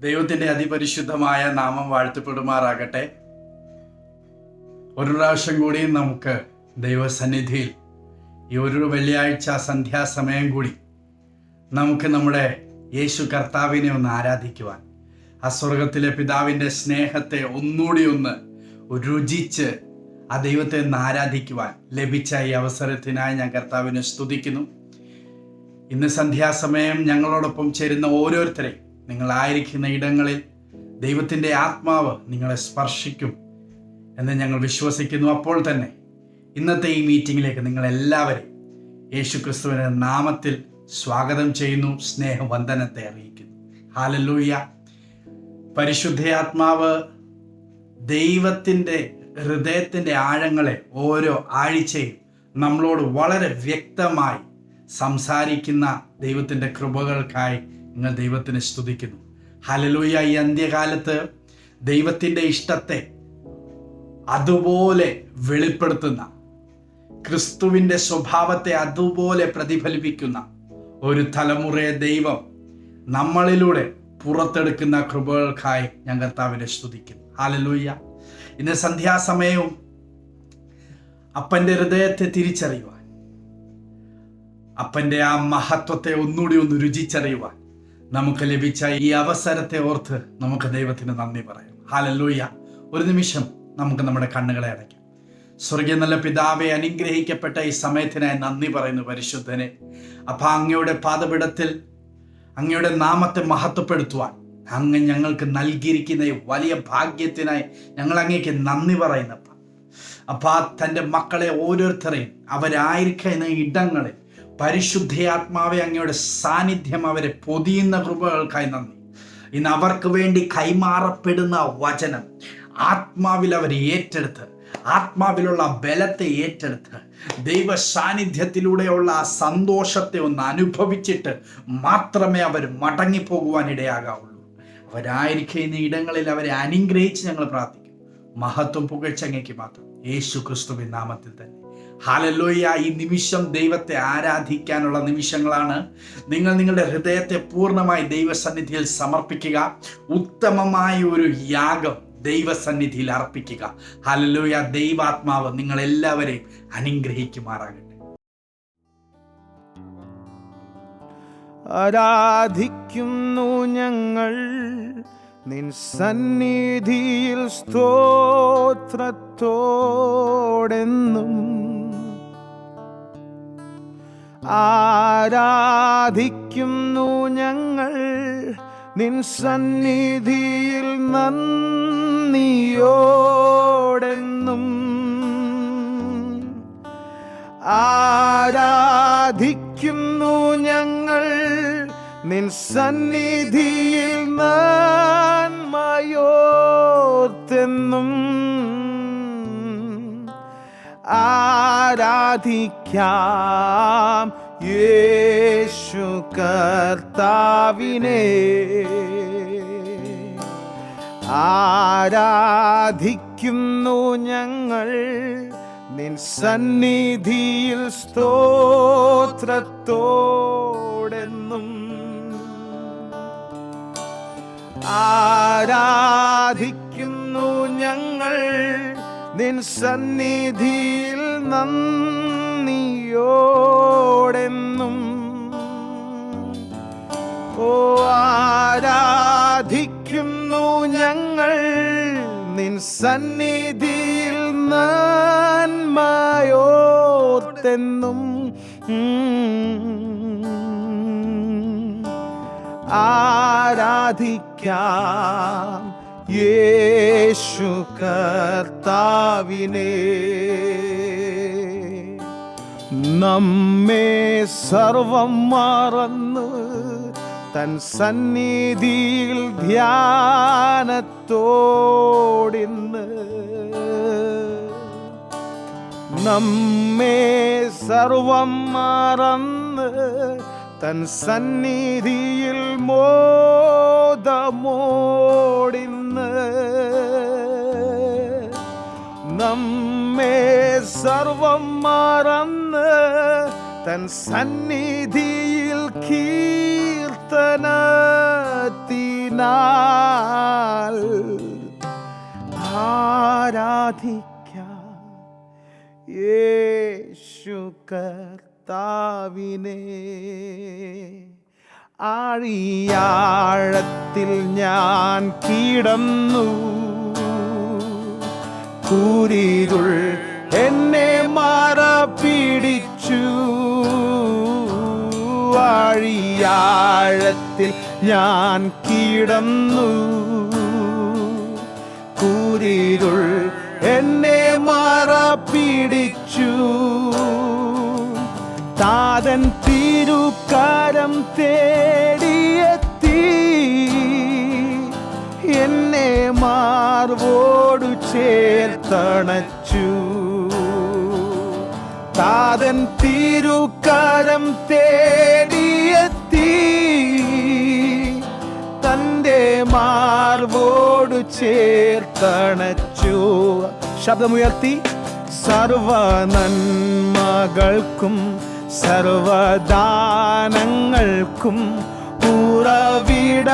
ദൈവത്തിൻ്റെ അതിപരിശുദ്ധമായ നാമം വാഴ്ത്തപ്പെടുമാറാകട്ടെ. ഒരു പ്രാവശ്യം കൂടി നമുക്ക് ദൈവസന്നിധിയിൽ ഈ ഒരു വെള്ളിയാഴ്ച സന്ധ്യാസമയം കൂടി നമുക്ക് നമ്മുടെ യേശു കർത്താവിനെ ഒന്ന് ആരാധിക്കുവാൻ, ആ സ്വർഗത്തിലെ പിതാവിൻ്റെ സ്നേഹത്തെ ഒന്നുകൂടി ഒന്ന് രുചിച്ച് ആ ദൈവത്തെ ഒന്ന് ആരാധിക്കുവാൻ ലഭിച്ച ഈ അവസരത്തിനായി ഞാൻ കർത്താവിനെ സ്തുതിക്കുന്നു. ഇന്ന് സന്ധ്യാസമയം ഞങ്ങളോടൊപ്പം ചേരുന്ന ഓരോരുത്തരെയും നിങ്ങളായിരിക്കുന്ന ഇടങ്ങളിൽ ദൈവത്തിൻ്റെ ആത്മാവ് നിങ്ങളെ സ്പർശിക്കും എന്ന് ഞങ്ങൾ വിശ്വസിക്കുന്നു. അപ്പോൾ തന്നെ ഇന്നത്തെ ഈ മീറ്റിങ്ങിലേക്ക് നിങ്ങളെല്ലാവരെയും യേശു ക്രിസ്തുവിൻ്റെ നാമത്തിൽ സ്വാഗതം ചെയ്യുന്നു, സ്നേഹവന്ദനത്തെ അറിയിക്കുന്നു. ഹല്ലേലൂയ. പരിശുദ്ധാത്മാവ് ദൈവത്തിൻ്റെ ഹൃദയത്തിൻ്റെ ആഴങ്ങളെ ഓരോ ആഴ്ചയും നമ്മളോട് വളരെ വ്യക്തമായി സംസാരിക്കുന്ന ദൈവത്തിൻ്റെ കൃപകൾക്കായി നിങ്ങൾ ദൈവത്തിനെ സ്തുതിക്കുന്നു. ഹല്ലേലൂയ. ഈ അന്ത്യകാലത്ത് ദൈവത്തിൻ്റെ ഇഷ്ടത്തെ അതുപോലെ വെളിപ്പെടുത്തുന്ന, ക്രിസ്തുവിൻ്റെ സ്വഭാവത്തെ അതുപോലെ പ്രതിഫലിപ്പിക്കുന്ന ഒരു തലമുറയെ ദൈവം നമ്മളിലൂടെ പുറത്തെടുക്കുന്ന കൃപകൾക്കായി ഞാൻ കർത്താവിനെ സ്തുതിക്കുന്നു. ഹല്ലേലൂയ. ഇന്ന് സന്ധ്യാസമയവും അപ്പൻ്റെ ഹൃദയത്തെ തിരിച്ചറിയുവാൻ, അപ്പൻ്റെ ആ മഹത്വത്തെ ഒന്നുകൂടി ഒന്ന് രുചിച്ചറിയുവാൻ നമുക്ക് ലഭിച്ച ഈ അവസരത്തെ ഓർത്ത് നമുക്ക് ദൈവത്തിന് നന്ദി പറയാം. ഹല്ലേലൂയ. ഒരു നിമിഷം നമുക്ക് നമ്മുടെ കണ്ണുകളെ അടയ്ക്കാം. സ്വർഗീയ നല്ല പിതാവെ, അനുഗ്രഹിക്കപ്പെട്ട ഈ സമയത്തിനായി നന്ദി പറയുന്നു പരിശുദ്ധനെ. അപ്പം അങ്ങയുടെ പാദപീഠത്തിൽ അങ്ങയുടെ നാമത്തെ മഹത്വപ്പെടുത്തുവാൻ അങ്ങ് ഞങ്ങൾക്ക് നൽകിയിരിക്കുന്ന ഈ വലിയ ഭാഗ്യത്തിനായി ഞങ്ങൾ അങ്ങേക്ക് നന്ദി പറയുന്നപ്പ. അപ്പം തൻ്റെ മക്കളെ ഓരോരുത്തരെയും അവരായിരിക്കുന്ന ഇടങ്ങളിൽ പരിശുദ്ധാത്മാവെ അങ്ങയുടെ സാന്നിധ്യം അവരെ പൊതിയുന്ന കൃപകൾക്കായി നന്ദി. ഇന്ന് അവർക്ക് വേണ്ടി കൈമാറപ്പെടുന്ന വചനം ആത്മാവിൽ അവർ ഏറ്റെടുത്ത്, ആത്മാവിലുള്ള ബലത്തെ ഏറ്റെടുത്ത് ദൈവ സാന്നിധ്യത്തിലൂടെയുള്ള ആ സന്തോഷത്തെ ഒന്ന് അനുഭവിച്ചിട്ട് മാത്രമേ അവർ മടങ്ങിപ്പോകുവാൻ ഇടയാകാവുള്ളൂ. അവരായിരിക്കുന്ന ഇടങ്ങളിൽ അവരെ അനുഗ്രഹിച്ച് ഞങ്ങൾ പ്രാർത്ഥിക്കും. മഹത്വം പുകഴ്ചങ്ങയ്ക്ക് മാത്രം, യേശു ക്രിസ്തുവിൻ നാമത്തിൽ തന്നെ. ഹല്ലേലൂയ. ഈ നിമിഷം ദൈവത്തെ ആരാധിക്കാനുള്ള നിമിഷങ്ങളാണ്. നിങ്ങൾ നിങ്ങളുടെ ഹൃദയത്തെ പൂർണ്ണമായി ദൈവസന്നിധിയിൽ സമർപ്പിക്കുക. ഉത്തമമായ ഒരു യാഗം ദൈവസന്നിധിയിൽ അർപ്പിക്കുക. ഹല്ലേലൂയ. ദൈവാത്മാവ് നിങ്ങളെല്ലാവരെയും അനുഗ്രഹിക്കുമാറാകട്ടെ. ആരാധിക്കുന്നു ഞങ്ങൾ നിൻ സന്നിധിയിൽ സ്തോത്രത്തോടെന്നും. ആരാധിക്കുന്നു ഞങ്ങൾ നിൻ സന്നിധിയിൽ നന്ദിയോടെന്നും. ആരാധിക്കുന്നു ഞങ്ങൾ നിൻ സന്നിധിയിൽ നന്മയോർത്തെന്നും. ആരാധിക്കാം യേശു കർത്താവിനെ. ആരാധിക്കുന്നു ഞങ്ങൾ നിൻ സന്നിധിയിൽ സ്തോത്രത്തോടെന്നും. ആരാധിക്കുന്നു ഞങ്ങൾ നിൻ സന്നിധിയിൽ നന്ദിയോടെന്നും. ഓ ആരാധിക്കുന്നു ഞങ്ങൾ നിൻ സന്നിധിയിൽ നന്മയോർത്തെന്നും. ആരാധിക്കാം യേശു കർത്താവിനെ. നമ്മെ സർവം മറന്ന് തൻ സന്നിധിയിൽ ധ്യാനത്തോടിന്ന്. നമ്മെ സർവം മറന്ന് തൻ സന്നിധിയിൽ മോദമോടിന്ന്. നമ്മെ സർവം മറന്ന് തൻ സന്നിധിയിൽ കീർത്തനത്തിന സർവനാൽ ആരാധിക്കാം യേശു കർത്താവിനെ. ആഴിയാഴത്തിൽ ഞാൻ കിടന്നു, കൂരിരുൾ എന്നെ മറപിടിച്ചു. ആഴിയാഴത്തിൽ ഞാൻ കിടന്നു, കൂരിരുൾ എന്നെ മറപിടിച്ചു. താതൻ തിരുക്കരം തേടിയെത്തി, എന്നെ മാർവോടു ചേർത്തണച്ചു. താതൻ തിരുക്കരം തേടിയെത്തി, തൻ്റെ മാർവോടു ചേർത്തണച്ചു. ശബ്ദമുയർത്തി. സർവനന്മകൾക്കും സർവദാനങ്ങൾക്കും ഉറവിടമാമെന്നേശുവേ.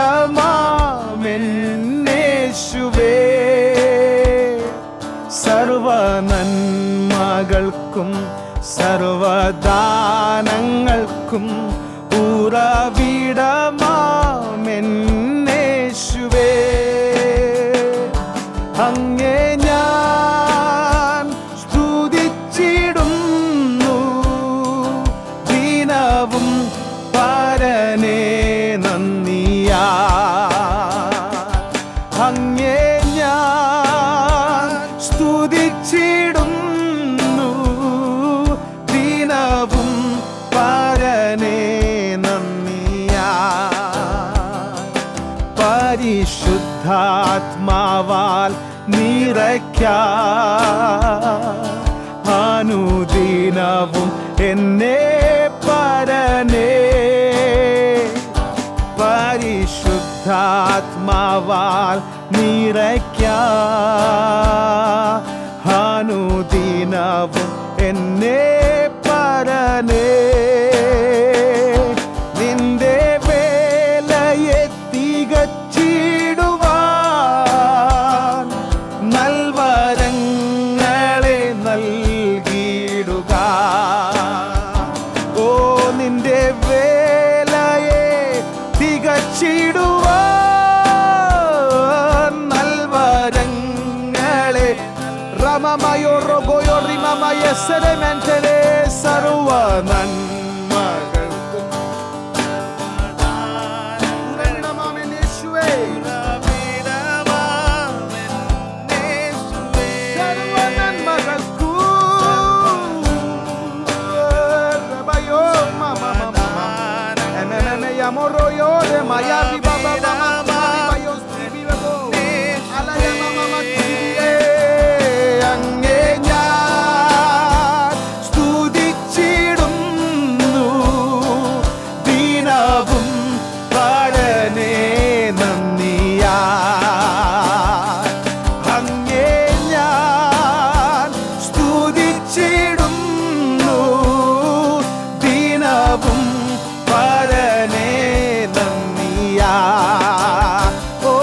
സർവനന്മകൾക്കും സർവദാനങ്ങൾക്കും ഉറവിടമാമെന്നേശുവേ. അങ്ങേ ഞാൻ സ്തുതിച്ചിടുന്നു, ദിനവും പരനേ നന്ദിയാ. അങ്ങേ ഞാൻ സ്തുതിച്ചിടുന്നു, ദിനവും പരനേ നന്ദിയാ. പരിശുദ്ധാത്മാവാൽ നിറയ്ക്കാൻ അനുദിനവും എന്നെ പരനേ. പരിശുദ്ധാത്മാവാൽ നിറയ്ക്കാൻ അനുദിനവും എന്നെ പരനേ. നിന്റെ വേലയെ തികച്ചിടുവാൻ നൽവരങ്ങളെ നൽകിയിടുക. ഓ, നിന്റെ വേലയെ തികച്ചിടുവാൻ നൽവരങ്ങളെ റമമയോ റോഗോയോ റിമമയ സെരമെന്റലെ. സർവനന്മകൾക്കും അങ്ങേ ഞാൻ സ്തുതിച്ചിടുന്നു, ദിനവും പരനേ നന്ദിയാ. അങ്ങേ ഞാൻ സ്തുതിച്ചിടുന്നു, ദിനവും പരനേ നന്ദിയാ. ഓ,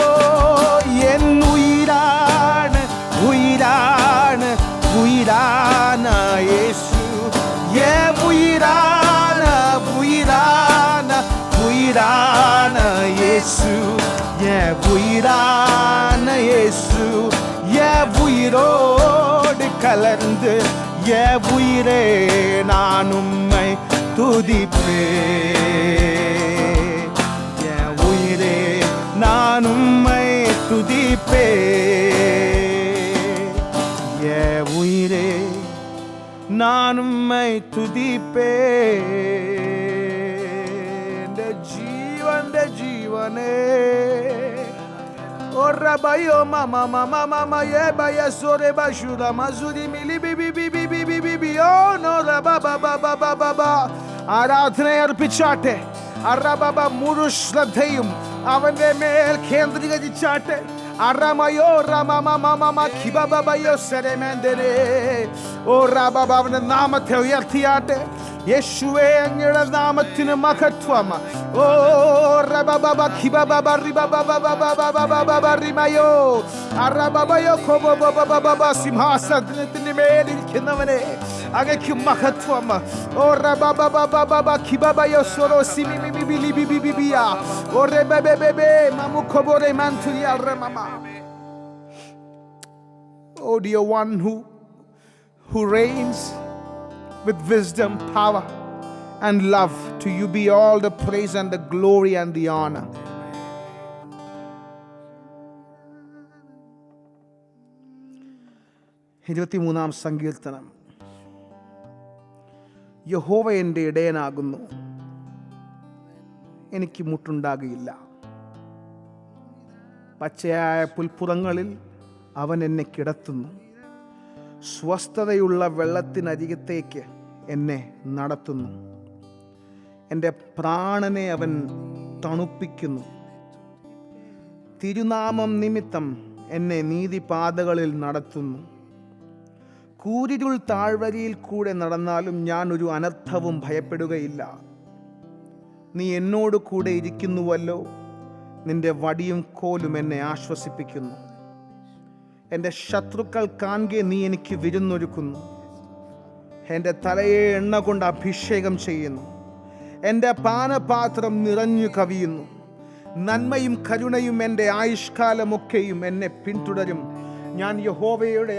എന്നുയിരാണ് ഉയിരാണ് ഉയിരാണ് യേശു. ഉയിരാണ് ഉയിരാണ് ഉയിരാണ് യേശു. உயிரான இயேசு உயிரோடு கலந்து உயிரே நான் உம்மை துதிப்பேன். உயிரே நான் உம்மை துதிப்பேன். உயிரே நான் உம்மை துதிப்பேன். ஜீவனே Ora bayo mama mama mama ye baya sore bashuda mazudi mili bibi bibi bibi bibi oh no ra baba baba baba ആരാധന അർപ്പിച്ചാട്ടെ. അറബബ മുഴു ശ്രദ്ധയും അവന്റെ മേൽ കേന്ദ്രീകരിച്ചാട്ടെ. അറമയോ റമമമമമ ഖിബബബയോ സെരമെന്ദരെ ഓ റബബ അവന്റെ നാമത്തെ ഉയർത്തിയാട്ടെ. യേശുവേ, അങ്ങയുടെ നാമത്തിന് മഹത്വം. ഓ റബബബ ഖിബബബ റിബബബബബബബബബ റിമയോ അറബബയോ ഖോബബബബബ സിംഹാസനത്തിന്റെ മേലിരിക്കുന്നവനെ അങ്ങേക്ക് മഹത്വം. ഓ റബബബബബബ ഖിബബയോ sorrow സിമിമിബിലിബിബിബിയ oh റബബബബേ മമുഖബോരെ മന്തുരിയ റമമ. Oh dear one who reigns with wisdom, power and love, to you be all the praise and the glory and the honor. ഇരുപത്തിമൂന്നാം സങ്കീർത്തനം. യഹോവ എൻ്റെ ഇടയനാകുന്നു, എനിക്ക് മുട്ടുണ്ടാകുകയില്ല. പച്ചയായ പുൽപ്പുറങ്ങളിൽ അവൻ എന്നെ കിടത്തുന്നു, സ്വസ്ഥതയുള്ള വെള്ളത്തിനരികത്തേക്ക് എന്നെ നടത്തുന്നു. എൻ്റെ പ്രാണനെ അവൻ തണുപ്പിക്കുന്നു. തിരുനാമം നിമിത്തം എന്നെ നീതിപാതകളിൽ നടത്തുന്നു. കൂരിരുൾ താഴ്വരയിൽ കൂടെ നടന്നാലും ഞാൻ ഒരു അനർത്ഥവും ഭയപ്പെടുകയില്ല. നീ എന്നോട് കൂടെ ഇരിക്കുന്നുവല്ലോ, നിന്റെ വടിയും കോലും എന്നെ ആശ്വസിപ്പിക്കുന്നു. എൻ്റെ ശത്രുക്കൾ കാണെ നീ എനിക്ക് വിരുന്നൊരുക്കുന്നു. എൻ്റെ തലയെ എണ്ണ കൊണ്ട് അഭിഷേകം ചെയ്യുന്നു. എൻ്റെ പാനപാത്രം നിറഞ്ഞു കവിയുന്നു. നന്മയും കരുണയും എൻ്റെ ആയുഷ്കാലമൊക്കെയും എന്നെ പിന്തുടരും. ഞാൻ യഹോവയുടെ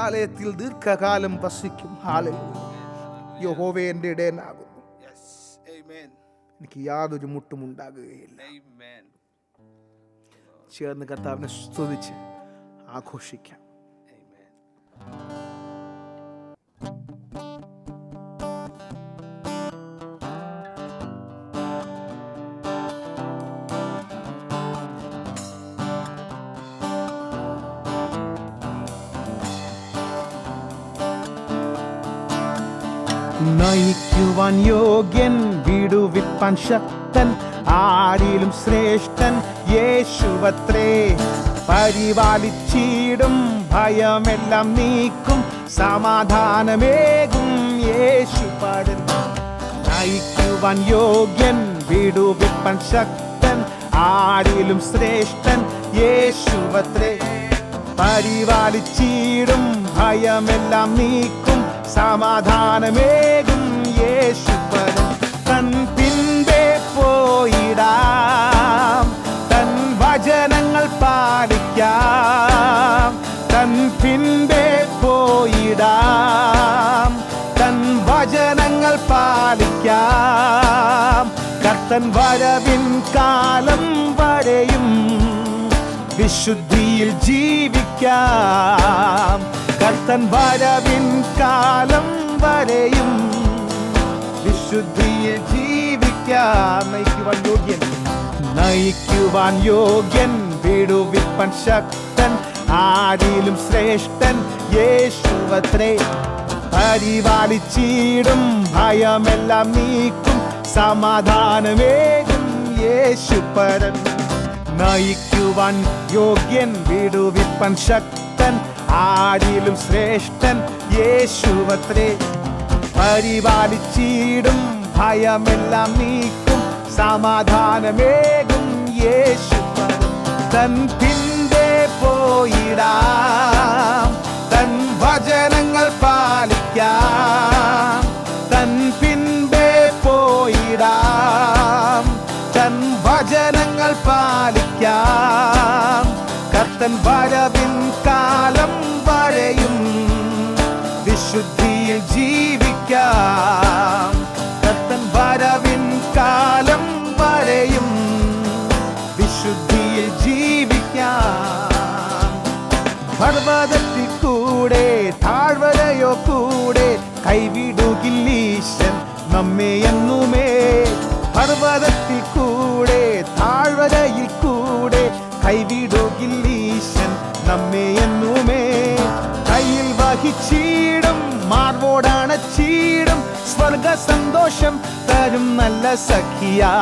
ആലയത്തിൽ ദീർഘകാലം വസിക്കും. ഹല്ലേലൂയ. യഹോവ എൻ്റെ ഇടയനാകുന്നു, എനിക്ക് യാതൊരു മുട്ടും ഉണ്ടാകുകയില്ല. ചേർന്ന് കർത്താവിനെ സ്തുതിച്ച് ആഘോഷിക്കാം. നയിക്കുവാൻ യോഗ്യൻ, വിടുവിപ്പാൻ ശക്തൻ, ആരിലും ശ്രേഷ്ഠൻ യേശുവത്രേ. പരിപാലിച്ചിടും, ഭയമെല്ലാം നീക്കും, സമാധാനമേകും യേശുപാടൻ. നയിക്കുവാൻ യോഗ്യൻ, വിടുവിപ്പാൻ ശക്തൻ, ആരിലും ശ്രേഷ്ഠൻ യേശുവത്രേ. പരിപാലിച്ചിടും, ഭയമെല്ലാം നീക്കും, സമാധാനമേകും യേശുപരൻ. തൻ പിൻപേ പോയിടാം, തൻ വചനങ്ങൾ പാലിക്കാം. തൻ പിൻപേ പോയിടാം, തൻ വചനങ്ങൾ പാലിക്കാം. കർത്തൻ വരവിൻ കാലം വരെയും വിശുദ്ധിയിൽ ജീവിക്കാം. കർത്തൻ വരവിൻ കാലം വരെയും വിശുദ്ധിയിൽ ജീവിക്കാം. നയിക്കുവാൻ യോഗ്യൻ, വിടുവിപ്പാൻ ശക്തൻ, ആരിലും ശ്രേഷ്ഠൻ യേശുവത്രേ. പരിപാലിച്ചിടും, ഭയമെല്ലാം നീക്കും, സമാധാനമേകും യേശുപരൻ. നയിക്കുവാൻ യോഗ്യൻ, വിടുവിപ്പാൻ ശക്തൻ, ആരിലും ശ്രേഷ്ഠൻ യേശുവത്രേ. പരിപാലിച്ചിടും, ഭയമെല്ലാം നീക്കും, സമാധാനമേകും യേശുപരൻ. തൻ പിൻപേ പോയിടാം, തൻ വചനങ്ങൾ പാലിക്കാം. തൻ പിൻപേ പോയിടാം, തൻ വചനങ്ങൾ പാലിക്കാം. കർത്തൻ വരവിൻ കാലം വരെയും വിശുദ്ധിയിൽ ജീവിക്കാം. കർത്തൻ വരവിൻ കാലം വരെയും വിശുദ്ധിയിൽ ജീവിക്കാം. പർവ്വതത്തിൽ കൂടെ താഴ്വരയോ കൂടെ കൈവിടുകില്ലീശൻ നമ്മെ എന്നുമേ. പർവ്വതത്തിൽ കൂടെ താഴ്വരയിൽ കൂടെ കൈവിടുകില്ലീശൻ നമ്മെ എന്നുമേ. കയ്യിൽ വഹിച്ചിടും, മാർവോടണച്ചിടും, സ്വർഗ സന്തോഷം തരും നല്ല സഖിയാ.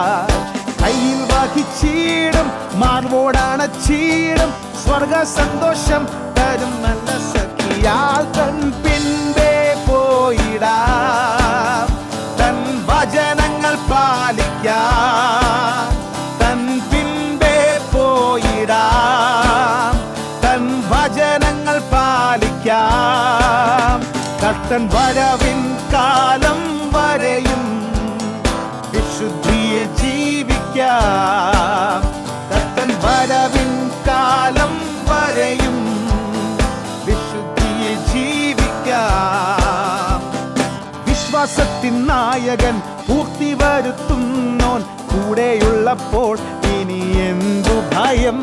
കയ്യിൽ വഹിച്ചിടും, മാർവോടണച്ചിടും, സ്വർഗ സന്തോഷം തരും നല്ല സഖിയാൽ തൻ പിൻപേ പോയിടാം, തൻ വചനങ്ങൾ പാലിക്കാം, തൻ പിൻപേ പോയിടാം, തൻ വചനങ്ങൾ പാലിക്കാം. കർത്തൻ വരവിൻ കാലം വരെയും വിശുദ്ധിയെ ജീവിക്കാം, കർത്തൻ വരവിൻ കാലം വരെയും വിശുദ്ധിയെ ജീവിക്കാം. വിശ്വാസത്തിൻ നായകൻ പൂർത്തി വരുത്തുന്നോൻ കൂടെയുള്ളപ്പോൾ ഇനി എന്തു ഭയം,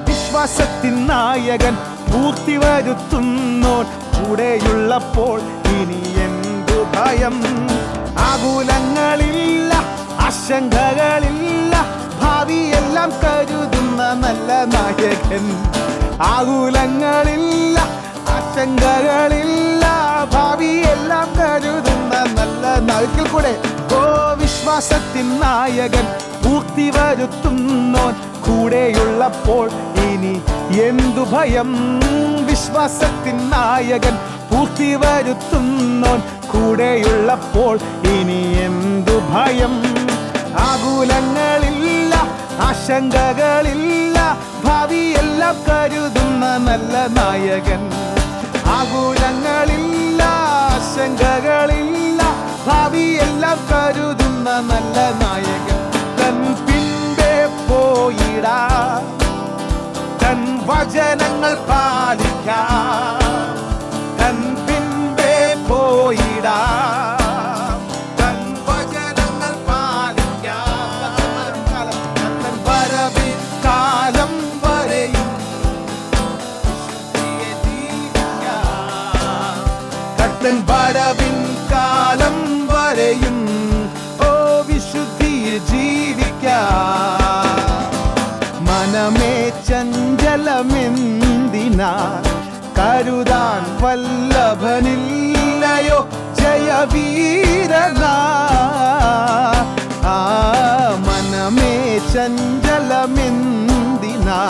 വിശ്വാസത്തിൻ നായകൻ പൂർത്തി വരുത്തുന്നോൻ കൂടെയുള്ളപ്പോൾ ഇനി എന്തു ഭയം. ആകുലങ്ങളില്ല, ആശങ്കകളില്ല, ഭാവിയെല്ലാം കരുതുന്ന നല്ല നായകൻ. ആകുലങ്ങളില്ല, ആശങ്കകളില്ല, ഭാവിയെല്ലാം കരുതുന്ന നല്ല നായകൻ കൂടെ. ഓ വിശ്വാസത്തിൻ നായകൻ പൂർത്തി വരുത്തുന്നോൻ കൂടെയുള്ളപ്പോൾ ഇനി എന്തു ഭയം, വിശ്വാസത്തിൻ നായകൻ പൂർത്തി വരുത്തുന്നോൻ കൂടെയുള്ളപ്പോൾ ഇനി എന്തു ഭയം. ആകുലങ്ങളില്ല, ആശങ്കകളില്ല, ഭാവിയെല്ലാം കരുതുന്ന നല്ല നായകൻ. ആകുലങ്ങളില്ല, ആശങ്കകളില്ല, ഭാവിയെല്ലാം കരുതുന്ന നല്ല നായകൻ. തൻ പിൻപേ പോയിടാം, തൻ വചനങ്ങൾ പാലിക്കാം, തൻ പിൻപേ പോയിടാം, തൻ വചനങ്ങൾ പാലിക്കാം. തൻ വരവിൻ കാലം വരെയും വിശുദ്ധിയെ ജീവിക്കാം, തൻ വരവിൻ കാലം വരെയും ഓ വിശുദ്ധിയെ ജീവിക്കാം. മനമേ ചഞ്ചലമെന്തിനാ, കരുതാൻ വല്ലഭനില്ലയോ ജയവീരനാ. മനമേ ചഞ്ചലമെന്തിനാ,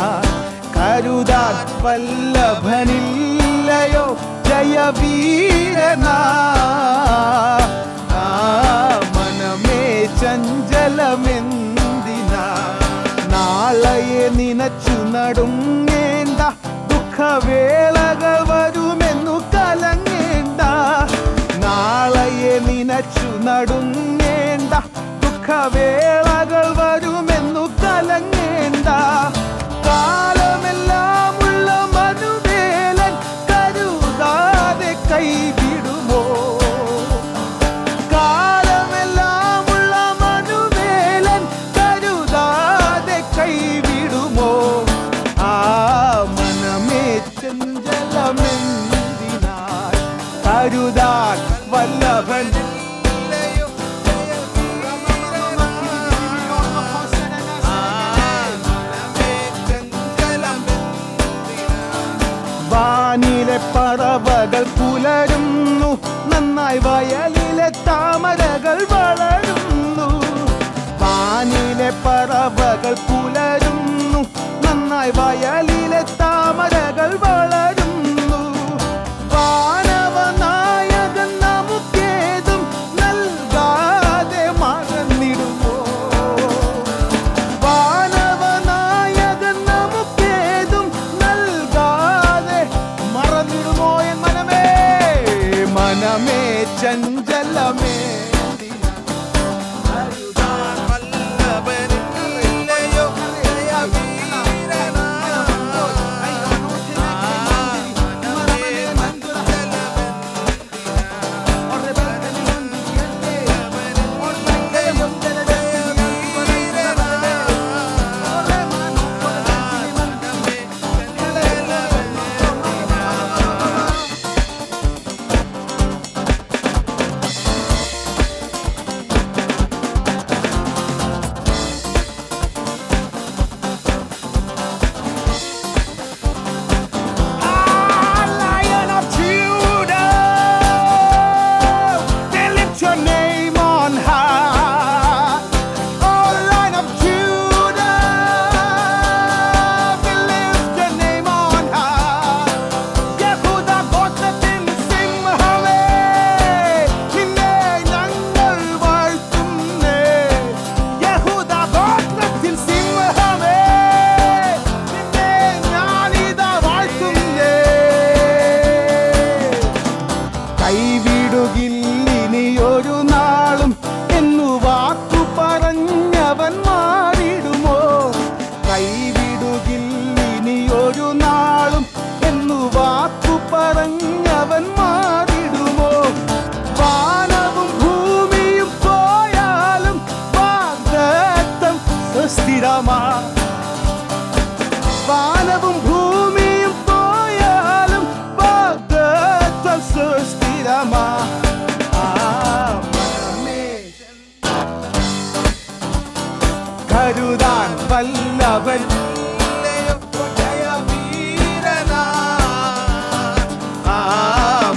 കരുതാൻ വല്ലഭനില്ലയോ ജയവീരനാ. മനമേ ചഞ്ചലമെന്തിനാ, നാളെയെ നിനച്ചു നടുങ്ങേണ്ട, ദുഃഖവേളകൾ വരുമെന്നു കലങ്ങേണ്ട. നാളെയെ നിനച്ചു നടുങ്ങേണ്ട, ദുഃഖവേളകൾ വരുമെന്നു കലങ്ങേണ്ട. കാലമെല്ലാമുള്ള മനുവേലൻ കരുതാതെ കൈവിടുമോ, കാലമെല്ലാമുള്ള മനുവേലൻ കരുതാതെ കൈവിടുമോ. മനമേ ചഞ്ചലമെന്തിനായി, കരുതാൻ വല്ലഭൻ വാനിലെ പറവകൾ പുലരുന്നു, നന്നായി വയലിലെ താമരകൾ വളരുന്നു. വാനിലെ പറവകൾ പുലരുന്നു, നന്നായി വയലിലെ താമരകൾ വളരുന്നു. വാനവനായകൻ നമുക്കേതും നൽകാതെ മറന്നിടുമോ, വാനവനായകൻ നമുക്കേതും നൽകാതെ മറന്നിടുമോ. എൻ മനമേ, മനമേ ചഞ്ചലമേ, കൈവിടുകില്ലിനിയൊരു നാളും എന്നു വാക്കു പറഞ്ഞവൻ മാറിടുമോ? കൈവിടുകില്ലിനിയൊരു നാളും എന്നു വാക്കു പറഞ്ഞവൻ മാറിടുമോ? വാനവും ഭൂമിയും പോയാലും വാഗ്ദത്തം സുസ്ഥിരമാ. വാനവും ഭൂമിയും പോയാലും വാഗ്ദത്തം സുസ്ഥിരമാ. കരുതാൻ വല്ലവൻ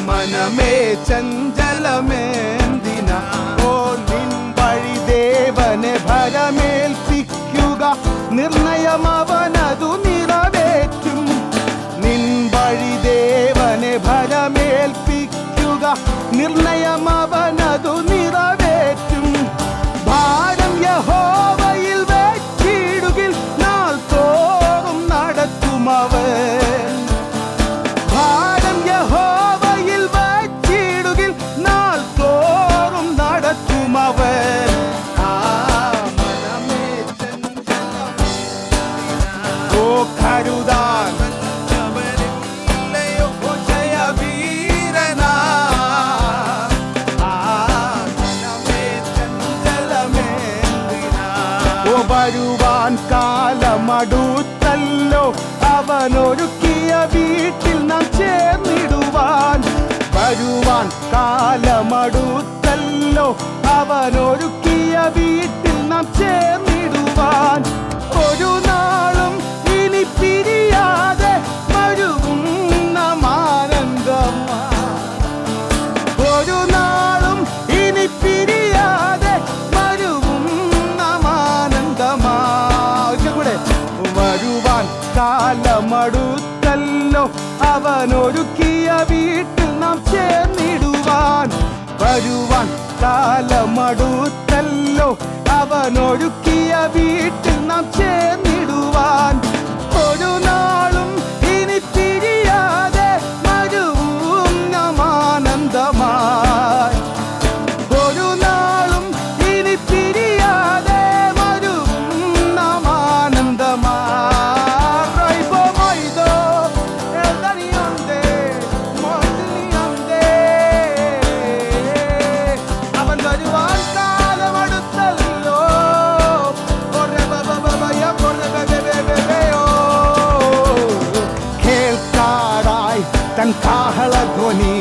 മനമേ ചഞ്ചലമേന്തിന ഓ നിൻ വഴി ദേവനെ ഭരമേൽപ്പിക്കുക, നിർണയം അവനതു നിറവേറ്റും. നിൻ വഴി ദേവനെ ഭരമേൽപ്പിക്കുക, നിർണയം അവനതു നിറവേറ്റും. ഭാരം യഹോവയിൽ വെച്ചിടുകിൽ നാൾ തോറും നടത്തുമവൻ. ഭാരം യഹോവയിൽ വെച്ചിടുകിൽ നാൾ തോറും നടത്തുമവൻ. ഓ കരുതാൻ വരുവാൻ കാലമടുത്തല്ലോ, അവനൊരുക്കിയ വീട്ടിൽ നാം ചേർന്നിടുവാൻ. വരുവാൻ കാലമടുത്തല്ലോ, അവനൊരുക്കിയ വീട്ടിൽ നാം ചേർന്നിടുവാൻ. ഒരു നാളും ഇനി പിരിയാതെ വരുവും നാം ആനന്ദമാ. ഒരു നാളും ഇനി പിരിയാതെ വരുവും നാം ആനന്ദമാ. കൂടെ വരുവാൻ കാലമടുത്തല്ലോ, അവനൊരുക്കിയ വീട്ടിൽ നാം ചേർന്നിടുവാൻ. വരുവാൻ കാലമടുത്തല്ലോ, അവനൊരുക്കിയ വീട്ടിൽ നാം ചേർന്നിടുവാൻ. ഒരു നാളും ഇനി പിരിയാതെ വരുവും നാം ആനന്ദമായി. ഒരു നാളും ഇനി പിരിയാതെ വരുവും നാം ആനന്ദമായി. അവൻ വരുവാൻ കാലമടുത്തല്ലോ. കേൾക്കാറായി തൻ കാഹളധ്വനി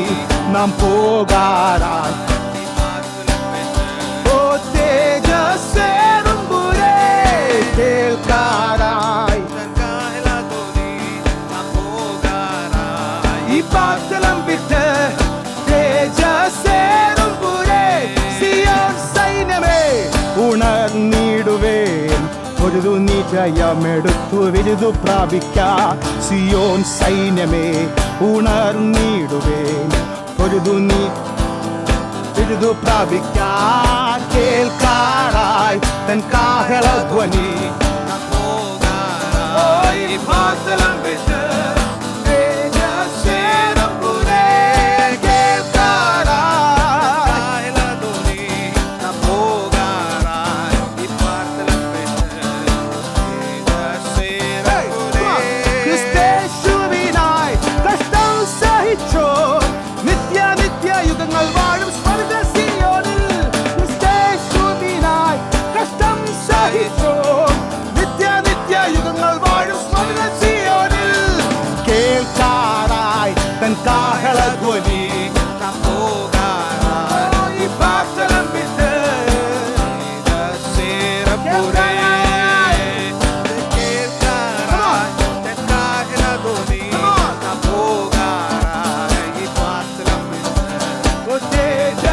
നാം പോകാറായി. ഓ തേജസ്സേറുമ്പുരേ കേൾക്കാറായി ഈ പാത്തലം വിട്ട്. തേജസ്സേറുമ്പുരേ സിയോൻ സൈന്യമേ ഉണർന്നിടുവേൻ. പൊരുതു നീ ജയമെടുത്തു വിരുതു പ്രാപിക്കാം. സിയോൻ സൈന്യമേ ഉണർന്നിടുവേൻ. പൊരുതു നീ വിരുതു പ്രാപിക്കാം. കേൾക്കാറായി തൻ കാഹളധ്വനി പാത്തലം വിട്ട്. യുഗങ്ങൾ വാഴും സ്വർഗ സിയോനിൽ ക്രിസ്തേശുവിനായി കഷ്ടം സഹിച്ചോ. നിത്യ യുഗങ്ങൾ വാഴും സ്വർഗ സിയോനിൽ. കേൾക്കാറായി തൻ കാഹളധ്വനി നാം പോകാറായി ഈ പാത്തലം വിട്ട്. Yeah.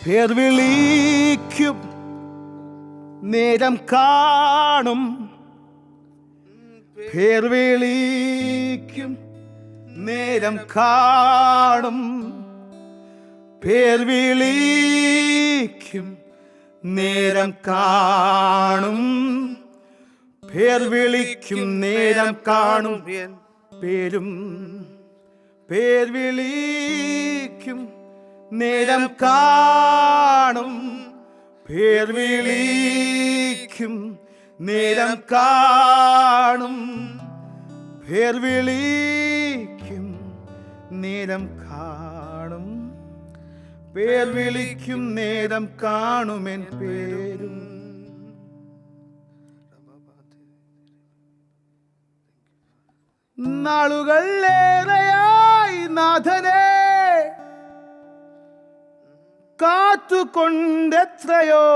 പേർ വിളിക്കും നേരം കാണും, പേർ വിളിക്കും നേരം കാണും, പേർ വിളിക്കും നേരം കാണും, പേർ വിളിക്കും നേരം കാണും, പേരും പേർ വിളിക്കും നേരം കാണും, പേർ വിളിക്കും നേരം കാണും, പേർ വിളിക്കും നേരം കാണും, പേർ വിളിക്കും നേരം കാണുമെൻ പേരും. നാളുകൾ ഏറെയായി നാഥനെ കാത്തുകൊണ്ടെത്രയോ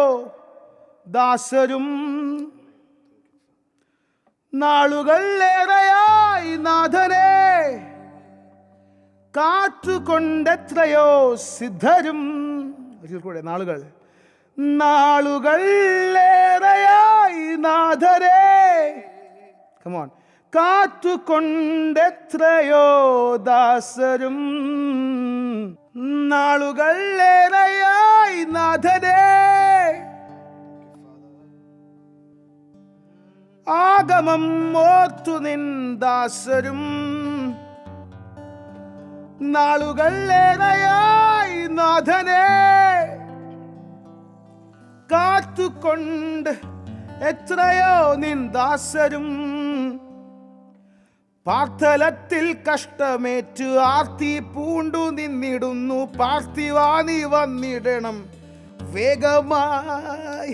ദാസരും, നാളുകൾ ഏറെയായി നാഥനെ കാത്തുകൊണ്ടെത്രയോ സിദ്ധരും. ഒരിക്കൽ കൂടെ, നാളുകൾ നാളുകൾ ഏറെയായി നാഥനെ കമോൺ കാത്തുകൊണ്ടെത്രയോ ദാസരും, നാളുകൾ ഏറെയായി നാഥനെ ആഗമം ഓർത്തു നിൻ ദാസരും, നാളുകൾ ഏറെയായി നാഥനെ കാത്തുകൊണ്ട് എത്രയോ നിൻ ദാസരും, പാർത്തലത്തിൽ കഷ്ടമേറ്റ് ആർത്തി പൂണ്ടു നിന്നിടുന്നു, പാർത്ഥിവാനി വന്നിടണം വേഗമായി,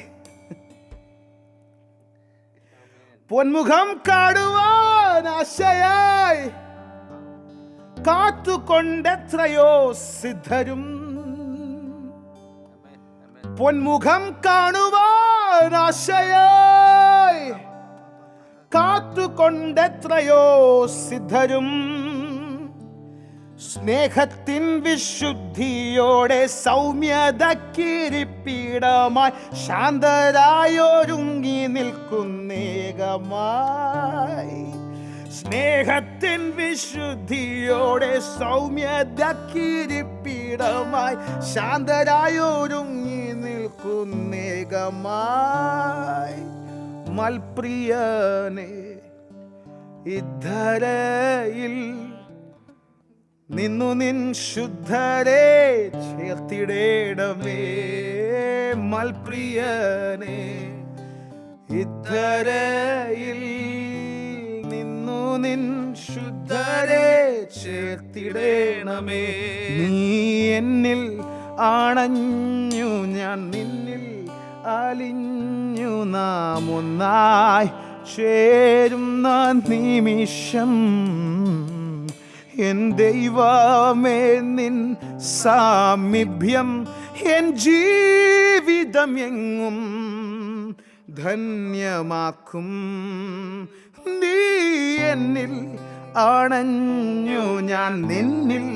പൊന്മുഖം കാണുവാൻ ആശയായി കാത്തുകൊണ്ടെത്രയോ സിദ്ധരും, പൊന്മുഖം കാണുവാൻ ആശയായി കാത്തുകൊണ്ടെത്രയോ സിദ്ധരും, സ്നേഹത്തിൻ വിശുദ്ധിയോടെ സൗമ്യതക്കിരിപ്പിടമായി ശാന്തരായൊരുങ്ങി നിൽക്കുന്നേകമായി, സ്നേഹത്തിൻ വിശുദ്ധിയോടെ സൗമ്യതക്കിരിപ്പിടമായി ശാന്തരായൊരുങ്ങി നിൽക്കുന്നേകമായി, മൽപ്രിയനെ ഇദ്ധരയിൽ നിന്നു നിൻ ശുദ്ധരെ ചേർത്തിടേണമേ, മൽപ്രിയനെ ഇദ്ധരയിൽ നിന്നു നിൻ ശുദ്ധരെ ചേർത്തിടേണമേ, നീ എന്നിൽ ആണഞ്ഞു ഞാൻ നിന്നിൽ അലിഞ്ഞു, നാം ഒന്നായി ചേരുന്ന നിമിഷം എൻ ദൈവമേ നിൻ സാമീപ്യം എൻ ജീവിതം എങ്ങും ധന്യമാക്കും, നീ എന്നിൽ അണഞ്ഞു ഞാൻ നിന്നിൽ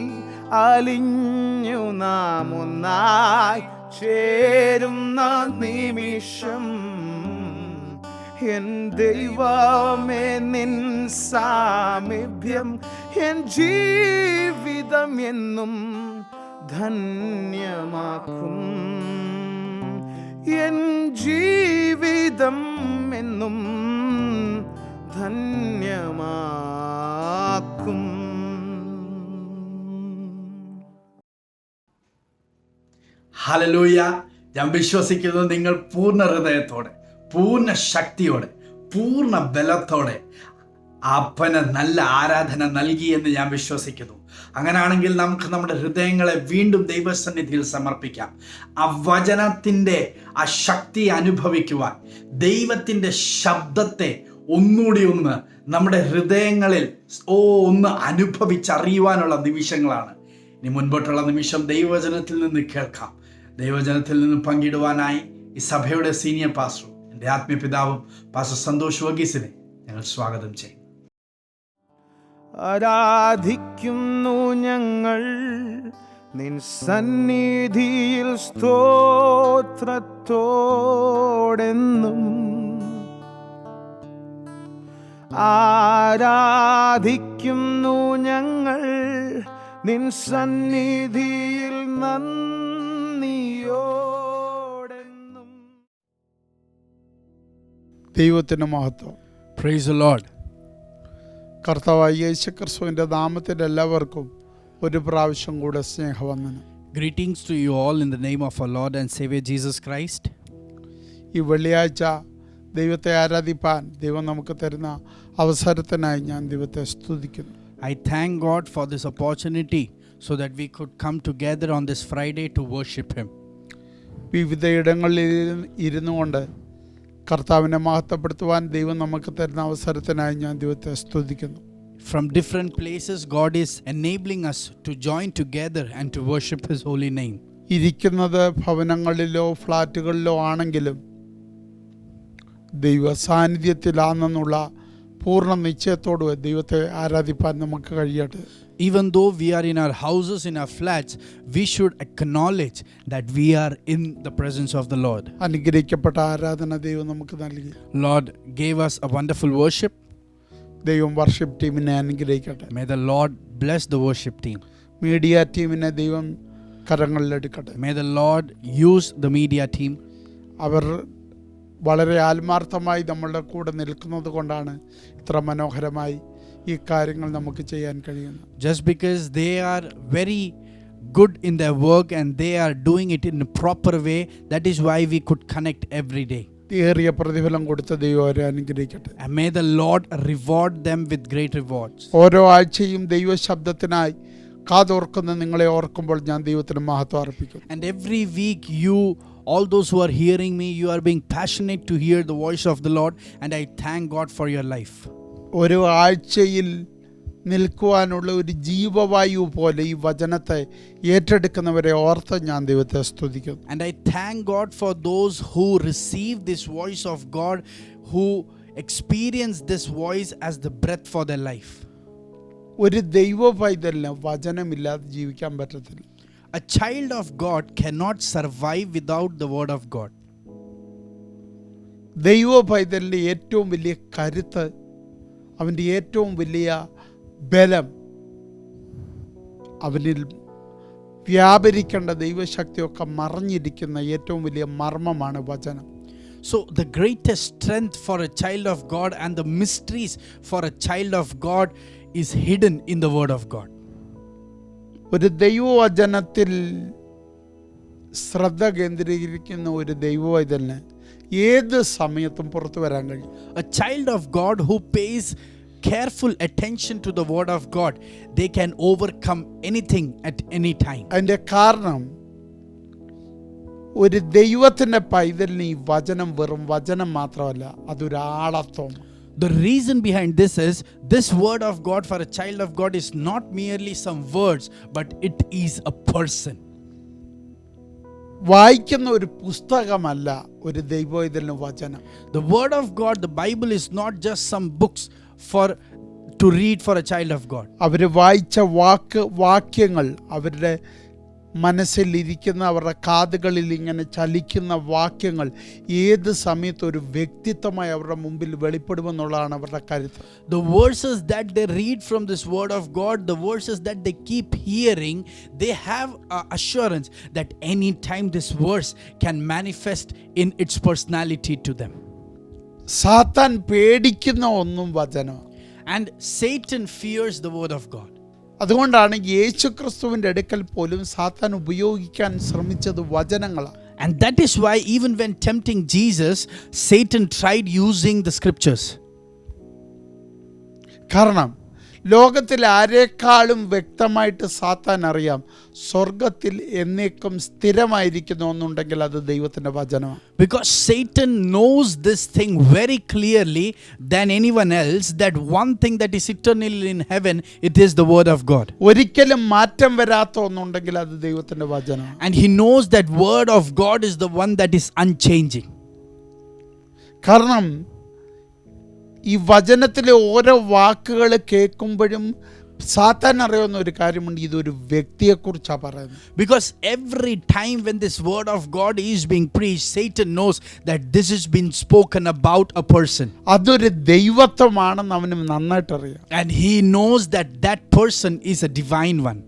അലിഞ്ഞു, നാം ഒന്നായി ചേരുന്ന നിമിഷം എൻ ദൈവമേ നിൻ സാമീപ്യം എൻ ജീവിതം എന്നും ധന്യമാക്കും. എൻ ജീവിതം എന്നും ധന്യമാക്കും. ഹല്ലേലൂയ. ഞാൻ വിശ്വസിക്കുന്നു നിങ്ങൾ പൂർണ്ണ ഹൃദയത്തോടെ, പൂർണ്ണ ശക്തിയോടെ, പൂർണ്ണ ബലത്തോടെ അപ്പന് നല്ല ആരാധന നൽകിയെന്ന് ഞാൻ വിശ്വസിക്കുന്നു. അങ്ങനെയാണെങ്കിൽ നമുക്ക് നമ്മുടെ ഹൃദയങ്ങളെ വീണ്ടും ദൈവസന്നിധിയിൽ സമർപ്പിക്കാം. ആ വചനത്തിൻ്റെ ആ ശക്തി അനുഭവിക്കുവാൻ, ദൈവത്തിൻ്റെ ശബ്ദത്തെ ഒന്നുകൂടി നമ്മുടെ ഹൃദയങ്ങളിൽ ഒന്ന് അനുഭവിച്ചറിയുവാനുള്ള നിമിഷങ്ങളാണ്. ഇനി മുൻപോട്ടുള്ള നിമിഷം ദൈവവചനത്തിൽ നിന്ന് കേൾക്കാം. ദൈവവചനത്തിൽ നിന്ന് പങ്കിടുവാനായി ഈ സഭയുടെ സീനിയർ പാസ്റ്ററും എൻ്റെ ആത്മീയ പിതാവും പാസ്റ്റർ സന്തോഷ് വർഗീസിനെ ഞങ്ങൾ സ്വാഗതം ചെയ്യും. ആരാധിക്കുന്നു ഞങ്ങൾ നിൻ സന്നിധിയിൽ സ്തോത്രത്തോടെന്നും. ആരാധിക്കുന്നു ഞങ്ങൾ നിൻ സന്നിധിയിൽ നന്ദിയോടെന്നും. ദൈവത്തിന് മഹത്വം. Praise the Lord. കർത്താവായ യേശു ക്രിസ്തുവിൻ്റെ നാമത്തിൽ എല്ലാവർക്കും ഒരു പ്രാവശ്യം കൂടെ സ്നേഹവന്ദനം. Greetings to you all in the name of our Lord and Savior Jesus Christ. ഈ വെള്ളിയാഴ്ച ദൈവത്തെ ആരാധിപ്പാൻ ദൈവം നമുക്ക് തരുന്ന അവസരത്തിനായി ഞാൻ ദൈവത്തെ സ്തുതിക്കുന്നു. I thank God for this opportunity so that we could come together on this Friday to worship Him. വിവിധ ഇടങ്ങളിൽ ഇരുന്നു കൊണ്ട് കർത്താവിനെ മഹത്വപ്പെടുത്തുവാൻ ദൈവം നമുക്ക് തരുന്ന അവസരത്തിനായി ഞാൻ ദൈവത്തെ സ്തുതിക്കുന്നു. From different places, God is enabling us to join together and to worship His holy name. ഇരിക്കുന്നത് ഭവനങ്ങളിലോ ഫ്ലാറ്റുകളിലോ ആണെങ്കിലും ദൈവ സാന്നിധ്യത്തിലാണെന്നുള്ള പൂർണ്ണ നിശ്ചയത്തോട് ദൈവത്തെ ആരാധിപ്പാൻ നമുക്ക് കഴിയട്ടെ. Even though we are in our houses, in our flats, we should acknowledge that we are in the presence of the Lord. അനുഗ്രഹിക്കപ്പെട്ട ആരാധന ദൈവം നമുക്ക് നൽകി. Lord gave us a wonderful worship. ദൈവം വർഷിപ്പ് ടീമിനെ അനുഗ്രഹിക്കട്ടെ. May the Lord bless the worship team. Media ടീമിനെ ദൈവം കരങ്ങളിലെടുക്കട്ടെ. May the Lord use the media team. അവർ വളരെ ആത്മാർത്ഥമായി നമ്മളുടെ കൂടെ നിൽക്കുന്നത് കൊണ്ടാണ് ഇത്ര മനോഹരമായി ഈ കാര്യങ്ങൾ നമുക്ക് ചെയ്യാൻ കഴിയുന്നത്. Just because they are very good in their work and they are doing it in a proper way, that is why we could connect every day. ഏറിയ പ്രതിഫലം കൊടുത്ത ദൈവം അവരെ അനുഗ്രഹിക്കട്ടെ. And may the Lord reward them with great rewards. ഓരോ ആഴ്ചയും ദൈവ ശബ്ദത്തിനായി കാതോർക്കുന്ന നിങ്ങളെ ഓർക്കുമ്പോൾ ഞാൻ ദൈവത്തിന് മഹത്വം അർപ്പിക്കും. And every week all those who are hearing me, you are being passionate to hear the voice of the Lord, and I thank God for your life. ഒരു ആഴ്ചയിൽ നിൽക്കുവാനുള്ള ഒരു ജീവവായു പോലെ ഈ വചനത്തെ ഏറ്റെടുക്കുന്നവരെ ഓർത്ത് ഞാൻ ദൈവത്തെ സ്തുതിക്കുന്നു. And I thank God for those who receive this voice of God, who experience this voice as the breath for their life. ഒരു ദൈവ പൈതലിന് വചനമില്ലാതെ ജീവിക്കാൻ പറ്റത്തില്ല. A child of God cannot survive without the word of God. ദൈവ പൈതലിൻ്റെ ഏറ്റവും വലിയ കരുത്ത്, അവൻ്റെ ഏറ്റവും വലിയ ബലം, അവനിൽ വ്യാപരിക്കേണ്ട ദൈവശക്തിയൊക്കെ മറഞ്ഞിരിക്കുന്ന ഏറ്റവും വലിയ മർമ്മമാണ് വചനം. So the greatest strength for a child of God and the mysteries for a child of God is hidden in the word of God. ഒരു ദൈവവചനത്തിൽ ശ്രദ്ധ കേന്ദ്രീകരിക്കുന്ന ഒരു ദൈവവൈതലിന് ഏത് സമയത്തും പുറത്തു വരാൻ കഴിയും. A child of God who pays careful attention to the word of God, they can overcome anything at any time. അതിൻ്റെ കാരണം ഒരു ദൈവത്തിൻ്റെ പൈതലിന് ഈ വചനം വെറും വചനം മാത്രമല്ല, അതൊരാളത്വം. The reason behind this is this word of God for a child of God is not merely some words, but it is a person. വായിക്കുന്ന ഒരു പുസ്തകമല്ല ഒരു ദൈവവൈതലിന് വചനം. The word of God, the Bible, is not just some books to read for a child of God. അവർ വായിച്ച വാക്യങ്ങൾ അവരുടെ മനസ്സിലിരിക്കുന്ന അവരുടെ കാതുകളിൽ ഇങ്ങനെ ചലിക്കുന്ന വാക്യങ്ങൾ ഏത് സമയത്ത് ഒരു വ്യക്തിത്വമായി അവരുടെ മുമ്പിൽ വെളിപ്പെടുമെന്നുള്ളതാണ് അവരുടെ കരുത്ത്. The verses that they read from this word of God, the verses that they keep hearing, they have assurance that any time this verse can manifest in its personality to them. സാത്താൻ പേടിക്കുന്ന ഒന്നും വചനമാണ്. And Satan fears the word of God. അതുകൊണ്ടാണ് യേശുക്രിസ്തുവിൻ്റെ അടുക്കൽ പോലും സാത്താൻ ഉപയോഗിക്കാൻ ശ്രമിച്ചത് വചനങ്ങളാണ്. And that is why even when tempting Jesus, Satan tried using the scriptures. കാരണം ലോകത്തിൽ ആരെക്കാളും വ്യക്തമായിട്ട് സാത്താൻ അറിയാം സ്വർഗത്തിൽ എന്നേക്കും സ്ഥിരമായിരിക്കുന്നു എന്നുണ്ടെങ്കിൽ അത് ദൈവത്തിൻ്റെ വചനമാണ്. Because Satan knows this thing very clearly than anyone else, that one thing that is eternal in heaven, it is the word of God. ഒരിക്കലും മാറ്റം വരാത്ത ഒന്നുണ്ടെങ്കിൽ അത് ദൈവത്തിൻ്റെ വചനമാണ്. And he knows that word of God is the one that is unchanging. കാരണം ഈ വചനത്തിലെ ഓരോ വാക്കുകൾ കേൾക്കുമ്പോഴും സാത്താൻ അറിയുന്ന ഒരു കാര്യമുണ്ട്, ഇതൊരു വ്യക്തിയെക്കുറിച്ചാണ് പറയുന്നത്. Because every time when this word of God is being preached, Satan knows that this has been spoken about a person. അതൊരു ദൈവത്വമാണെന്ന് അവന് നന്നായിട്ട് അറിയാം. And he knows that that person is a divine one.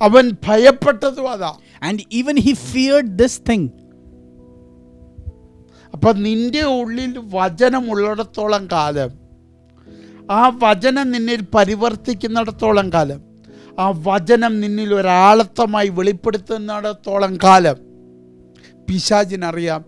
അവൻ ഭയപ്പെട്ടതും അതാ. And even he feared this thing. അപ്പം നിൻ്റെ ഉള്ളിൽ വചനമുള്ളിടത്തോളം കാലം, ആ വചനം നിന്നിൽ പരിവർത്തിക്കുന്നിടത്തോളം കാലം, ആ വചനം നിന്നിൽ ഒരാളത്വമായി വെളിപ്പെടുത്തുന്നിടത്തോളം കാലം പിശാചിനറിയാം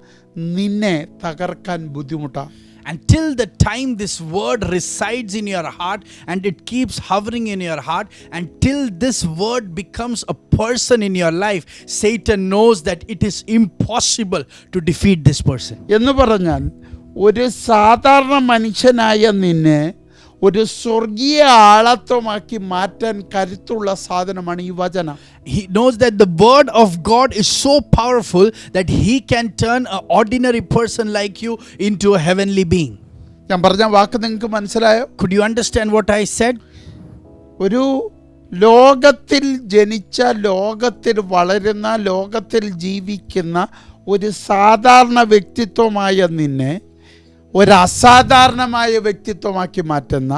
നിന്നെ തകർക്കാൻ ബുദ്ധിമുട്ടാണ്. Until the time this word resides in your heart and it keeps hovering in your heart, until this word becomes a person in your life, Satan knows that it is impossible to defeat this person. എന്ന് പറഞ്ഞാൽ ഒരു സാധാരണ മനുഷ്യനായ നിന്നെ ഒരു സ്വർഗീയ ആളത്വമാക്കി മാറ്റാൻ കരുത്തുള്ള സാധനമാണ് ഈ വചനം. He knows that the word of God is so powerful that he can turn an ordinary person like you into a heavenly being. ഞാൻ പറഞ്ഞ വാക്ക് നിങ്ങൾക്ക് മനസ്സിലായോ? Could you understand what I said? ഒരു ലോകത്തിൽ ജനിച്ച, ലോകത്തിൽ വളരുന്ന, ലോകത്തിൽ ജീവിക്കുന്ന ഒരു സാധാരണ വ്യക്തിത്വമായ നിന്നെ ഒരു അസാധാരണമായ വ്യക്തിത്വമാക്കി മാറ്റുന്ന,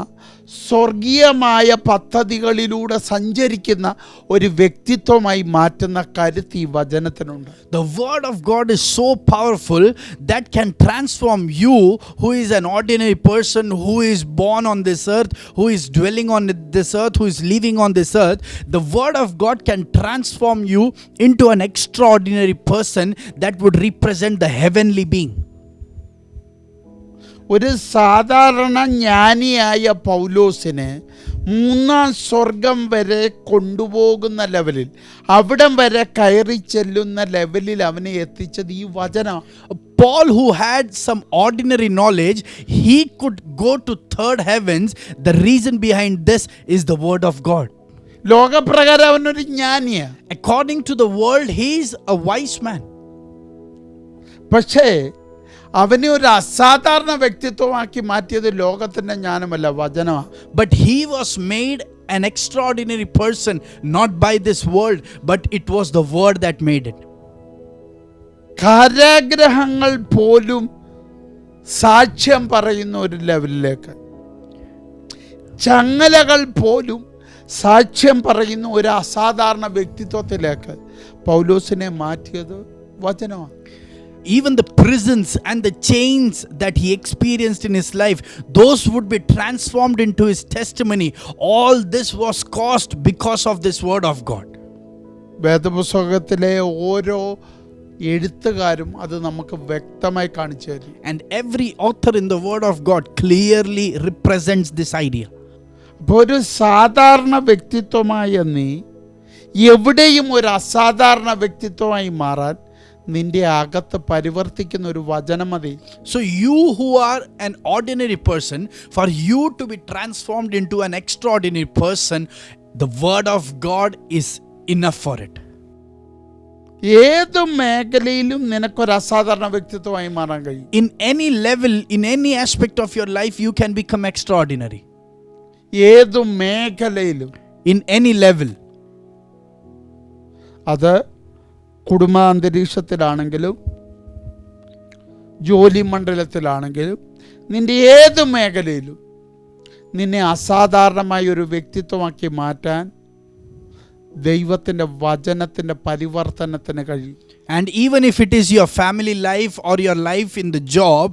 സ്വർഗീയമായ പദ്ധതികളിലൂടെ സഞ്ചരിക്കുന്ന ഒരു വ്യക്തിത്വമായി മാറ്റുന്ന കരുത്ത് ഈ വചനത്തിനുണ്ട്. The word of God is so powerful that can transform you, who is an ordinary person, who is born on this earth, who is dwelling on this earth, who is living on this earth. The word of God can transform you into an extraordinary person that would represent the heavenly being. ഒരു സാധാരണ ജ്ഞാനിയായ പൗലോസിനെ മൂന്നാം സ്വർഗം വരെ കൊണ്ടുപോകുന്ന ലെവലിൽ, അവിടം വരെ കയറി ചെല്ലുന്ന ലെവലിൽ അവനെ എത്തിച്ചത് ഈ വചനം. Paul, who had some ordinary knowledge, he could go to third heavens. The reason behind this is the word of God. ലോകപ്രകാരം അവനൊരു ജ്ഞാനിയാണ്. According to the world, he is a wise man. പക്ഷേ അവനെ ഒരു അസാധാരണ വ്യക്തിത്വമാക്കി മാറ്റിയത് ലോകത്തിൻ്റെ ജ്ഞാനമല്ല, വചനമാണ്. But he was made an extraordinary person not by this world, but it was the word that made it. കാരാഗ്രഹങ്ങൾ പോലും സാക്ഷ്യം പറയുന്ന ഒരു ലെവലിലേക്ക്, ചങ്ങലകൾ പോലും സാക്ഷ്യം പറയുന്ന ഒരു അസാധാരണ വ്യക്തിത്വത്തിലേക്ക് പൗലോസിനെ മാറ്റിയത് വചനമാണ്. Even the prisons and the chains that he experienced in his life, those would be transformed into his testimony. All this was caused because of this word of God. വേദപുസ്തകത്തിലെ ഓരോ എഴുത്തുകാരും അത് നമുക്ക് വ്യക്തമായി കാണിച്ചു തരും. And every author in the word of God clearly represents this idea. അപ്പോൾ ഒരു സാധാരണ വ്യക്തിത്വമായ നീ എവിടെയും ഒരു അസാധാരണ വ്യക്തിത്വമായി മാറാൻ നിന്റെ അകത്ത് പരിവർത്തിക്കുന്ന ഒരു വചനം മതി. So you who are an ordinary person, for you to be transformed into an extraordinary person, the word of God is enough for it. ഏത് മേഖലയിലും നിനക്കൊരു അസാധാരണ വ്യക്തിത്വമായി മാറാൻ കഴിയും. In any level, in any aspect of your life, you can become extraordinary. ഏത് മേഖലയിലും, In any level. അത് കുടുംബാന്തരീക്ഷത്തിലാണെങ്കിലും ജോലി മണ്ഡലത്തിലാണെങ്കിലും നിൻ്റെ ഏത് മേഖലയിലും നിന്നെ അസാധാരണമായ ഒരു വ്യക്തിത്വമാക്കി മാറ്റാൻ ദൈവത്തിൻ്റെ വചനത്തിൻ്റെ പരിവർത്തനത്തിന് കഴിയും. And even if it is your family life or your life in the job,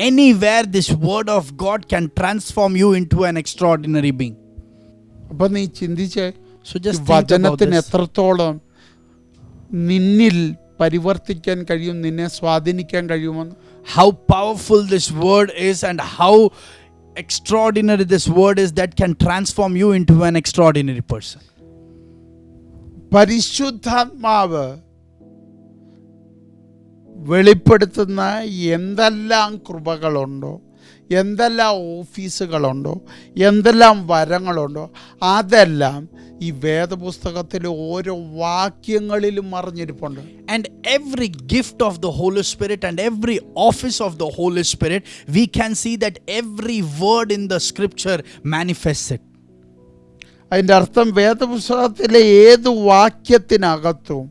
anywhere this word of God can transform you into an extraordinary being. അപ്പം നീ ചിന്തിച്ച് So just think about വചനത്തിന് this. എത്രത്തോളം നിന്നിൽ പരിവർത്തിക്കാൻ കഴിയും, നിന്നെ സ്വാധീനിക്കാൻ കഴിയുമെന്ന്. How powerful this word is and how extraordinary this word is that can transform you into an extraordinary person. പരിശുദ്ധാത്മാവ് വെളിപ്പെടുത്തുന്ന എന്തെല്ലാം കൃപകളുണ്ടോ, എന്തെല്ലാം ഓഫീസുകളുണ്ടോ, എന്തെല്ലാം വരങ്ങളുണ്ടോ, അതെല്ലാം ഈ വേദപുസ്തകത്തിലെ ഓരോ വാക്യങ്ങളിലും മറിഞ്ഞിരിപ്പുണ്ട്. And every gift of the Holy Spirit and every office of the Holy Spirit, we can see that every word in the scripture manifests it. അതിൻ്റെ അർത്ഥം വേദപുസ്തകത്തിലെ ഏത് വാക്യത്തിനകത്തും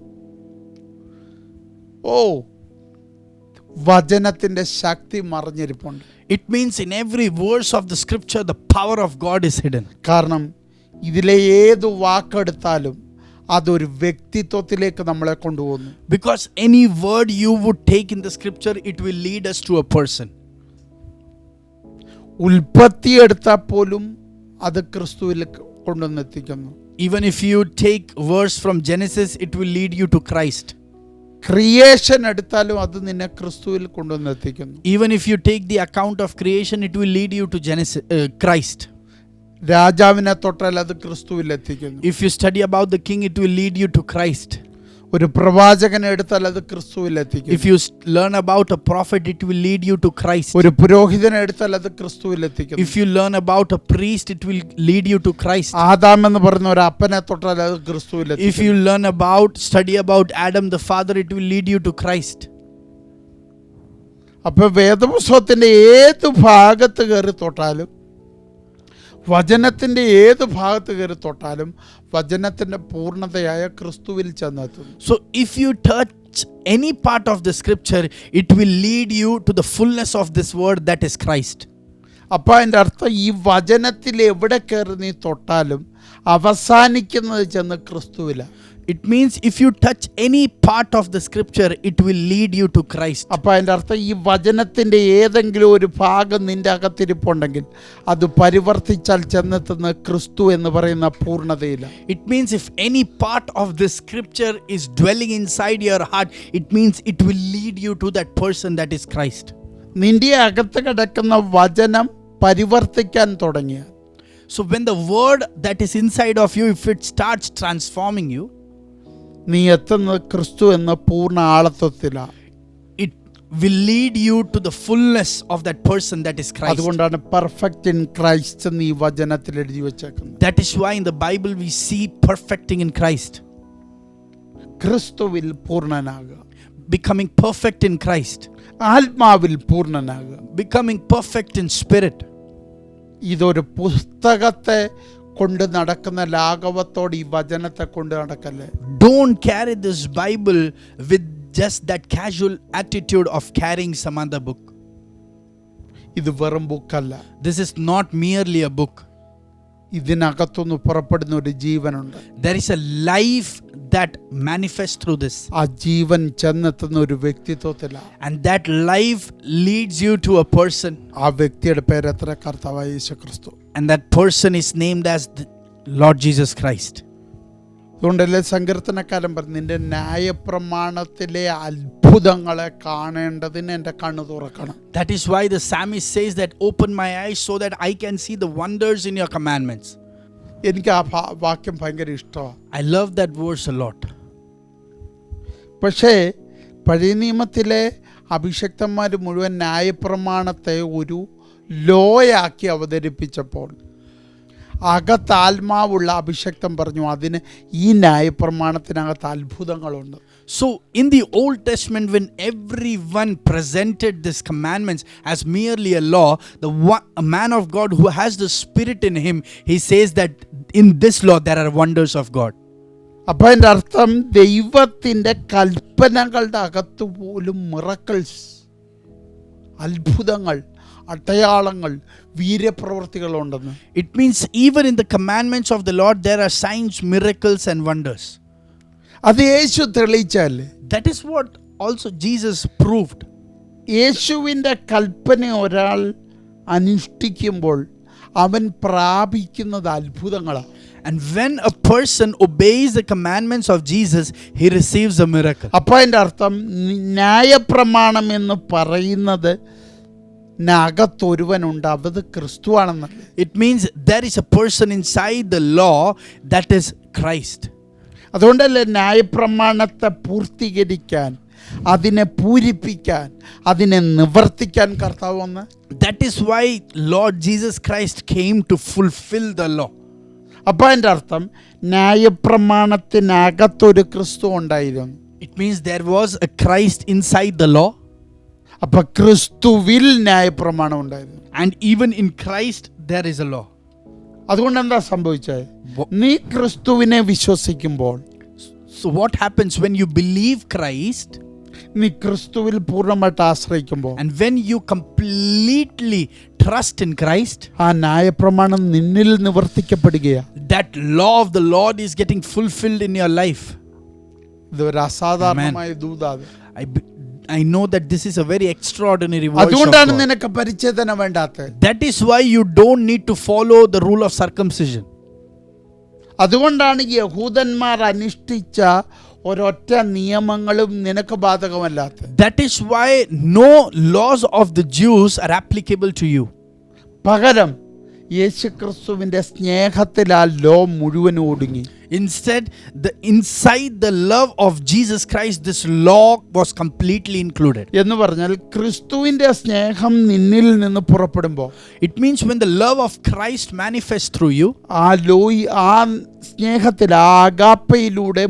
വചനത്തിൻ്റെ ശക്തി മറിഞ്ഞിരിപ്പുണ്ട്. It means in every verse of the scripture the power of God is hidden. കാരണം ഇതിലെ ഏത് വാക്കെടുത്താലും അതൊരു വ്യക്തിത്വത്തിലേക്ക് നമ്മളെ കൊണ്ടുപോകുന്നു. Because any word you would take in the scripture, it will lead us to a person. ഉൽപ്പത്തി എടുത്താൽ പോലും അത് ക്രിസ്തുവിൽ കൊണ്ടുവന്നെത്തിക്കുന്നു. Even if you take verse from Genesis, it will lead you to Christ. Creation എടുത്താലും അത് നിന്നെ ക്രിസ്തുവിൽ കൊണ്ടുവന്നെത്തിക്കുന്നു. Even if you take the account of creation, it will lead you to Christ. രാജാവിനെ തൊട്ടാൽ അത് ക്രിസ്തുവിൽ എത്തിക്കുന്നു. If you study about the king, it will lead you to Christ. ഒരു പ്രവാചകനെ എടുത്താൽ അത് ക്രിസ്തുവിൽ എത്തിക്കുന്നു. If you learn about a prophet, it will lead you to Christ. ഒരു പുരോഹിതനെ എടുത്താൽ അത് ക്രിസ്തുവിൽ എത്തിക്കുന്നു. If you learn about a priest, it will lead you to Christ. Adam എന്ന് പറയുന്ന ഒരു അപ്പനെ തൊട്ടാൽ അത് ക്രിസ്തുവിൽ If എത്തിക്കുന്നു. you study about Adam the father, it will lead you to Christ. അപ്പൊ വേദപുസ്തകത്തിന്റെ ഏത് ഭാഗത്ത് കയറി തൊട്ടാലും, വചനത്തിന്റെ ഏത് ഭാഗത്ത് കയറി തൊട്ടാലും വചനത്തിന്റെ പൂർണ്ണതയായ ക്രിസ്തുവിൽ ചെന്നെത്തുന്നു. So if you touch any part of the scripture, it will lead you to the fullness of this word, that is Christ. അപ്പം അതിൻ്റെ അർത്ഥം ഈ വചനത്തിൽ എവിടെ കയറി നീ തൊട്ടാലും അവസാനിക്കുന്നത് ചെന്ന് ക്രിസ്തുവിലാണ്. It means if you touch any part of the scripture, it will lead you to Christ. അപ്പം അതിൻ്റെ അർത്ഥം ഈ വചനത്തിൻ്റെ ഏതെങ്കിലും ഒരു ഭാഗം നിൻ്റെ അകത്തിരിപ്പുണ്ടെങ്കിൽ അത് പരിവർത്തിച്ചാൽ ചെന്നെത്തുന്ന ക്രിസ്തു എന്ന് പറയുന്ന പൂർണ്ണതയിലാണ്. It means if any part of the scripture is dwelling inside your heart, it means it will lead you to that person, that is Christ. നിൻ്റെ അകത്ത് കിടക്കുന്ന വചനം പരിവർത്തിക്കാൻ തുടങ്ങിയ, So when the word that is inside of you, if it starts transforming you, നീ എത്തുന്നത് ക്രിസ്തു എന്ന പൂർണ്ണ ആളത്വത്തിലാണ്. it will lead you to the fullness of that person, that is Christ. അതുകൊണ്ടാണ് പെർഫെക്റ്റ് ഇൻ ക്രൈസ്റ്റ് എന്ന് ഈ വചനത്തിൽ എഴുതി വെച്ചേക്കുന്നത്. That is why in the Bible we see perfecting in Christ. ക്രിസ്തുവിൽ പൂർണ്ണനാകുക, Becoming perfect in Christ. ആത്മാവിൽ പൂർണ്ണനാകുക. Becoming perfect in spirit. ഇതൊരു പുസ്തകത്തെ കൊണ്ട് നടക്കുന്ന ലാഘവത്തോട് ഈ വചനത്തെ കൊണ്ട് നടക്കല്ലേ. Don't carry this Bible with just that casual attitude of carrying some other book. ഇത് വെറും ബുക്കല്ല. This is not merely a book. ഇതിനകത്തുനിന്ന് പുറപ്പെടുന്ന ഒരു ജീവനുണ്ട്. There is a life that manifests through this. ആ ജീവൻ ചെന്നെത്തുന്ന ഒരു വ്യക്തിത്വത്തിലാണ്. And that life leads you to a person. ആ വ്യക്തിയുടെ പേര് എത്ര? കർത്താവായ യേശു ക്രിസ്തു. And that person is named as the Lord Jesus Christ. അതുകൊണ്ടല്ലേ സങ്കീർത്തനക്കാരൻ പറഞ്ഞു, നിന്റെ ന്യായപ്രമാണത്തിലെ അത്ഭുതങ്ങളെ കാണേണ്ടതിന് എൻ്റെ കണ്ണ് തുറക്കണം. That is why the psalmist says that open my eyes so that I can see the wonders in your commandments. എനിക്ക് ആ വാക്യം ഭയങ്കര ഇഷ്ടമാണ്. I love that verse a lot. പക്ഷേ പഴയ നിയമത്തിലെ അഭിഷക്തന്മാർ മുഴുവൻ ന്യായപ്രമാണത്തെ ഒരു ലോയാക്കി അവതരിപ്പിച്ചപ്പോൾ അകത്ത് ആത്മാവുള്ള അഭിഷക്തൻ പറഞ്ഞു, അതിന് ഈ ന്യായപ്രമാണത്തിനകത്ത് അത്ഭുതങ്ങളുണ്ട്. So in the Old Testament, when everyone presented these commandments as merely a law, a man of God who has the Spirit in him, he says that in this law there are wonders of God. അപ്പം അതിൻ്റെ അർത്ഥം ദൈവത്തിൻ്റെ കൽപ്പനകളുടെ അകത്ത് പോലും miracles, അത്ഭുതങ്ങൾ, അടയാളങ്ങൾ, വീര്യപ്രവൃത്തികളുണ്ടെന്ന്. It means even in the commandments of the Lord there are signs, miracles and wonders. അത് യേശു തെളിയിച്ചല്ലേ. That is what also Jesus proved. യേശുവിൻ്റെ കൽപ്പന ഒരാൾ അനുഷ്ഠിക്കുമ്പോൾ അവൻ പ്രാപിക്കുന്നത് അത്ഭുതങ്ങളാണ്. And when a person obeys the commandments of Jesus, he receives a miracle. അപ്പം അതിൻ്റെ അർത്ഥം ന്യായപ്രമാണം എന്ന് പറയുന്നത് അകത്തൊരുവനുണ്ട്, അത് ക്രിസ്തുവാണെന്നല്ലേ. It means there is a person inside the law that is Christ. അതുകൊണ്ടല്ലേ ന്യായപ്രമാണത്തെ പൂർത്തീകരിക്കാൻ, അതിനെ പൂരിപ്പിക്കാൻ, അതിനെ നിവർത്തിക്കാൻ കർത്താവ് വന്ന്. That is why Lord Jesus Christ came to fulfill the law. അപ്പം അതിൻ്റെ അർത്ഥം ന്യായപ്രമാണത്തിനകത്തൊരു ക്രിസ്തു ഉണ്ടായിരുന്നു. It means there was a Christ inside the law. അപ്പം ക്രിസ്തുവിൽ ന്യായപ്രമാണം ഉണ്ടായിരുന്നു. And even in Christ there is a law. അതുകൊണ്ട് എന്താ സംഭവിച്ചത്? നീ ക്രിസ്തുവിനെ വിശ്വസിക്കുമ്പോൾ, So what happens when you believe Christ? നീ ക്രിസ്തുവിൽ പൂർണ്ണമായിട്ട് ആശ്രയിക്കുമ്പോൾ, And when you completely trust in Christ, ആ ന്യായപ്രമാണം നിന്നിൽ നിവർത്തിക്കപ്പെടുകയാണ്. that law of the Lord is getting fulfilled in your life. ഇതൊരു അസാധാരണമായ ദൂതാണ്. I know that this is a very extraordinary voice of അതുകൊണ്ടാണ് God. നിനക്ക് പരിച്ഛേദന വേണ്ടാത്തത്. That is why you don't need to follow the rule of circumcision. അതുകൊണ്ടാണ് യഹൂദന്മാർ അനുഷ്ഠിച്ച ഒരൊറ്റ നിയമങ്ങളും നിനക്ക് ബാധകമല്ലാത്തത്. That is why no laws of the Jews are applicable to you. പകരം യേശുക്രിസ്തുവിന്റെ സ്നേഹത്തിൽ ആ ലോ മുഴുവൻ ഒടുങ്ങി. Instead, inside the love of Jesus Christ, this law was completely included. എന്ന് പറഞ്ഞാൽ ക്രിസ്തുവിന്റെ സ്നേഹം നിന്നിൽ നിന്ന് പുറപ്പെടുമ്പോൾ, It means when the love of Christ manifests through you, ആ ലോയി, ആ സ്നേഹത്തിൽ, ആ അഗാപ്പയിലൂടെ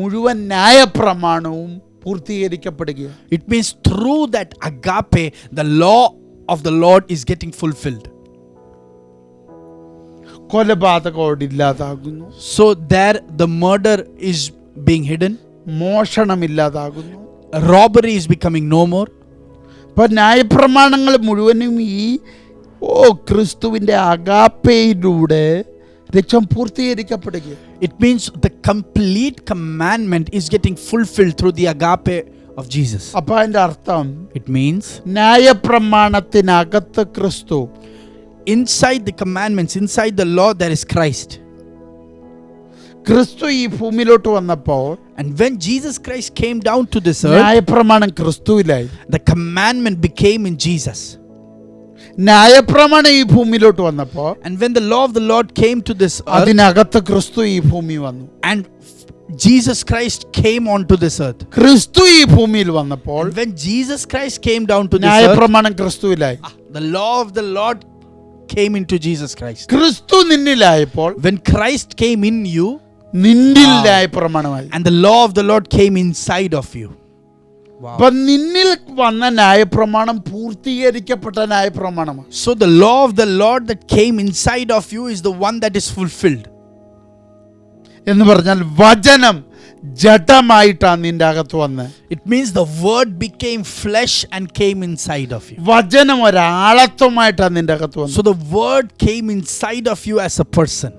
മുഴുവൻ ന്യായപ്രമാണവും പൂർത്തീകരിക്കപ്പെടുകയാണ്. it means through that agape, the law of the Lord is getting fulfilled. കൊലപാതകം ഇല്ലാതാകുന്നു. So there the murder is being hidden. മോഷണമില്ലാതാകുന്നു. Robbery is becoming no more. അപ്പൊ ന്യായപ്രമാണങ്ങൾ മുഴുവനും ഈ ക്രിസ്തുവിന്റെ അഗാപ്പയിലൂടെ രക്ഷ പൂർത്തീകരിക്കപ്പെടുകയാണ്. It means the complete commandment is getting fulfilled through the agape of Jesus. അപ്പൊ അതിന്റെ അർത്ഥം, It means ന്യായപ്രമാണത്തിനകത്ത് ക്രിസ്തു, inside the commandments, inside the law, there is Christ. ക്രിസ്തു ഈ ഭൂമിയിലോട്ട് വന്നപ്പോൾ And when Jesus Christ came down to this earth, ന്യായപ്രമാണം ക്രിസ്തുവിലായി. the commandment became in Jesus. ന്യായപ്രമാണം ഈ ഭൂമിയിലോട്ട് വന്നപ്പോൾ And when the law of the Lord came to this earth, അതിനകത്ത് ക്രിസ്തു ഈ ഭൂമി വന്നു. and Jesus Christ came onto this earth. ക്രിസ്തു ഈ ഭൂമിയിൽ വന്നപ്പോൾ And when Jesus Christ came down to this earth, ന്യായപ്രമാണം ക്രിസ്തുവിലായി. the law of the Lord came into Jesus Christ. ക്രിസ്തു നിന്നിലായപ്പോൾ When Christ came in you, നിന്നിൽ ന്യായപ്രമാണമായി. and the law of the Lord came inside of you. അപ്പൊ നിന്നിൽ വന്ന ന്യായപ്രമാണം പൂർത്തീകരിക്കപ്പെട്ട ന്യായപ്രമാണമാണ്. So the law of the Lord that came inside of you is the one that is fulfilled. എന്ന് പറഞ്ഞാൽ വചനം ജഡമായിട്ടാണ് നിന്റെ അകത്ത് വന്ന്. It means the word became flesh and came inside of you. വചനം ഒരാളത്വമായിട്ടാണ് നിന്റെ അകത്ത് വന്ന്. So the word came inside of you as a person.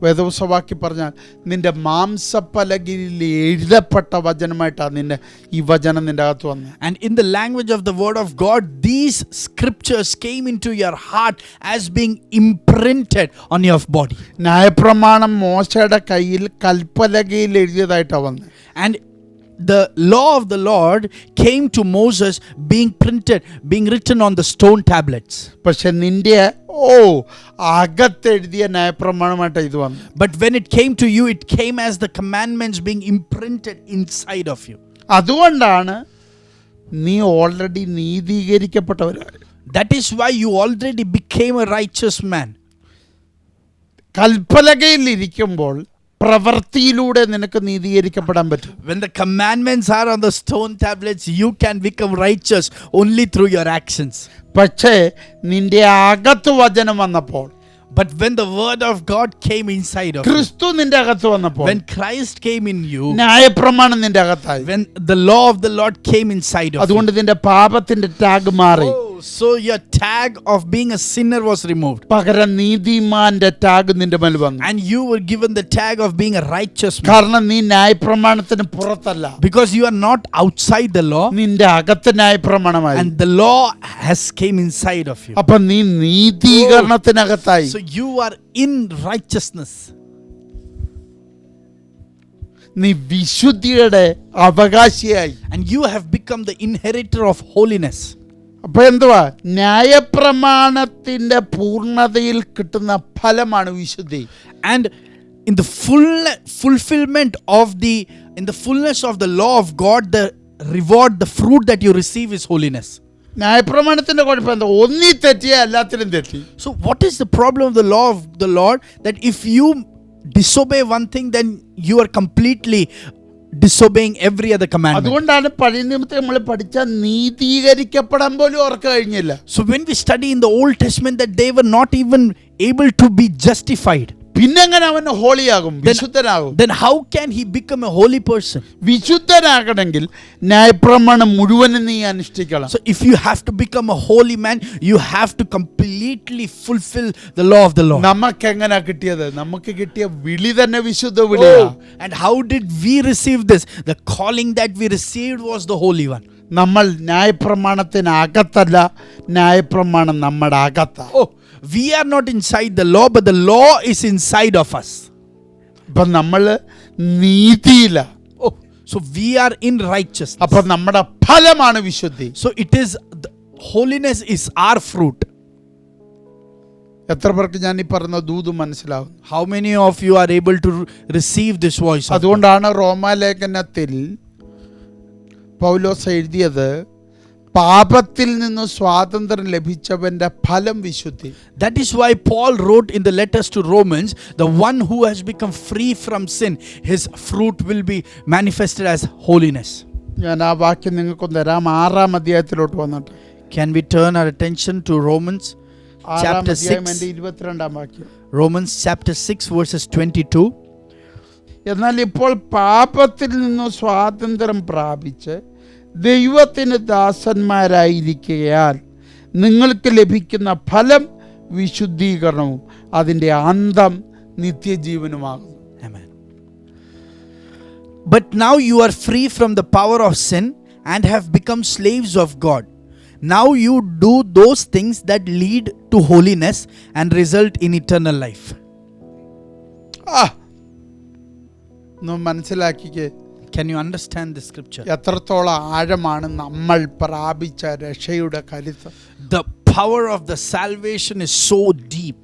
വേദപുസ്തകവാക്യം പറഞ്ഞാൽ നിന്റെ മാംസപ്പലകയിൽ എഴുതപ്പെട്ട വചനമായിട്ടാണ് നിന്റെ ഈ വചനം നിന്റെ അകത്ത് വന്നത്. And in the language of the word of God, these scriptures came into your heart as being imprinted on your body. ന്യായപ്രമാണം മോശയുടെ കയ്യിൽ കൽപ്പലകയിൽ എഴുതിയതായിട്ടാണ് വന്നത്. And the law of the Lord came to Moses being printed, being written on the stone tablets. പക്ഷെ നിന്റെ അകത്തെഴുതിയ ന്യായപ്രമാണമായിട്ടാണ് ഇത് വന്നത്. But when it came to you, it came as the commandments being imprinted inside of you. അതുകൊണ്ടാണ് നീ already നീതീകരിക്കപ്പെട്ടവരായി. That is why you already became a righteous man. കൽപ്പലകയിൽ ഇരിക്കുമ്പോൾ പ്രവൃത്തിയിലൂടെ നിനക്ക് നീതീകരിക്കപ്പെടാൻ പറ്റും. When the commandments are on the stone tablets, you can become righteous only through your actions. പക്ഷേ നിന്റെ അകത്ത് വചനം വന്നപ്പോൾ, But when the word of God came inside of you, ക്രിസ്തു നിന്റെ അകത്ത് വന്നപ്പോൾ, when Christ came in you, ന്യായപ്രമാണം നിന്റെ അകത്തായി. when the law of the Lord came inside of you, അതുകൊണ്ട് നിന്റെ പാപത്തിന്റെ ടാഗ് മാറി. so your tag of being a sinner was removed, പകരം നീതിമാന്റെ ടാഗ് നിന്റെ മേൽ വന്നു. and you were given the tag of being a righteous man. കാരണം നീ ന്യായപ്രമാണത്തിന് പുറത്തല്ല, Because you are not outside the law, നിന്റെ അകത്ത് ന്യായപ്രമാണമായി. and the law has came inside of you. അപ്പൊ നീ നീതീകരണത്തിനകത്തായി. So you are in righteousness. നീ വിശുദ്ധിയുടെ അവകാശിയായി. And you have become the inheritor of holiness. അപ്പൊ എന്തുവാ? ന്യായപ്രമാണത്തിന്റെ പൂർണ്ണതയിൽ കിട്ടുന്ന ഫലമാണ് വിശുദ്ധി. And in the fulfillment of in the fullness of the law of God, the reward, the fruit that you receive is holiness. ന്യായപ്രമാണത്തിന്റെ കുഴപ്പം എന്താ? ഒന്നീ തെറ്റിയാ എല്ലാത്തിലും തെറ്റി. So what is the problem of the law of the Lord? That if you disobey one thing, then you are completely disobeying every other commandment. അതുകൊണ്ടാണ് പഴയ നിയമത്തെ നമ്മൾ പഠിച്ച നീതീകരിക്കപ്പെടാൻ പോലും ഓർക്ക് കഴിഞ്ഞില്ല. So when we study in the Old Testament that they were not even able to be justified, പിന്നെങ്ങനെ അവൻ ഹോളിയാകും, വിശുദ്ധനാകും? then how can he become a holy person? വിശുദ്ധനാകണമെങ്കിൽ ന്യായപ്രമാണം മുഴുവനും നീ അനുഷ്ഠിക്കണം. So if you have to become a holy man, you have to completely fulfill the law of the Lord. നമുക്ക് എങ്ങനെ കിട്ടിയത്? നമുക്ക് കിട്ടിയ വിളി തന്നെ വിശുദ്ധ വിളിയാ. And how did we receive this? The calling that we received was the holy one. നമ്മൾ ന്യായപ്രമാണത്തിനകത്തല്ല, ന്യായപ്രമാണം നമ്മുടെ അകത്താ. We are not inside the law, but the law is inside of us. അപ്പൊ നമ്മള് നീതിയില്ല. So we are in righteousness. അപ്പൊ നമ്മുടെ ഫലമാണ് വിശുദ്ധി. So it is, holiness is our fruit. എത്ര പേർക്ക് ഞാൻ ഈ പറഞ്ഞ ദൂത് മനസ്സിലാവും? How many of you are able to receive this voice? അതുകൊണ്ടാണ് റോമാലേഖനത്തിൽ പൗലോസ് എഴുതിയത്, പാപത്തിൽ നിന്ന് സ്വാതന്ത്ര്യം ലഭിച്ചവന്റെ ഫലം വിശുദ്ധി. That is why Paul wrote in the letters to Romans, the one who has become free from sin, his fruit will be manifested as holiness. ഞാൻ ആ വാക്യം നിങ്ങൾക്കൊന്ന് തരാം. 6-ാം അധ്യായത്തിലോട്ട് വന്നിട്ട്. Can we turn our attention to Romans chapter 6? 22-ാം വാക്യം. Romans chapter 6 verses 22. എന്നാൽ ഇപ്പോൾ പാപത്തിൽ നിന്ന് സ്വാതന്ത്ര്യം പ്രാപിച്ച് ദൈവത്തിന് ദാസന്മാരായിരിക്കയാൽ നിങ്ങൾക്ക് ലഭിക്കുന്ന ഫലം വിശുദ്ധീകരണവും അതിൻ്റെ അന്തം നിത്യജീവനുമാകുന്നു. Amen. But now you are free from the power of sin and have become slaves of God. Now you do those things that lead to holiness and result in eternal life. മനസ്സിലാക്കിക്കേ. Can you understand the scripture? എത്രത്തോളം ആഴമാണ് നമ്മൾ പ്രാപിച്ച രക്ഷയുടെ കരുത്ത്. The power of the salvation is so deep.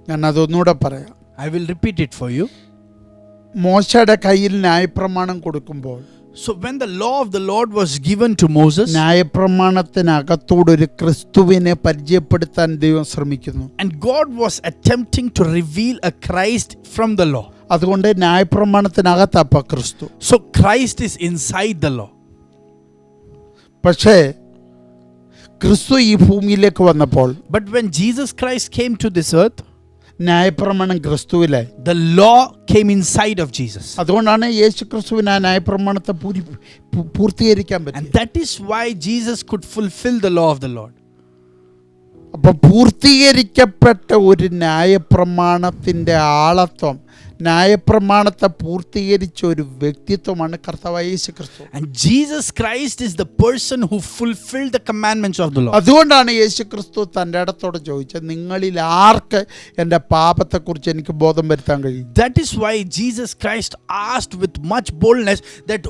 ഞാൻ അതൊന്നുകൂടെ പറയാം. I will repeat it for you. മോശയുടെ കയ്യിൽ ന്യായപ്രമാണം കൊടുക്കുമ്പോൾ, So when the law of the Lord was given to Moses, ന്യായപ്രമാണത്തിനകത്തോടൊരു ക്രിസ്തുവിനെ പരിചയപ്പെടുത്താൻ ദൈവം ശ്രമിക്കുന്നു. and God was attempting to reveal a Christ from the law. അതുകൊണ്ട് ന്യായപ്രമാണത്തിനകത്തപ്പ ക്രിസ്തു. So Christ is inside the law. പക്ഷേ ക്രിസ്തു ഈ ഭൂമിയിലേക്ക് വന്നപ്പോൾ, But when Jesus Christ came to this earth, ന്യായപ്രമാണം ക്രിസ്തുവിലായി. the law came inside of Jesus. അതുകൊണ്ടാണ് യേശു ക്രിസ്തുവിന് ആ ന്യായപ്രമാണത്തെ പൂർത്തീകരിക്കാൻ And പറ്റും. that is why Jesus could fulfill the law of the Lord. അപ്പൊ പൂർത്തീകരിക്കപ്പെട്ട ഒരു ന്യായപ്രമാണത്തിന്റെ ആളത്വം, ന്യായപ്രമാണത്തെ പൂർത്തീകരിച്ച ഒരു വ്യക്തിത്വമാണ് കർത്താവായ യേശു ക്രിസ്തു. And Jesus Christ is the person who fulfilled the commandments of the law. അതുകൊണ്ടാണ് യേശു ക്രിസ്തു തൻ്റെ ഇടത്തോടെ ചോദിച്ചത്, നിങ്ങളിൽ ആർക്ക് എൻ്റെ പാപത്തെക്കുറിച്ച് എനിക്ക് ബോധം വരുത്താൻ കഴിയും? That is why Jesus Christ asked with much boldness that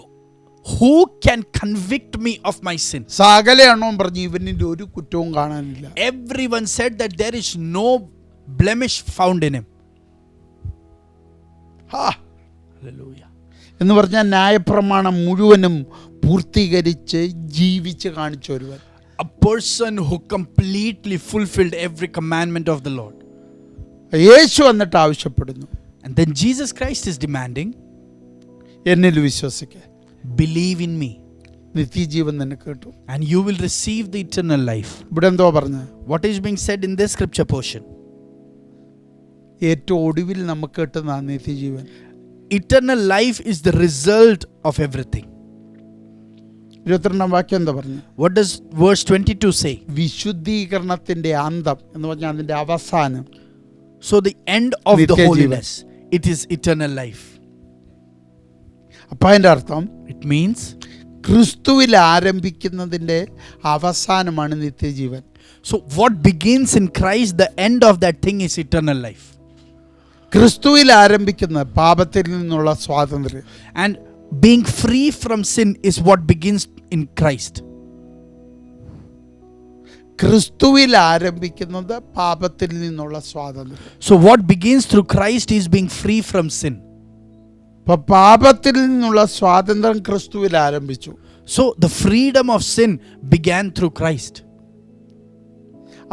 who can convict me of my sin? സകല എണ്ണവും പറഞ്ഞു, ഇവനിൻ്റെ ഒരു കുറ്റവും കാണാനില്ല. Everyone said that there is no blemish found in him. Hallelujah. എന്ന് പറഞ്ഞാൽ ന്യായപ്രമാണം മുഴുവനും പൂർത്തീകരിച്ച് ജീവിച്ച് കാണിച്ച ഒരുവൻ. A person who completely fulfilled every commandment of the Lord. യേശു വന്നിട്ട് ആവശ്യപ്പെടുന്നു, And then Jesus Christ is demanding, എന്നിൽ വിശ്വസിക്കുക. believe in me. നിത്യജീവൻ നിനക്ക് കിട്ടും. and you will receive the eternal life. ഇവിടെ എന്തോ പറഞ്ഞ What is being said in this scripture portion? ഏറ്റവും ഒടുവിൽ നമുക്ക് കിട്ടുന്ന ആ നിത്യജീവൻ. Eternal life is the result of everything. 22 വാക്യം എന്താ പറഞ്ഞു? What does verse 22 say? വിശുദ്ധീകരണത്തിന്റെ അന്തം എന്ന് പറഞ്ഞാൽ അതിന്റെ അവസാനം. So the end of the നിത്യജീവൻ. holiness, it is eternal life. അപ്പം അതിൻ്റെ അർത്ഥം It means ക്രിസ്തുവിൽ ആരംഭിക്കുന്നതിൻ്റെ അവസാനമാണ് നിത്യജീവൻ. so what begins in Christ, the end of that thing is eternal life. ക്രിസ്തുവിൽ ആരംഭിക്കുന്ന പാപത്തിൽ നിന്നുള്ള സ്വാതന്ത്ര്യം, And being free from sin is what begins in Christ. ക്രിസ്തുവിൽ ആരംഭിക്കുന്നത് പാപത്തിൽ നിന്നുള്ള സ്വാതന്ത്ര്യം. So what begins through Christ is being free from sin. അപ്പൊ പാപത്തിൽ നിന്നുള്ള സ്വാതന്ത്ര്യം ക്രിസ്തുവിൽ ആരംഭിച്ചു. So the freedom of sin began through Christ.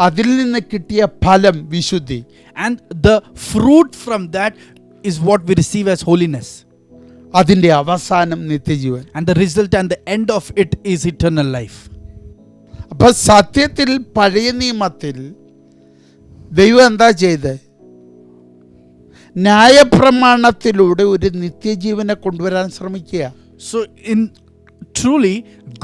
അതിൽ നിന്ന് കിട്ടിയ ഫലം വിശുദ്ധി. And the fruit from that is what we receive as holiness. അതിന്റെ അവസാനം നിത്യജീവൻ. And the result and the end of it is eternal life. അപ്പൊ സത്യത്തിൽ പഴയ നിയമത്തിൽ ദൈവം എന്താ ചെയ്തത്? ന്യായപ്രമാണത്തിലൂടെ ഒരു നിത്യജീവനെ കൊണ്ടുവരാൻ ശ്രമിക്കുക. So in truly,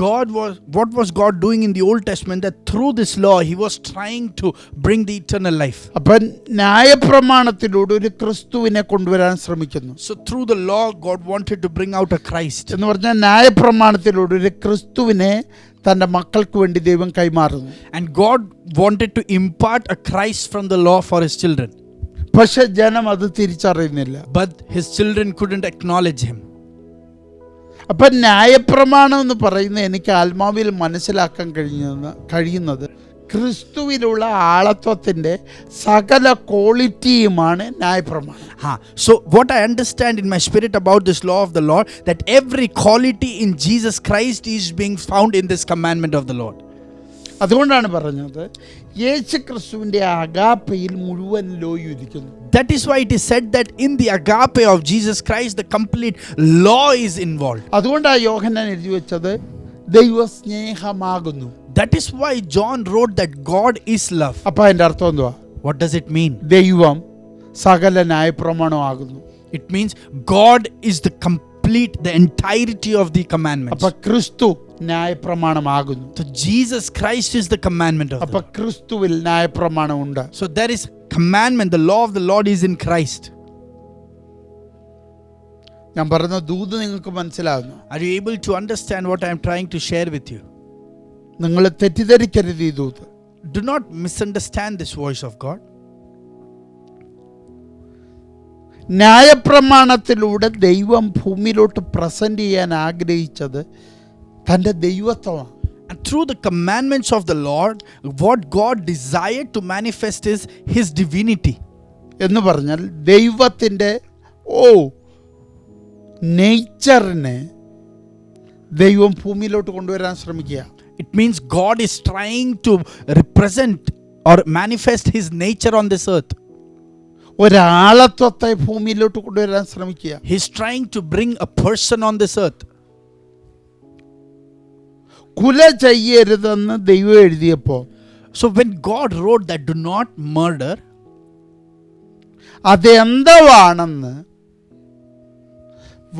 what was God doing in the Old Testament, that through this law he was trying to bring the eternal life. അപ്പൊ ന്യായപ്രമാണത്തിലൂടെ ഒരു ക്രിസ്തുവിനെ കൊണ്ടുവരാൻ ശ്രമിക്കുന്നു. So through the law God wanted to bring out a Christ. എന്ന് പറഞ്ഞാൽ ന്യായപ്രമാണത്തിലൂടെ ഒരു ക്രിസ്തുവിനെ തൻ്റെ മക്കൾക്ക് വേണ്ടി ദൈവം കൈമാറുന്നു. And God wanted to impart a Christ from the law for his children. പക്ഷെ ജനം അത് തിരിച്ചറിയുന്നില്ല. But his children couldn't acknowledge him. അപ്പൊ ന്യായപ്രമാണം എന്ന് പറയുന്നത് എനിക്ക് ആത്മാവിൽ മനസ്സിലാക്കാൻ കഴിയുന്നത് ക്രിസ്തുവിലുള്ള ആളത്വത്തിന്റെ സകല ക്വാളിറ്റിയുമാണ് ന്യായപ്രമാണം. So what I understand in my spirit about this law of the Lord, that every quality in Jesus Christ is being found in this commandment of the Lord. അതുകൊണ്ടാണ് പറഞ്ഞത് യേശു ക്രിസ്തുവിന്റെ അഗാപ്പയിൽ മുഴുവൻ ലോയുദിക്കുന്നു. That is why it is said that in the agape of Jesus Christ the complete law is involved. അതുകൊണ്ടാണ് യോഹന്നാൻ എഴുതി വെച്ചത് ദൈവ സ്നേഹമാകുന്നു. That is why John wrote that God is love. അപ്പൊ അതിന്റെ അർത്ഥം എന്തുവാ? What does it mean? ദൈവം സകല ന്യായപ്രമാണമാകുന്നു. It means God is the entirety of the commandments. അപ്പൊ ക്രിസ്തു ന്യായപ്രമാണമാകുന്നു. So Jesus Christ is the commandment of അപ്പൊ the ക്രിസ്തുവിൽ ന്യായപ്രമാണമുണ്ട്. So there is commandment, the law of the Lord is in Christ. ഞാൻ പറഞ്ഞ ദൂത് നിങ്ങൾക്ക് മനസ്സിലാകുന്നു? Are you able to understand what I am trying to share with you? നിങ്ങൾ തെറ്റിദ്ധരിക്കരുത് ഈ ദൂത്. Do not misunderstand this voice of God. ന്യായപ്രമാണത്തിലൂടെ ദൈവം ഭൂമിയിലോട്ട് present ചെയ്യാൻ ആഗ്രഹിച്ചത് തൻ്റെ ദൈവത്വമാണ്. And through the commandments of the Lord, what God desired to manifest is his divinity. എന്ന് പറഞ്ഞാൽ ദൈവത്തിൻ്റെ നേച്ചറിനെ ദൈവം ഭൂമിയിലോട്ട് കൊണ്ടുവരാൻ ശ്രമിക്കുക. It means God is trying to represent or manifest his nature on this earth. ഒരാളത്വത്തെ ഭൂമിയിലോട്ട് കൊണ്ടുവരാൻ ശ്രമിക്കുക. He is trying to bring a person on this earth. കുല ചെയ്യരുതെന്ന് ദൈവം എഴുതിയപ്പോൾ So when God wrote that do not murder, അതെന്താണെന്ന്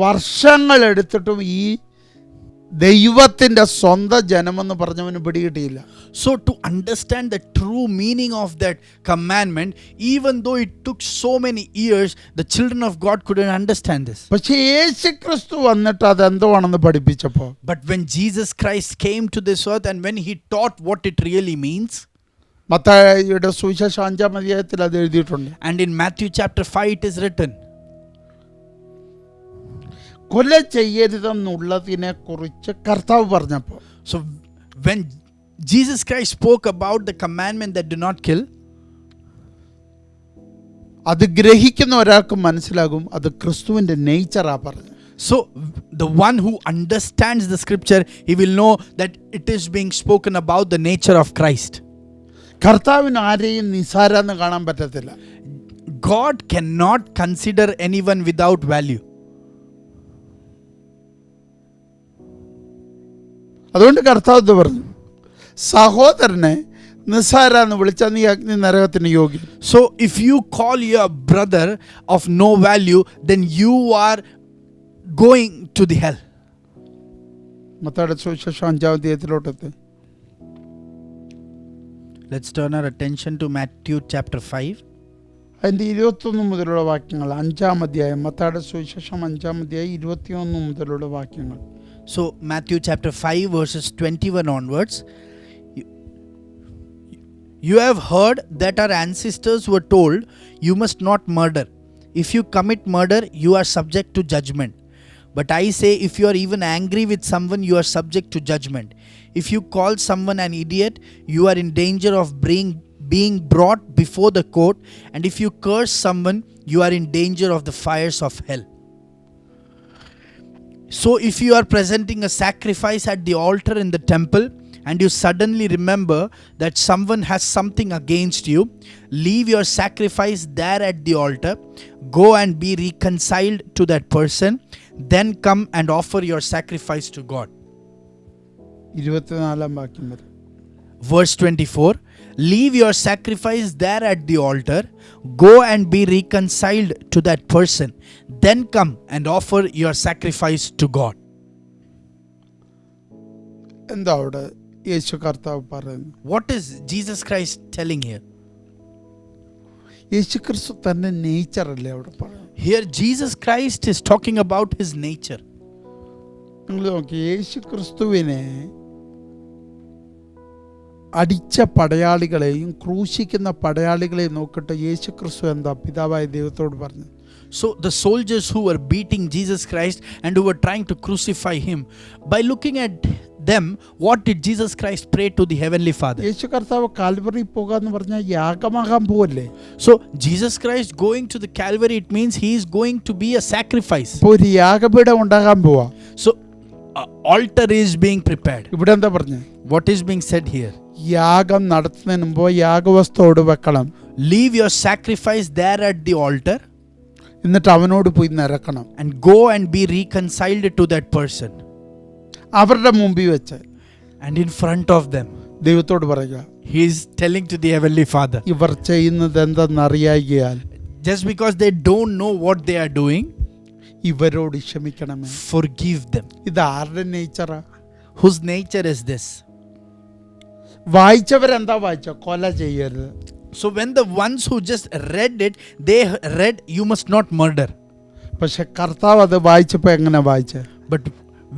വർഷങ്ങൾ എടുത്തിട്ടും ഈ ദൈവത്തിൻ്റെ സ്വന്തം ജനമെന്ന് പറഞ്ഞവന് പിടികിട്ടിയില്ല. so to understand the true meaning of that commandment, even though it took so many years, the children of God couldn't understand this. പക്ഷേ യേശു ക്രിസ്തു വന്നിട്ട് അതെന്തുവാണെന്ന് പഠിപ്പിച്ചപ്പോൾ But when Jesus Christ came to this earth and when he taught what it really means, മത്തായിയുടെ സുവിശേഷം 5-ാം അധ്യായത്തിൽ അത് എഴുതിയിട്ടുണ്ട്. and in Matthew chapter 5 it is written, കൊല ചെയ്യരുതെന്നുള്ളതിനെ കുറിച്ച് കർത്താവ് പറഞ്ഞപ്പോൾ so when Jesus Christ spoke about the commandment that do not kill, അത് ഗ്രഹിക്കുന്ന ഒരാൾക്ക് മനസ്സിലാകും അത് ക്രിസ്തുവിൻ്റെ നേച്ചറാ പറഞ്ഞു. so the one who understands the scripture, he will know that it is being spoken about the nature of Christ. കർത്താവിന് ആരെയും നിസാരാന്ന് കാണാൻ പറ്റത്തില്ല. God cannot consider anyone without value. അതുകൊണ്ട് കർത്താവ് ഇത് പറഞ്ഞു, സഹോദരനെ നിസ്സാരാന്ന് വിളിച്ചാൽ നീ അഗ്നി നരകത്തിന് യോഗ്യൻ. So if you call your brother of no value, then you are going to the hell. മത്തായിയുടെ സുവിശേഷം 5-ാം അധ്യായത്തിലോട്ടെത്തി. Let's turn our attention to Matthew chapter 5. അതിൻ്റെ 21 മുതലുള്ള വാക്യങ്ങൾ. 5-ാം അധ്യായം, മത്തായിയുടെ സുവിശേഷം 5-ാം അധ്യായം 21 മുതലുള്ള വാക്യങ്ങൾ. So Matthew chapter 5 verses 21 onwards. You have heard that our ancestors were told, you must not murder. If you commit murder, you are subject to judgment. But I say, if you are even angry with someone, you are subject to judgment. If you call someone an idiot, you are in danger of being brought before the court. And if you curse someone, you are in danger of the fires of hell. So if you are presenting a sacrifice at the altar in the temple, and you suddenly remember that someone has something against you, leave your sacrifice there at the altar, go and be reconciled to that person, then come and offer your sacrifice to God. 24-ാം വാക്യം വരെ. Verse 24, leave your sacrifice there at the altar, go and be reconciled to that person, then come and offer your sacrifice to God. എന്താ അവിടെ യേശു കർത്താവ് പറയുന്നു? What is Jesus Christ telling here? യേശു ക്രിസ്തു തന്റെ നേച്ചറല്ലേ അവിടെ പറയുന്നത്. Here Jesus Christ is talking about his nature. നിങ്ങൾ നോക്കി, യേശു ക്രിസ്തുവിനെ അടിച്ച പടയാളികളെയും ക്രൂശിക്കുന്ന പടയാളികളെയും നോക്കിയിട്ട് യേശു ക്രിസ്തു എന്താ പിതാവായ ദൈവത്തോട് പറഞ്ഞു? So the soldiers who were beating Jesus Christ and who were trying to crucify him, by looking at them, what did Jesus Christ pray to the heavenly Father? യേശു കർത്താവ് കാൽവറി പോകാന്ന് പറഞ്ഞാൽ യാഗമാകാൻ പോവല്ലേ? So Jesus Christ going to the Calvary, it means he is going to be a sacrifice. ഇപ്പോൾ ഒരു യാഗപീഠം ഉണ്ടാകാൻ പോവാ. So altar is being prepared. ഇവിടെ എന്താ പറഞ്ഞത്? What is being said here? യാഗം നടത്തുന്നതിന് മുമ്പ് യാഗവസ്തുവോട് വെക്കണം, Leave your sacrifice there at the altar, എന്നിട്ട് അവനോട് പോയി നിരക്കണം, and go and be reconciled to that person. അവരുടെ മുമ്പിൽ വെച്ച്. And in front of them, ദൈവത്തോട് പറയുക, he is telling to the heavenly Father, ഇവർ ചെയ്യുന്നത് എന്തെന്നറിയായികയാൽ just because they don't know what they are doing, ഇവരോട് ക്ഷമിക്കണമേ. forgive them. ഇത് ആരുടെ നേച്ചറാ? Whose nature is this? വായിച്ചവരെന്താ വായിച്ച? കൊല ചെയ്യരുത്. So when the ones who just read it, they read, you must not murder. പക്ഷെ കർത്താവ് അത് വായിച്ചപ്പോൾ എങ്ങനെ വായിച്ചേ? But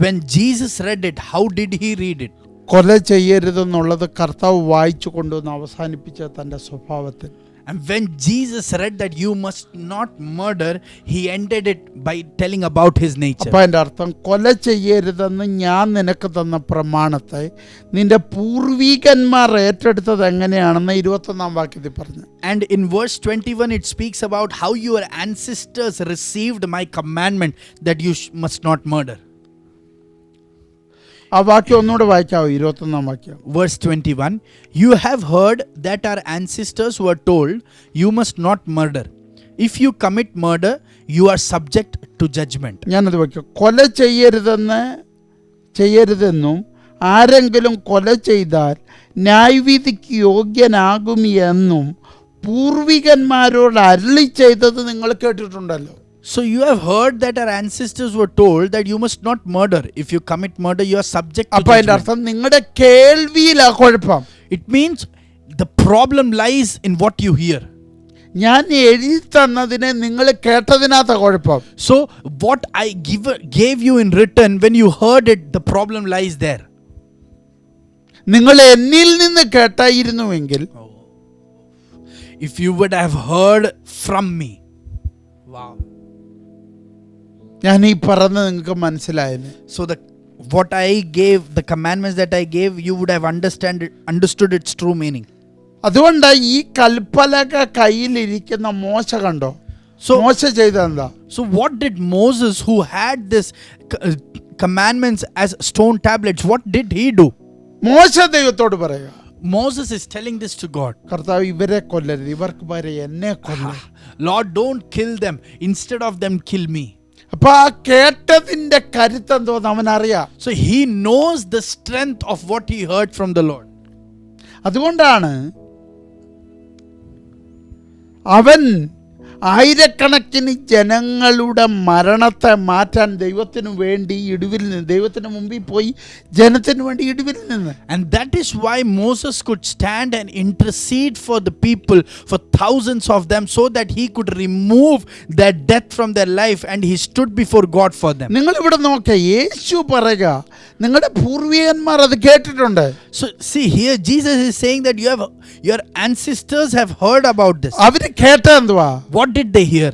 when Jesus read it, how did he read it? കൊല ചെയ്യരുതെന്നുള്ളത് കർത്താവ് വായിച്ചു കൊണ്ടുവന്ന് അവസാനിപ്പിച്ച തൻ്റെ സ്വഭാവത്തിൽ. And when Jesus read that you must not murder, he ended it by telling about his nature. അപ്പം അതിൻ്റെ അർത്ഥം, കൊല ചെയ്യരുതെന്ന് ഞാൻ നിനക്ക് തന്ന പ്രമാണത്തെ നിന്റെ പൂർവികന്മാർ ഏറ്റെടുത്തത് എങ്ങനെയാണെന്ന് 21-ാം വാക്യത്തിൽ പറഞ്ഞു. And in verse 21 it speaks about how your ancestors received my commandment that you must not murder. ആ വാക്യം ഒന്നുകൂടെ വായിക്കാവോ? 21-ാം വാക്യം. Verse 21, you have heard that our ancestors were told, you must not murder. If you commit murder, you are subject to judgment. ഞാനത് വായിക്കാം. കൊല ചെയ്യരുതെന്നും ആരെങ്കിലും കൊല ചെയ്താൽ ന്യായവിധിക്ക് യോഗ്യനാകും എന്നും പൂർവികന്മാരോട് അരുളി ചെയ്തത് നിങ്ങൾ കേട്ടിട്ടുണ്ടല്ലോ. So you have heard that our ancestors were told that you must not murder. If you commit murder, you are subject to അപ്പൊ അതിന്റെ judgment. അർത്ഥം നിങ്ങളുടെ കേൾവിയിലാ കുഴപ്പം. It means the problem lies in what you hear. ഞാൻ എഴുതി തന്നതിനെ നിങ്ങൾ കേട്ടതിനകത്ത കുഴപ്പം. So what I gave you in written, when you heard it, the problem lies there. നിങ്ങൾ എന്നിൽ നിന്ന് കേട്ടായിരുന്നുവെങ്കിൽ, If you would have heard from me. Wow. ഞാൻ ഈ പറഞ്ഞത് നിങ്ങൾക്ക് മനസ്സിലായത്. So what I gave, the commandments that I gave, you would have understood its true meaning. അതുകൊണ്ട് ഈ കൽപ്പലക കയ്യിലിരിക്കുന്ന മോശ കണ്ടോ? മോശ ചെയ്തെന്താ? So what did Moses, who had this commandments as stone tablets, what did he do? മോശ ദൈവത്തോട് പറയുക, Moses is telling this to God. കർത്താവ് ഇവരെ കൊല്ലരുത്, ഇവർക്ക് പകരം എന്നെ കൊല്ല. Lord, don't kill them. Instead of them, kill me. അപ്പൊ ആ കേട്ടതിന്റെ കരുത്തെന്തോന്ന് അവനറിയാം. So he knows the strength of what he heard from the Lord. അതുകൊണ്ടാണ് അവൻ ആയിരക്കണക്കിന് ജനങ്ങളുടെ മരണത്തെ മാറ്റാൻ ദൈവത്തിന് വേണ്ടി ഇടിവിൽ നിന്ന്, ദൈവത്തിന് മുമ്പിൽ പോയി ജനത്തിന് വേണ്ടി ഇടിവിൽ നിന്ന്. And that is why Moses could stand and intercede for the people, for thousands of them, so that he could remove their death from their life, and he stood before God for them. നിങ്ങളിവിടെ നോക്കുക, യേശു പറയുക നിങ്ങളുടെ പൂർവികന്മാർ അത് കേട്ടിട്ടുണ്ട്. So see here, Jesus is saying that your ancestors have heard about this. അവര് കേട്ട എന്തുവാ? What did they hear?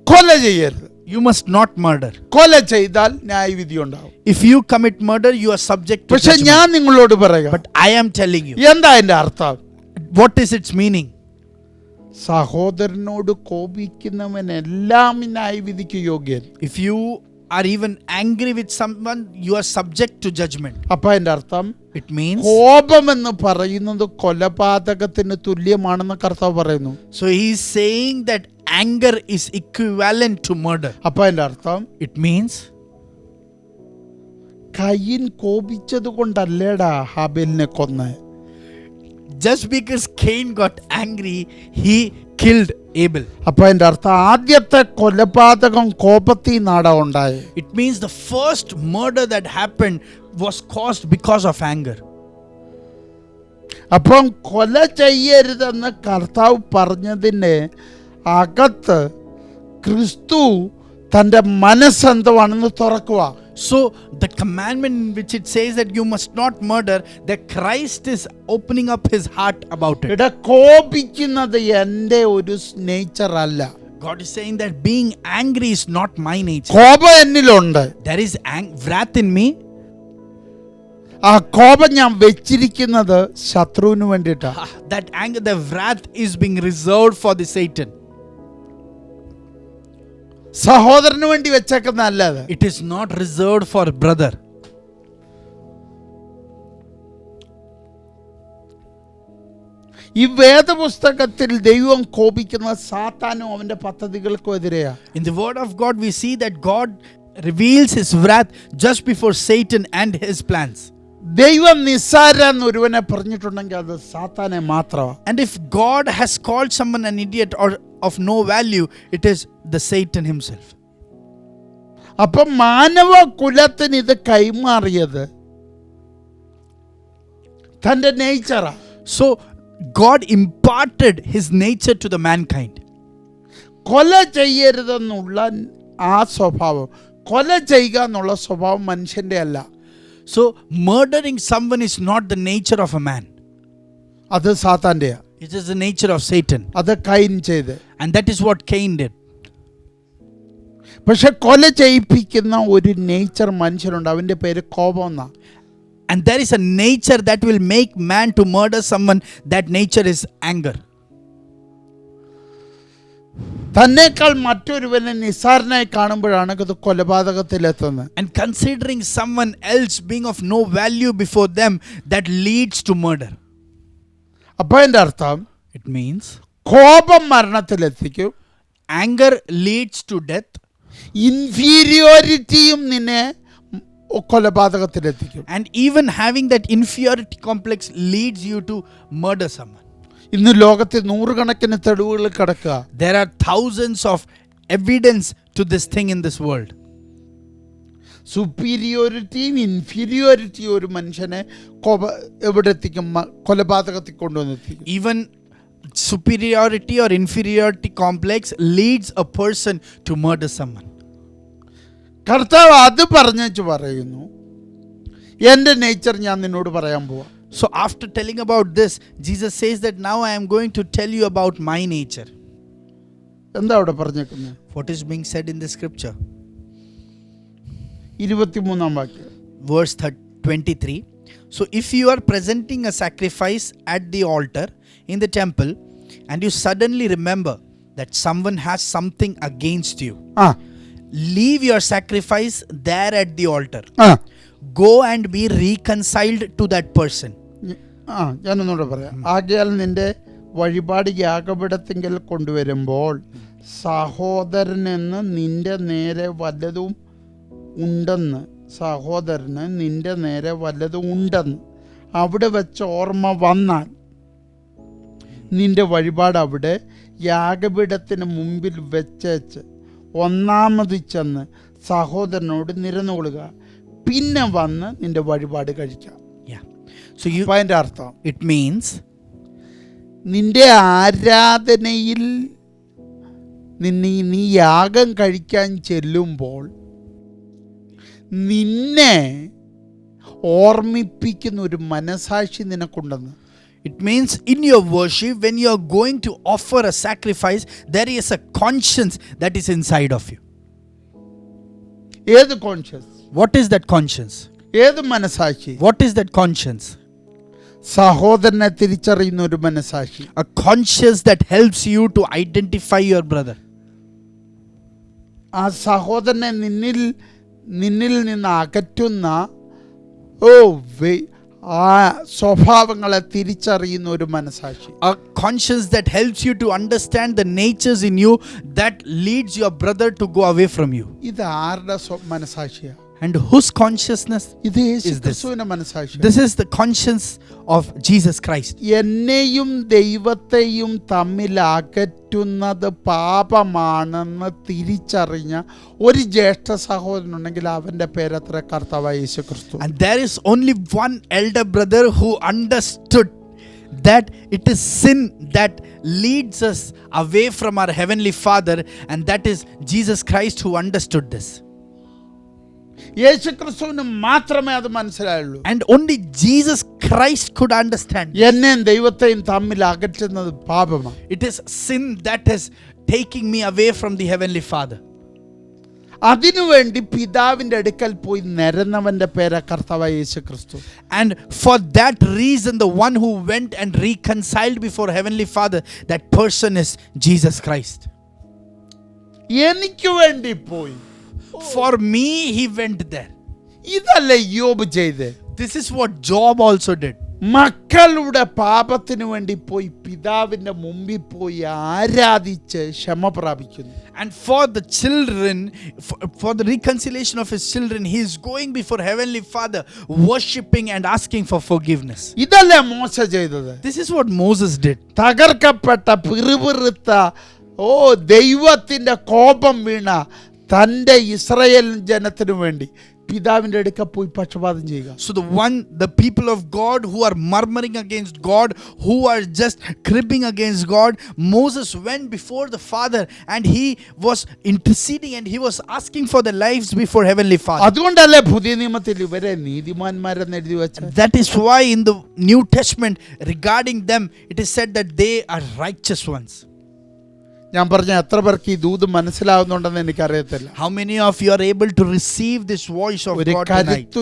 കൊല ചെയ്യരുത്. You must not murder. കൊല ചെയ്താൽ ന്യായവിധി ഉണ്ടാവും. If you commit murder, you are subject to പക്ഷെ judgment. ഞാൻ നിങ്ങളോട് പറയുക, But I am telling you, എന്താ അതിന്റെ അർത്ഥം? what is its meaning? സഹോദരനോട് കോപിക്കുന്നവനെല്ലാം ന്യായവിധിക്ക് യോഗ്യൻ. If you are even angry with someone, you are subject to judgment. അപ്പൊ അതിന്റെ അർത്ഥം, It means, കോപമെന്ന് പറയുന്നത് കൊലപാതകത്തിന് തുല്യമാണെന്ന് കർത്താവ് പറയുന്നു. so he is saying that anger is equivalent to murder. അപ്പൊ അതിന്റെ അർത്ഥം, It means, കയീൻ കോപിച്ചത് കൊണ്ടല്ലേടാ ഹാബേലിനെ കൊന്ന്. just because Cain got angry, he killed Abel. അപ്പൊ അതിന്റെ അർത്ഥം ആദ്യത്തെ കൊലപാതകം കോപത്തിൽ നാടാ ഉണ്ടായത്. It means the first murder that happened was caused because of anger. അപ്പം കൊല ചെയ്യരുതെന്ന് കർത്താവ് പറഞ്ഞതിന് അകത്ത് ക്രിസ്തു തൻ്റെ മനസ്സെന്തുവാണെന്ന് തുറക്കുക. So the commandment in which it says that you must not murder, that Christ is opening up his heart about it. ഇവിടെ കോപിക്കുന്നത് എൻ്റെ ഒരു നേച്ചർ അല്ല. God is saying that being angry is not my nature. കോപം എന്നിലുണ്ട്. There is wrath in me. ആ കോപം ഞാൻ വെച്ചിരിക്കുന്നത് ശത്രുവിന് വേണ്ടിയിട്ടാ. That anger, the wrath is being reserved for the Satan. സഹോദരന് വേണ്ടി വെച്ചേക്കുന്ന അല്ലാതെ. It is not reserved for brother. ഈ വേദപുസ്തകത്തിൽ ദൈവം കോപിക്കുന്ന സാത്താനും അവന്റെ പദ്ധതികൾക്കും എതിരെയാ. In the word of God we see that God reveals his wrath just before Satan and his plans. ദൈവം നിസ്സാരെന്ന് ഒരുവനെ പറഞ്ഞിട്ടുണ്ടെങ്കിൽ അത് സാത്താനെ മാത്രമാണ്. And if God has called someone an idiot or of no value, it is the Satan himself. അപ്പം മാനവ കുലത്തിന് ഇത് കൈമാറിയത് തൻ്റെ നേച്ചറാ. So God imparted his nature to the mankind. കൊല ചെയ്യരുതെന്നുള്ള ആ സ്വഭാവം, കൊല ചെയ്യുക എന്നുള്ള സ്വഭാവം മനുഷ്യൻ്റെ അല്ല. So murdering someone is not the nature of a man. അത് സാത്താൻ്റെയാ. It is the nature of Satan. അത് കൈൻ ചെയ്ത്. And that is what Cain did. പക്ഷെ കൊല ചെയ്യിപ്പിക്കുന്ന ഒരു നേച്ചർ മനുഷ്യനുണ്ട്, അവൻ്റെ പേര് കോപം എന്നാ. And there is a nature that will make man to murder someone. That nature is anger. തന്നേക്കാൾ മറ്റൊരുവനെ നിസ്സാരനായി കാണുമ്പോഴാണ് ഇത് കൊലപാതകത്തിലെത്തുന്നത്. And considering someone else being of no value before them, that leads to murder. അപ്പോൾ എൻ്റെ അർത്ഥം, It means കോപം മരണത്തിലെത്തിക്കും, anger leads to death, ഇൻഫീരിയോറിറ്റിയും നിന്നെ കൊലപാതകത്തിലെത്തിക്കും. and even having that inferiority complex leads you to murder someone. ഇന്ന് ലോകത്തിൽ നൂറുകണക്കിന് തെളിവുകൾ കിടക്കുക. There are thousands of evidence to this thing in this world. സുപ്പീരിയോറിറ്റിയും ഇൻഫീരിയോറിറ്റിയും ഒരു മനുഷ്യനെ എവിടെ എത്തിക്കും? കൊലപാതകത്തിൽ കൊണ്ടുവന്നെത്തിക്കും. Even superiority or inferiority complex leads a person to murder someone. കർത്താവ് അത് പറഞ്ഞു പറയുന്നു, എൻ്റെ നേച്ചർ ഞാൻ നിന്നോട് പറയാൻ പോവാ. So after telling about this, Jesus says that now I am going to tell you about my nature. എന്താ അവിടെ പറഞ്ഞേക്കുന്നത്? What is being said in the scripture? 23-ാം വാക്യം. Verse 23. So if you are presenting a sacrifice at the altar in the temple, and you suddenly remember that someone has something against you, leave your sacrifice there at the altar. Go and be reconciled to that person. ഞാനൊന്നുകൂടെ പറയാം. ആകയാൽ നിന്റെ വഴിപാട് യാഗപീഠത്തിങ്കൽ കൊണ്ടുവരുമ്പോൾ സഹോദരനെന്ന് നിന്റെ നേരെ വല്ലതും ഉണ്ടെന്ന്, സഹോദരന് നിന്റെ നേരെ വല്ലതും ഉണ്ടെന്ന് അവിടെ വെച്ച് ഓർമ്മ വന്നാൽ നിന്റെ വഴിപാട് അവിടെ യാഗപീഠത്തിന് മുമ്പിൽ വെച്ചേച്ച് ഒന്നാമത് ചെന്ന് സഹോദരനോട് നിരന്നുകൊള്ളുക, പിന്നെ വന്ന് നിന്റെ വഴിപാട് കഴിക്കാം. So അപ്പം അതിൻ്റെ അർത്ഥം it means നിന്റെ ആരാധനയിൽ നീ യാഗം കഴിക്കാൻ ചെല്ലുമ്പോൾ നിന്നെ ഓർമ്മിപ്പിക്കുന്ന ഒരു മനസാക്ഷി നിനക്കുണ്ടെന്ന്. It means in your worship, when you are going to offer a sacrifice, there is a conscience that is inside of you. ഏത് conscious? What is that conscience? ഏത് മനസാക്ഷി? What is that conscience? സഹോദരനെ തിരിച്ചറിയുന്ന ഒരു മനസാക്ഷി. A conscience that helps you to identify your brother. ആ സഹോദരനെ നിന്നിൽ നിന്ന് അകറ്റുന്ന ആ സ്വഭാവങ്ങളെ തിരിച്ചറിയുന്ന ഒരു മനസാക്ഷി. A conscience that helps you to understand the natures in you that leads your brother to go away from you. ഇത് ആരുടെ മനസാക്ഷിയാണ്? And whose consciousness? ഇത് യേശു is this? ക്രിസ്തുവിന്റെ മനസാക്ഷി. This is the conscience of Jesus Christ. എന്നെയും ദൈവത്തെയും തമ്മിൽ അകറ്റുന്നത് പാപമാണെന്ന് തിരിച്ചറിഞ്ഞ ഒരു ജ്യേഷ്ഠ സഹോദരനുണ്ടെങ്കിൽ അവന്റെ പേരത്ര കർത്താവായ യേശു ക്രിസ്തു. And there is only one elder brother who understood that it is sin that leads us away from our heavenly Father, and that is Jesus Christ who understood this. യേശു ക്രിസ്തുവിന് മാത്രമേ അത് മനസ്സിലായുള്ളൂ. And only Jesus Christ could understand. എന്നെയും ദൈവത്തെയും തമ്മിൽ അകറ്റുന്നത് പാപമാണ്. It is sin that is taking me away from the heavenly Father. അതിനുവേണ്ടി പിതാവിന്റെ അടുക്കൽ പോയി നിരന്നവന്റെ പേര് കർത്താവായ യേശു ക്രിസ്തു. And for that reason, the one who went and reconciled before heavenly Father, that person is Jesus Christ. എനിക്ക് വേണ്ടി പോയി. For me, he went there. ഇതല്ലേ യോബ് ചെയ്തേ? This is what Job also did. മക്കളുടെ പാപത്തിന് വേണ്ടി പോയി പിതാവിന്റെ മുമ്പിൽ പോയി ആരാധിച്ച് ക്ഷമ പ്രാപിക്കുന്നു. And for the children, for the reconciliation of his children, he is going before heavenly Father, worshipping and asking for forgiveness. ഇതല്ലേ മോശ ചെയ്തത്? This is what Moses did. തകർക്കപ്പെട്ട പിറുപിറുത്ത ദൈവത്തിന്റെ കോപം വീണ തൻ്റെ ഇസ്രായേൽ ജനത്തിനു വേണ്ടി പിതാവിന്റെ അടുക്ക പോയി പക്ഷപാതം ചെയ്യുക. So the people of God who are murmuring against God, who are just cribbing against God, Moses went before the Father and he was interceding and he was asking for their lives before heavenly Father. അതുകൊണ്ടല്ലേ പുതിയ നിയമത്തിൽ ഇവരെ നീതിമാന്മാരെന്ന് എഴുതി വെച്ചത്. That is why in the New Testament regarding them it is said that they are righteous ones. ഞാൻ പറഞ്ഞ എത്ര പേർക്ക് ഈ ദൂത് മനസ്സിലാവുന്നുണ്ടെന്ന് എനിക്കറിയത്തില്ല. How many of you are able to receive this voice of ഒരു God tonight?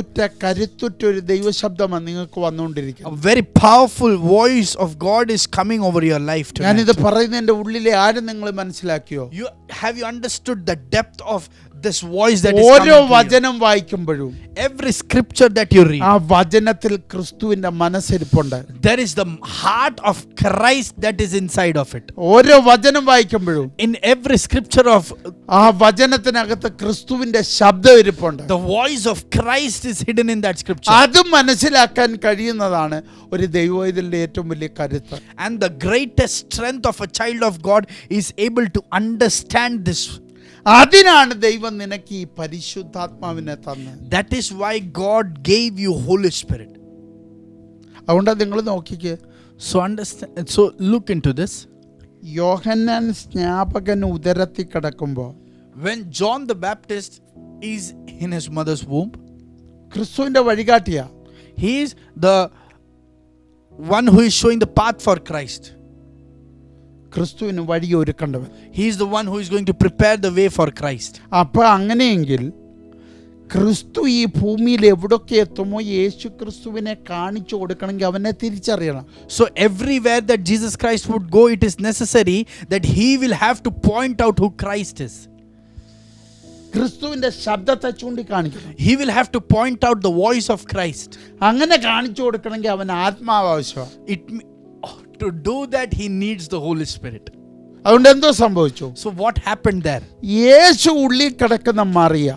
കരുത്തുറ്റ ഒരു ദൈവശബ്ദമാണ് നിങ്ങൾക്ക് വന്നുകൊണ്ടിരിക്കുന്നത്. A very powerful voice of God is coming over your life tonight. ഞാനിത് പറയുന്നതിന്റെ ഉള്ളിലെ ആരും നിങ്ങൾ മനസ്സിലാക്കിയോ? Have you understood the depth of this voice that is coming ഓരോ to you? വചനം വായിക്കുമ്പോഴും Every scripture that you read, ആ വചനത്തിൽ ക്രിസ്തുവിന്റെ മനസ്സിരിപ്പുണ്ട്. there is the heart of Christ that is inside of it. ഓരോ വചനം വായിക്കുമ്പോഴും In every scripture of ആ വചനത്തിനകത്ത് ക്രിസ്തുവിന്റെ ശബ്ദം ഇരിപ്പുണ്ട്. the voice of Christ is hidden in that scripture. അത് മനസ്സിലാക്കാൻ കഴിയുന്നതാണ് ഒരു ദൈവവൈതലിന്റെ ഏറ്റവും വലിയ കരുത്ത്. And the greatest strength of a child of God is able to understand this. അതിനാണ് ദൈവം നിനക്ക് ഈ പരിശുദ്ധാത്മാവിനെ തന്നത്. That is why God gave you Holy Spirit. അതുകൊണ്ട് നിങ്ങൾ നോക്കിക്കേ. So understand. So look into this. യോഹന്നാൻ സ്നാപകൻ ഉദരത്തിൽ കിടക്കുമ്പോൾ When John the Baptist is in his mother's womb, ക്രിസ്തുവിന്റെ വഴികാട്ടിയാ. he is the one who is showing the path for Christ. ക്രിസ്തുവിന് വഴി ഒരുക്കേണ്ടവൻ. He is the one who is going to prepare the way for Christ. അപ്പൊ അങ്ങനെയെങ്കിൽ ക്രിസ്തു ഈ ഭൂമിയിൽ എവിടൊക്കെ എത്തുമോ യേശു ക്രിസ്തുവിനെ കാണിച്ചു കൊടുക്കണമെങ്കിൽ അവനെ തിരിച്ചറിയണം. So everywhere that Jesus Christ would go, it is necessary that he will have to point out who Christ is. ക്രിസ്തുവിന്റെ ശബ്ദത്തെ ചൂണ്ടിക്കാണിക്കണം. He will have to point out the voice of Christ. അങ്ങനെ കാണിച്ചു കൊടുക്കണമെങ്കിൽ അവൻ ആത്മാവ് ആവശ്യമാണ്. To do that, he needs the Holy Spirit. അതുകൊണ്ട് എന്തോ സംഭവിച്ചു? So what happened there? യേശു ഉള്ളിൽ കിടക്കുന്ന Mariya,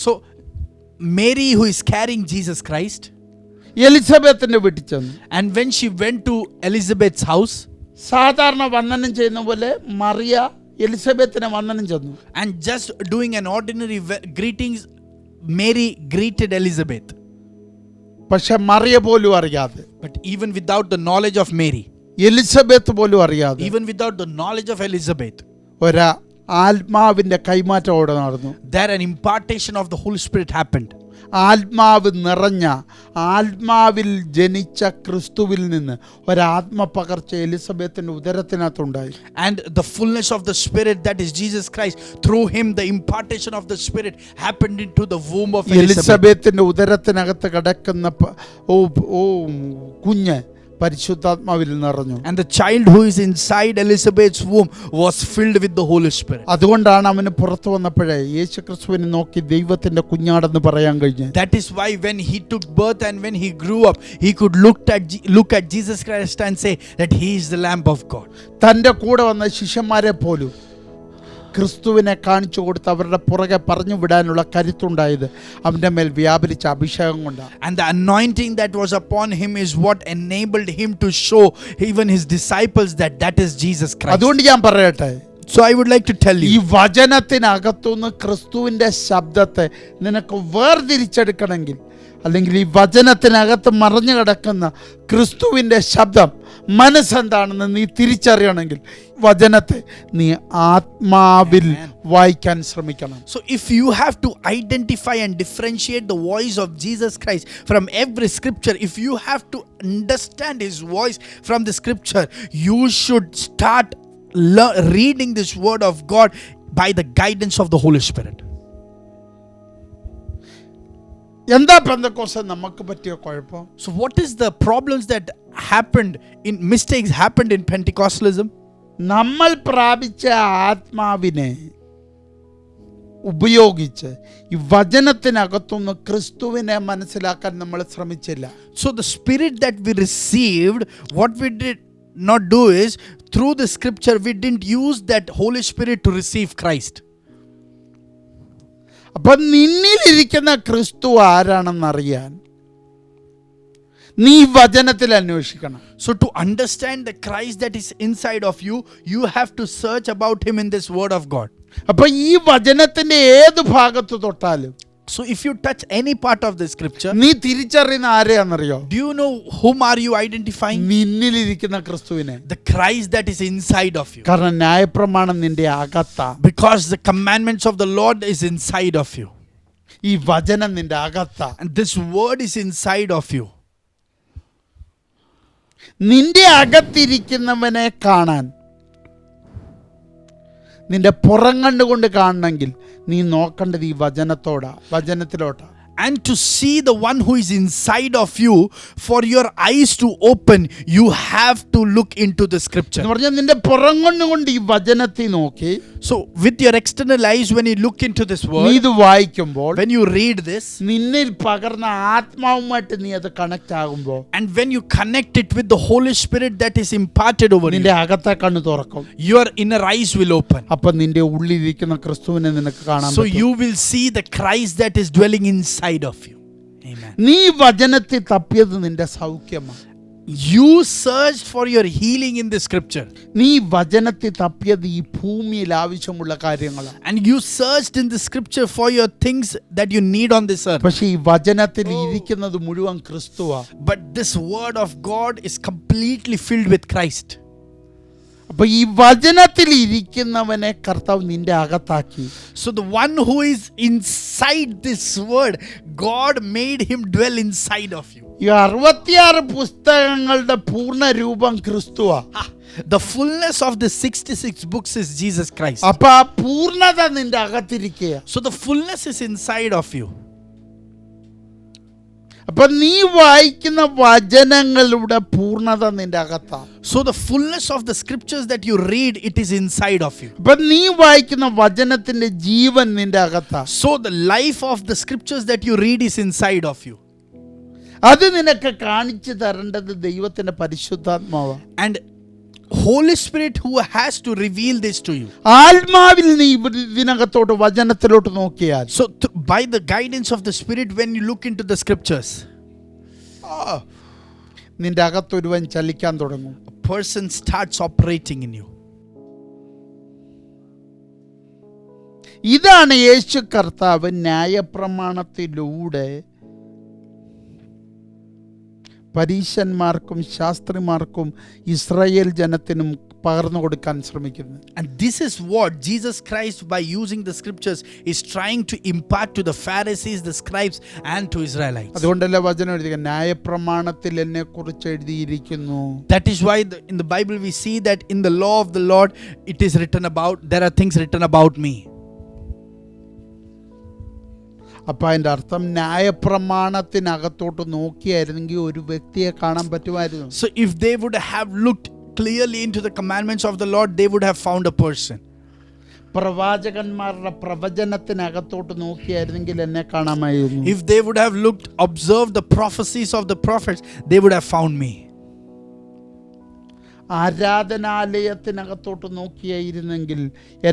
So Mary, who is carrying Jesus Christ, എലിസബത്തിന്റെ വീട്ടിൽ ചെന്നു. and when she went to Elizabeth's house, സാധാരണ വന്ദനം ചെയ്യുന്ന പോലെ മറിയ എലിസബത്തിനെ വന്ദനം ചെന്നു. and just doing an ordinary greetings, Mary greeted Elizabeth. പക്ഷെ മറിയ പോലും അറിയാതെ, But even without the knowledge of Mary, Elizabeth പോലും അറിയാതെ, even without the knowledge of Elizabeth, ഒരാ ആത്മാവിന്റെ കൈമാറ്റം അവിടെ നടന്നു. there an impartation of the Holy Spirit happened. ആത്മാവ് നിറഞ്ഞ, ആത്മാവിൽ ജനിച്ച ക്രിസ്തുവിൽ നിന്ന് ഒരാത്മപകർച്ച എലിസബത്തിന്റെ ഉദരത്തിനകത്തുണ്ടായി. And the fullness of the Spirit, that is Jesus Christ, through him the impartation of the Spirit happened into the womb of Elizabeth. എലിസബത്തിന്റെ ഉദരത്തിനകത്ത് കിടക്കുന്ന കുഞ്ഞ് പരിശുദ്ധാത്മാവിൽ നിറഞ്ഞു. And the child who is inside Elizabeth's womb was filled with the Holy Spirit. അതുകൊണ്ടാണ് അവന് പുറത്തു വന്നപ്പോഴേ യേശു ക്രിസ്തുവിനെ നോക്കി ദൈവത്തിന്റെ കുഞ്ഞാടെന്ന് പറയാൻ കഴിഞ്ഞു. That is why when he took birth and when he grew up, he could look at Jesus Christ and say that he is the Lamb of God. തൻ്റെ കൂടെ വന്ന ശിഷ്യന്മാരെ പോലും ക്രിസ്തുവിനെ കാണിച്ചു കൊടുത്ത് അവരുടെ പുറകെ പറഞ്ഞു വിടാനുള്ള കരുത്തുണ്ടായത് അവൻ്റെ മേൽ വ്യാപരിച്ച അഭിഷേകം കൊണ്ടാണ്. And the anointing that was upon him is what enabled him to show even his disciples that is Jesus Christ. അതുകൊണ്ട് ഞാൻ പറയട്ടെ, So I would like to tell ഈ you, വചനത്തിനകത്തുനിന്ന് ക്രിസ്തുവിൻ്റെ ശബ്ദത്തെ നിനക്ക് വേർതിരിച്ചെടുക്കണമെങ്കിൽ, അല്ലെങ്കിൽ ഈ വചനത്തിനകത്ത് മറഞ്ഞു കിടക്കുന്ന ക്രിസ്തുവിൻ്റെ ശബ്ദം മനസ്സെന്താണെന്ന് നീ തിരിച്ചറിയണമെങ്കിൽ വചനത്തെ നീ ആത്മാവിൽ വായിക്കാൻ ശ്രമിക്കണം. so if you have to identify and differentiate the voice of Jesus Christ from every scripture, if you have to understand his voice from the scripture, you should start reading this word of God by the guidance of the Holy Spirit. എന്താ പെന്തക്കോസ്ത് നമുക്ക് പറ്റിയ കുഴപ്പം? So what is the problems that mistakes happened in Pentecostalism? നമ്മൾ പ്രാപിച്ച ആത്മാവിനെ ഉപയോഗിച്ച് ഈ വചനത്തിനകത്തുനിന്ന് ക്രിസ്തുവിനെ മനസ്സിലാക്കാൻ നമ്മൾ ശ്രമിച്ചില്ല. So the spirit that we received, what we did not do is, through the scripture we didn't use that Holy Spirit to receive Christ. അപ്പൊ നിന്നിലിരിക്കുന്ന ക്രിസ്തു ആരാണെന്നറിയാൻ നീ വചനത്തിൽ അന്വേഷിക്കണം. So to understand the Christ that is inside of you, you have to search about him in this word of God. അപ്പൊ ഈ വചനത്തിന്റെ ഏത് ഭാഗത്ത് തൊട്ടാലും, So if you touch any part of the scripture, നീ തിരിച്ചറിയുന്ന ആരെയാണെന്നറിയോ? do you know whom are you identifying? നിന്നിലിരിക്കുന്ന ക്രിസ്തുവിനെ. The Christ that is inside of you. കാരണം ന്യായപ്രമാണം നിന്റെ അകത്താ. Because the commandments of the Lord is inside of you. ഈ വചനം നിന്റെ അകത്താ. And this word is inside of you. നിന്റെ അകത്തിരിക്കുന്നവനെ കാണാൻ, നിന്റെ പുറം കണ്ടുകൊണ്ട് കാണണമെങ്കിൽ നീ നോക്കേണ്ടത് ഈ വചനത്തിലോട്ടാ. And to see the one who is inside of you, for your eyes to open, you have to look into the scripture. എന്ന് പറഞ്ഞാൽ നിന്റെ പുറം കണ്ടുകൊണ്ട് ഈ വചനത്തെ നോക്കി, So with your external eyes, when you look into this നീ word, ഇത് വായിക്കുമ്പോൾ, when you read this, നിന്നിൽ പകർന്ന ആത്മാവുമായിട്ട് നീ അത് കണക്ട് ആകുമ്പോൾ, and when you connect it with the Holy Spirit that is imparted over you, നിന്റെ അകത്തെ കണ്ണ് തുറക്കും. your inner eyes will open. അപ്പൊ നിന്റെ ഉള്ളിലിരിക്കുന്ന ക്രിസ്തുവിനെ നിനക്ക് കാണാൻ So പറ്റും. you will see the Christ that is dwelling inside of you. Amen. നീ വചനത്തിൽ തപ്പിയത് നിന്റെ സൗഖ്യമാണ്. You searched for your healing in the scripture. നീ വചനത്തിൽ തപ്പിയത് ഈ ഭൂമിയിൽ ആവശ്യമുള്ള കാര്യങ്ങളാണ്. And you searched in the scripture for your things that you need on this earth. പക്ഷെ ഈ വചനത്തിൽ ഇരിക്കുന്നത് മുഴുവൻ ക്രിസ്തുവാ. But this word of God is completely filled with Christ. അപ്പൊ ഈ വചനത്തിൽ ഇരിക്കുന്നവനെ കർത്താവ് നിന്റെ അകത്താക്കി. So the one who is inside this word, God made him dwell inside of you. ഈ 66 പുസ്തകങ്ങളുടെ പൂർണ്ണ രൂപം ക്രിസ്തുവാ. The fullness of the 66 books is Jesus Christ. അപ്പൊ ആ പൂർണ്ണത നിന്റെ അകത്തിരിക്കുക. So the fullness is inside of you. അപ്പൊ നീ വായിക്കുന്ന വചനങ്ങളുടെ പൂർണ്ണത നിന്റെ അകത്താ. So the fullness of the scriptures that you read, it is inside of you. അപ്പൊ നീ വായിക്കുന്ന വചനത്തിന്റെ ജീവൻ നിന്റെ അകത്താ. So the life of the scriptures that you read is inside of you. അത് നിനക്ക് കാണിച്ചു തരേണ്ടത് ദൈവത്തിന്റെ പരിശുദ്ധാത്മാവാ. And Holy Spirit who has to reveal this to you. ആത്മാവിൽ നീ ഇതിനകത്തോട്ട് വചനത്തിലോട്ട് നോക്കിയാൽ So by the guidance of the Spirit, when you look into the scriptures, നിന്റെ അകത്തൊരുവൻ ചലിക്കാൻ തുടങ്ങും. a person starts operating in you. ഇതാണ് യേശു കർത്താവ് ന്യായപ്രമാണത്തിലൂടെ പരീശന്മാർക്കും ശാസ്ത്രിമാർക്കും ഇസ്രായേൽ ജനത്തിനും പകർന്നു കൊടുക്കാൻ ശ്രമിക്കുന്നത്. And this is what Jesus Christ, by using the scriptures, is trying to impart to the Pharisees, the scribes, and to Israelites. അതുകൊണ്ടല്ലേ വചനം എഴുതിയ ന്യായപ്രമാണത്തിൽ എന്നെ കുറിച്ച് എഴുതിയിരിക്കുന്നു. That is why in the Bible we see that in the law of the Lord it is written about, there are things written about me. അപ്പം അതിൻ്റെ അർത്ഥം ന്യായപ്രമാണത്തിനകത്തോട്ട് നോക്കിയായിരുന്നെങ്കിൽ ഒരു വ്യക്തിയെ കാണാൻ പറ്റുമായിരുന്നു. So if they would have looked clearly into the commandments of the Lord, they would have found a person. പ്രവാചകന്മാരുടെ പ്രവചനത്തിനകത്തോട്ട് നോക്കിയായിരുന്നെങ്കിൽ എന്നെ കാണാമായിരുന്നു. If they would have looked, observed the prophecies of the prophets, they would have found me. ആരാധനാലയത്തിനകത്തോട്ട് നോക്കിയായിരുന്നെങ്കിൽ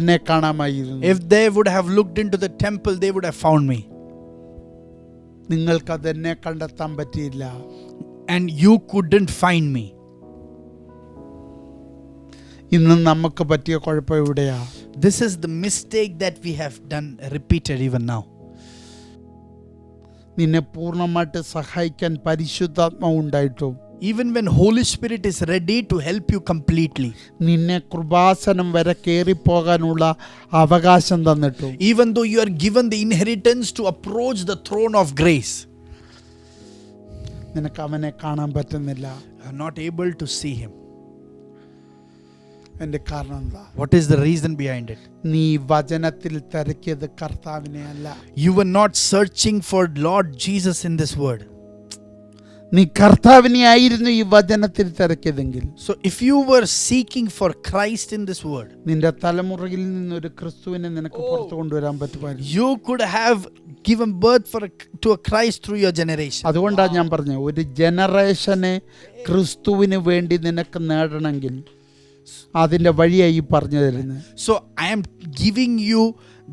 എന്നെ കാണാമായിരുന്നു. If they would have looked into the temple, they would have found me. നിങ്ങൾക്കതെന്നെ കണ്ടെത്താൻ പറ്റിയില്ല. And you couldn't find me. ഇന്ന് നമുക്ക് പറ്റിയ കുഴപ്പം എവിടെയാ? This is the mistake that we have done repeated even now. നിന്നെ പൂർണ്ണമായിട്ട് സഹായിക്കാൻ പരിശുദ്ധാത്മാവ് ഉണ്ടായിട്ടും Even when Holy Spirit is ready to help you completely, നിന്നെ കൃപാസനം വരെ കയറിപ്പോകാനുള്ള അവകാശം തന്നിട്ടു, even though you are given the inheritance to approach the throne of grace, നിനക്ക് അവനെ കാണാൻ പറ്റുന്നില്ല. you are not able to see him. എൻ്റെ കാരണം എന്താ? What is the reason behind it? നീ വചനത്തിൽ തിരക്കിയത് കർത്താവിനെ അല്ല. You were not searching for Lord Jesus in this word. നീ കർത്താവിനെ ആയിരുന്നു ഈ വചനത്തിൽ തിരക്കിയതെങ്കിൽ, So if you were seeking for Christ in this word, നിന്റെ തലമുറയിൽ നിന്നൊരു ക്രിസ്തുവിനെ നിനക്ക് പുറത്തു കൊണ്ടുവരാൻ പറ്റുമായിരുന്നു. you could have given birth to a Christ through your generation. അതുകൊണ്ടാണ് ഞാൻ പറഞ്ഞത്, ഒരു ജനറേഷനെ ക്രിസ്തുവിന് വേണ്ടി നിനക്ക് നേടണമെങ്കിൽ അതിൻ്റെ വഴിയായി പറഞ്ഞു തരുന്നത്. So I am giving you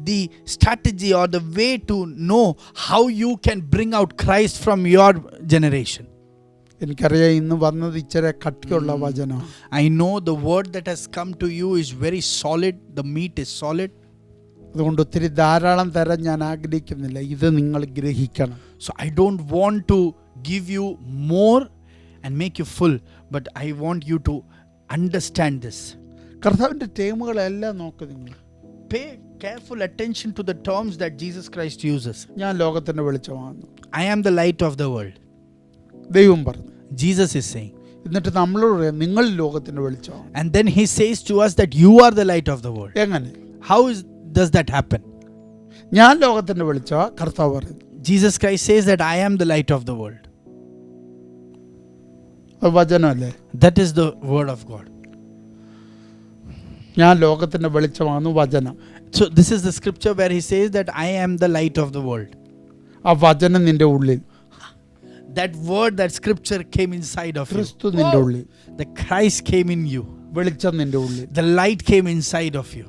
the strategy or the way to know how you can bring out Christ from your generation. എനിക്കറിയാം ഇന്ന് വന്നത് ഇച്ചിരി കട്ടിയുള്ള വചനം. I know the word that has come to you is very solid. The meat is solid. അതുകൊണ്ട് ഒത്തിരി ധാരാളം തരാൻ ഞാൻ ആഗ്രഹിക്കുന്നില്ല. ഇത് നിങ്ങൾ ഗ്രഹിക്കണം. So I don't want to give you more and make you full, but I want you to understand this. കർത്താവിൻ്റെ ടേമുകളെല്ലാം നോക്ക് നിങ്ങൾ. Pay careful attention to the terms that Jesus Christ uses. ഞാൻ ലോകത്തിൻ്റെ വെളിച്ചമാകുന്നു, I am the light of the world. ദൈവം പറഞ്ഞു. Jesus is saying. എന്നിട്ട് നമ്മളോട് പറയാം, നിങ്ങൾ ലോകത്തിൻ്റെ വെളിച്ചമാണ്. And then he says to us that you are the light of the world. എങ്ങനെ? How does that happen? ഞാൻ ലോകത്തിൻ്റെ വെളിച്ചമാ, കർത്താവ് പറയുന്നു. Jesus Christ says that I am the light of the world. അത് വചനമല്ലേ? That is the word of God. ഞാൻ ലോകത്തിൻ്റെ വെളിച്ചമാകുന്നു വചനം. So this is the scripture where he says that I am the light of the world. ആ വചനം നിന്റെ ഉള്ളിൽ, That word, that scripture came inside of you. ക്രിസ്തു നിന്റെ ഉള്ളിൽ, The Christ came in you. വെളിച്ചം നിന്റെ ഉള്ളിൽ. The light came inside of you.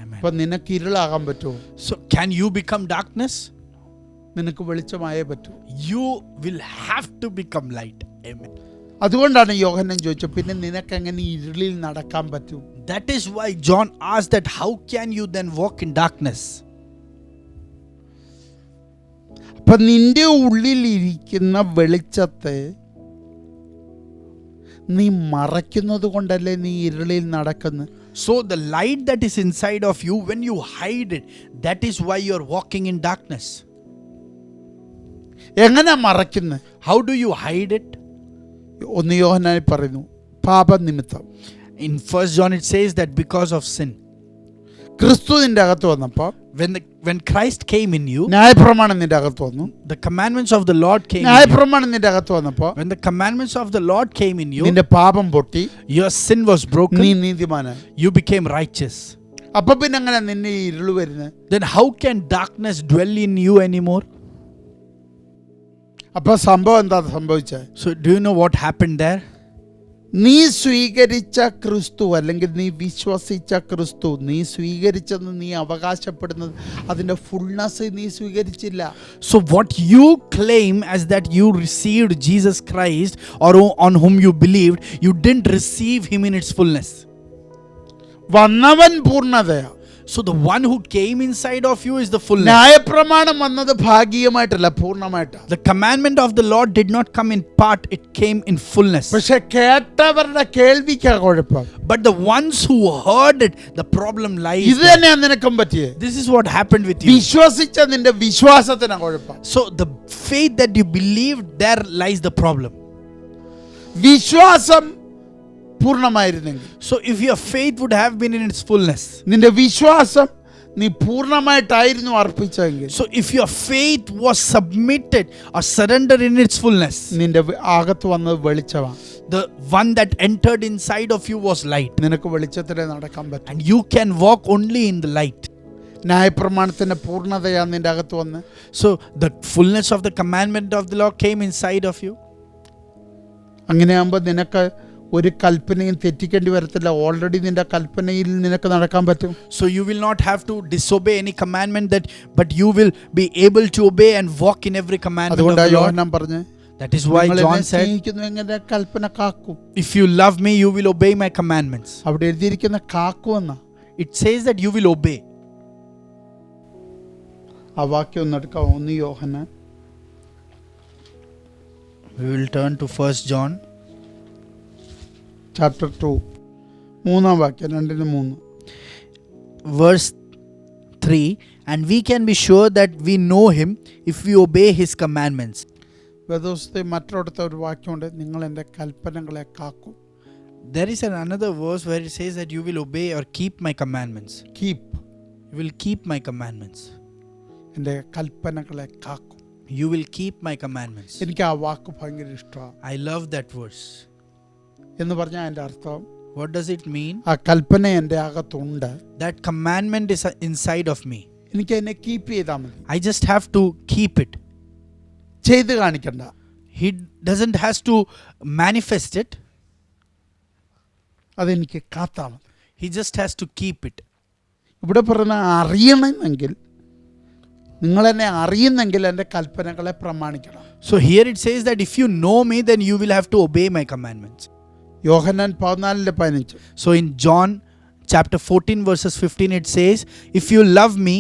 Amen. അപ്പൊ നിനക്ക് ഇരുളാകാൻ പറ്റുമോ? So can you become darkness? നിനക്ക് വെളിച്ചമായേ പറ്റൂ. You will have to become light. Amen. അതുകൊണ്ടാണ് യോഹന്നാൻ ചോദിച്ചത്, പിന്നെ നിനക്ക് എങ്ങനെ ഇരുളിൽ നടക്കാൻ പറ്റും? That is why John asked that how can you then walk in darkness? അപ്പൊ നിന്റെ ഉള്ളിൽ ഇരിക്കുന്ന വെളിച്ചത്തെ നീ മറയ്ക്കുന്നത് കൊണ്ടല്ലേ നീ ഇരുളിൽ നടക്കുന്നത്. So the light that is inside of you, when you hide it, that is why you are walking in darkness. എങ്ങനെ മറയ്ക്കുന്നത്? How do you hide it? 1 യോഹന്നാനിൽ പറയുന്നു, പാപനിമിത്തം. In 1 John it says that because of sin. ക്രിസ്തു നിന്റെ അകത്ത് വന്നപ്പോ, When Christ came in you, ന്യായപ്രമാണം നിന്റെ അകത്ത് വന്നു. the commandments of the Lord came in you. ന്യായപ്രമാണം നിന്റെ അകത്ത് വന്നപ്പോ When the commandments of the Lord came in you, നിന്റെ പാപം പൊട്ടി, your sin was നീ broken, നീതിമാനായി. you became righteous. അപ്പൊ പിന്നെ എങ്ങനെ നിന്നെ ഈ ഇരുള് വരുന്നത്? Then how can darkness dwell in you anymore? അപ്പൊ സംഭവം എന്താ സംഭവിച്ചത്? So do you know what happened there? നീ സ്വീകരിച്ച ക്രിസ്തു അല്ലെങ്കിൽ നീ വിശ്വസിച്ച ക്രിസ്തു, നീ സ്വീകരിച്ചെന്ന് നീ അവകാശപ്പെടുന്നത് അതിൻ്റെ ഫുൾനെസ് നീ സ്വീകരിച്ചില്ല. So what you claim as that you received Jesus Christ or on whom you believed, you didn't receive him in its fullness. വന്നവൻ പൂർണ്ണതയാ. So the one who came inside of you is the fullness. ന്യായപ്രമാണം വന്നത് ഭാഗികമായിട്ടല്ല, പൂർണ്ണമായിട്ടാണ്. The commandment of the Lord did not come in part, it came in fullness. പക്ഷെ കേട്ടവരുടെ കേൾവിക്കാ കുഴപ്പം. But the ones who heard it, the problem lies ഇത് there. തന്നെയാണ് നിനക്കും പറ്റിയത്. This is what happened with you. വിശ്വസിച്ച നിന്റെ വിശ്വാസത്തിനാ കുഴപ്പം. So the faith that you believed, there lies the problem. വിശ്വാസം പൂർണ്ണമായിരുന്നെങ്കിൽ, So if your faith would have been in its fullness, നിന്റെ വിശ്വാസം നീ പൂർണ്ണമായിട്ടായിരുന്നു അർപ്പിച്ചെങ്കിൽ, so if your faith was submitted or surrendered in its fullness, നിന്റെ അകത്ത് വന്നത് വെളിച്ചമാണ്. the one that entered inside of you was light, നിനക്ക് വെളിച്ചത്തിലേ നടക്കാൻ പറ്റും. and you can walk only in the light. ന്യായപ്രമാണത്തിന്റെ പൂർണ്ണതയാണ് നിന്റെ അകത്ത് വന്ന്. So the fullness of the commandment of the law came inside of you. അങ്ങനെയാകുമ്പോൾ നിനക്ക് ഒരു കൽപ്പനയും തെറ്റിക്കേണ്ടി വരത്തില്ല. ഓൾറെഡി നിന്റെ കൽപ്പനയിൽ നിനക്ക് നടക്കാൻ പറ്റും. So you will not have to disobey any commandment, but you will be able to obey and walk in every commandment of അതുകൊണ്ടാണ് the Lord. യോഹന്നാൻ പറഞ്ഞ്, That is why നിങ്ങൾ John എന്നെ said, സ്നേഹിക്കുന്നു എങ്ങനെ കൽപ്പന കാക്കും. if you love me, you will obey my commandments. അവിടെ എഴുതിയിരിക്കുന്ന കാക്കുമെന്ന It says that you will obey. ആ വാക്യം ഒന്ന് എടുക്കാം. 1 യോഹന്നാൻ We will turn to 1 John chapter 2 3 വാക്യം 2:3. verse 3, and we can be sure that we know him if we obey his commandments. വേദോസ്തേ മറ്റൊരിടത്തെ ഒരു വാക്യമുണ്ട്, നിങ്ങൾ എൻ്റെ കൽപ്പനകളെ കാക്കും. There is another verse where it says that you will obey or keep my commandments. Keep, You will keep my commandments. എൻ്റെ കൽപ്പനകളെ കാക്കും. You will keep my commandments. എനിക്ക് ആ വാക്ക് ഭയങ്കര ഇഷ്ടമാണ്. I love that verse. എന്ന് പറഞ്ഞാൽ എൻ്റെ അർത്ഥം, What does it mean? ആ കൽപ്പന എൻ്റെ അകത്തുണ്ട്, That commandment is inside of me. എനിക്ക് അതിനെ കീപ്പ് ചെയ്താൽ മതി. I just have to keep it. ചെയ്ത് കാണിക്കണ്ട. He doesn't has to manifest it. അതെനിക്ക് കാത്താൽ മതി. He just has to keep it. ഇവിടെ പറയുന്ന അറിയണമെങ്കിൽ, നിങ്ങളെന്നെ അറിയുന്നെങ്കിൽ എൻ്റെ കൽപ്പനകളെ പ്രമാണിക്കണം. So here it says that if you know me, then you will have to obey my commandments. Yohannan 14:15. So in John chapter 14 verses 15 it says, if you love me,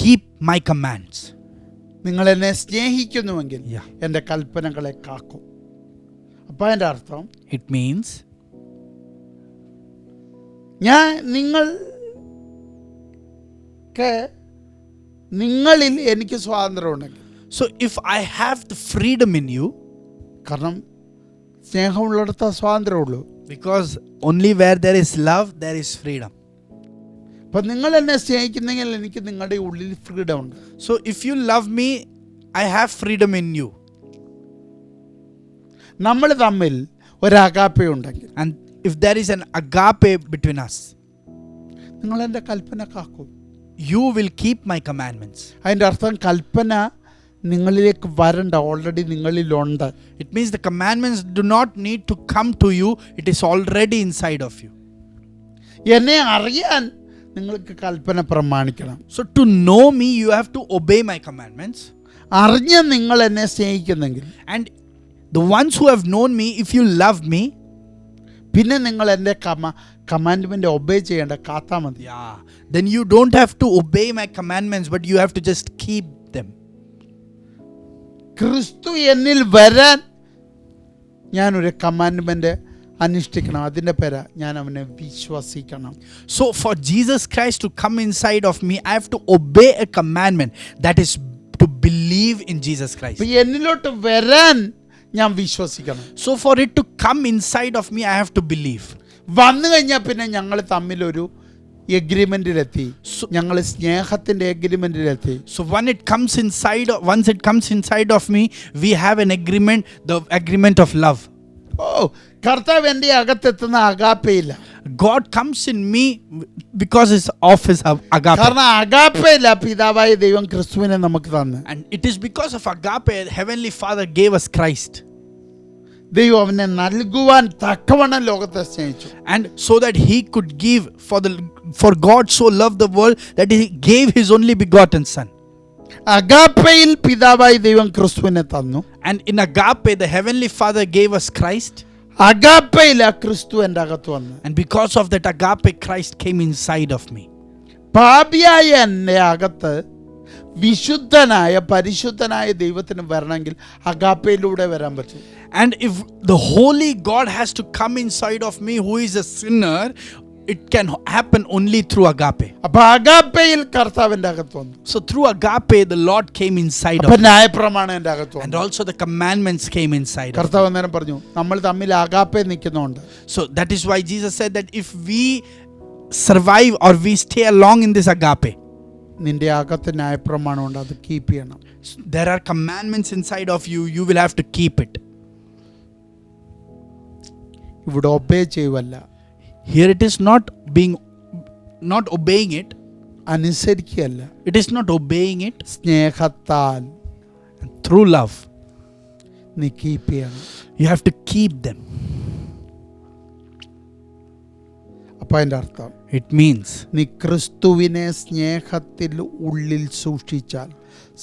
keep my commands. നിങ്ങൾ എന്നെ സ്നേഹിക്കുന്നുവെങ്കിൽ Yeah. എൻ്റെ കൽപ്പനകളെ കാക്കും. അപ്പം അതിൻ്റെ അർത്ഥം, It means ഞാൻ നിങ്ങളിൽ എനിക്ക് സ്വാതന്ത്ര്യമുണ്ടെങ്കിൽ, so if I have the freedom in you, കാരണം സ്നേഹമുള്ളിടത്ത് സ്വാതന്ത്ര്യമുള്ളൂ. because only where there is love there is freedom. അപ്പം നിങ്ങൾ എന്നെ സ്നേഹിക്കുന്നെങ്കിൽ എനിക്ക് നിങ്ങളുടെ ഉള്ളിൽ ഫ്രീഡം ഉണ്ട്. So if you love me, I have freedom in you. നമ്മൾ തമ്മിൽ ഒരു അഗാപ്പയുണ്ടെങ്കിൽ, And if there is an agape between us, നിങ്ങൾ എൻ്റെ കൽപ്പന കാക്കും. you will keep my commandments. അതിൻ്റെ അർത്ഥം കൽപ്പന നിങ്ങളിലേക്ക് വരണ്ട, already നിങ്ങളിലുണ്ട്. It means the commandments do not need to come to you, it is already inside of you. എന്നെ അറിയാൻ നിങ്ങൾക്ക് കൽപ്പന പ്രമാണിക്കണം. So to know me, you have to obey my commandments. അറിഞ്ഞ് നിങ്ങൾ എന്നെ സ്നേഹിക്കുന്നെങ്കിൽ, And the ones who have known me, if you love me, പിന്നെ നിങ്ങൾ എൻ്റെ കമാൻഡ്മെൻ്റ് obey ചെയ്യേണ്ട, കാത്താൽ മതി. yeah, then you don't have to obey my commandments, but you have to just keep them. ക്രിസ്തു എന്നിൽ വരാൻ ഞാനൊരു കമാൻഡ്മെൻ്റ് അനുഷ്ഠിക്കണം. അതിൻ്റെ പേരാ ഞാൻ അവനെ വിശ്വസിക്കണം. So for Jesus Christ to come inside of me, I have to obey a commandment, that is to believe in Jesus Christ. അപ്പം എന്നിലോട്ട് വരാൻ ഞാൻ വിശ്വസിക്കണം. So for it to come inside of me, I have to believe. വന്നു കഴിഞ്ഞാൽ പിന്നെ ഞങ്ങൾ തമ്മിലൊരു എഗ്രിമെൻറ്റിലെത്തി, ഞങ്ങൾ സ്നേഹത്തിൻ്റെ എഗ്രിമെൻറ്റിലെത്തി. So once it comes inside of me, we have an agreement, the agreement of love. ഓ, കർത്താവ് എൻ്റെ അകത്തെത്തുന്ന അഗാപ്പയില്ല. God comes in me because of his agape. കാരണം അഗാപ്പയില്ല പിതാവായ ദൈവം ക്രിസ്തുവിനെ നമുക്ക് തന്നു. And it is because of agape, Heavenly Father gave us Christ. ദൈവം അവനെ നൽകുവാൻ തക്കവണ്ണം ലോകത്തെ സ്നേഹിച്ചു. And so that he could give, for God so loved the world that he gave his only begotten son. അഗാപ്പയിൽ പിതാവായി ദൈവം ക്രിസ്തുവിനെ തന്നു. And in agape the heavenly Father gave us Christ. അഗാപ്പയിൽ ആ ക്രിസ്തു എൻ്റെ അകത്ത് വന്നു. And because of that agape, Christ came inside of me. പാപിയായ എൻ്റെ അകത്ത് വിശുദ്ധനായ പരിശുദ്ധനായ ദൈവത്തിന് വരണമെങ്കിൽ അഗാപ്പയിലൂടെ വരാൻ പറ്റും. And if the holy God has to come inside of me who is a sinner, it can happen only through agape. അപ്പൊ അഗാപ്പയിൽ കർത്താവിന്റെ അകത്ത് വന്നു. So through agape the Lord came inside അപ്പൊ of me. ന്യായപ്രമാണം എൻ്റെ അകത്ത് And വന്നു. also the commandments came inside of me. കർത്താവ് അന്നേരം പറഞ്ഞു നമ്മൾ തമ്മിൽ അഗാപ്പെ നിൽക്കുന്നുണ്ട്. So that is why Jesus said that if we survive or we stay along in this agape, നിന്റെ അകത്ത് ന്യായപ്രമാണം ഉണ്ട്, അത് കീപ്പ് ചെയ്യണം. there are commandments inside of you, you will have to keep it. ഇവിടെ obey ചെയ്യുവല്ല, Here it is not obeying it. അനുസരിക്കുകയല്ല, It is not obeying it. സ്നേഹത്താൽ Through love, നീ കീപ്പ് ചെയ്യണം. you have to keep them. അപ്പൊ അതിൻ്റെ അർത്ഥം It means നീ ക്രിസ്തുവിനെ സ്നേഹത്തിൽ ഉള്ളിൽ സൂക്ഷിച്ചാൽ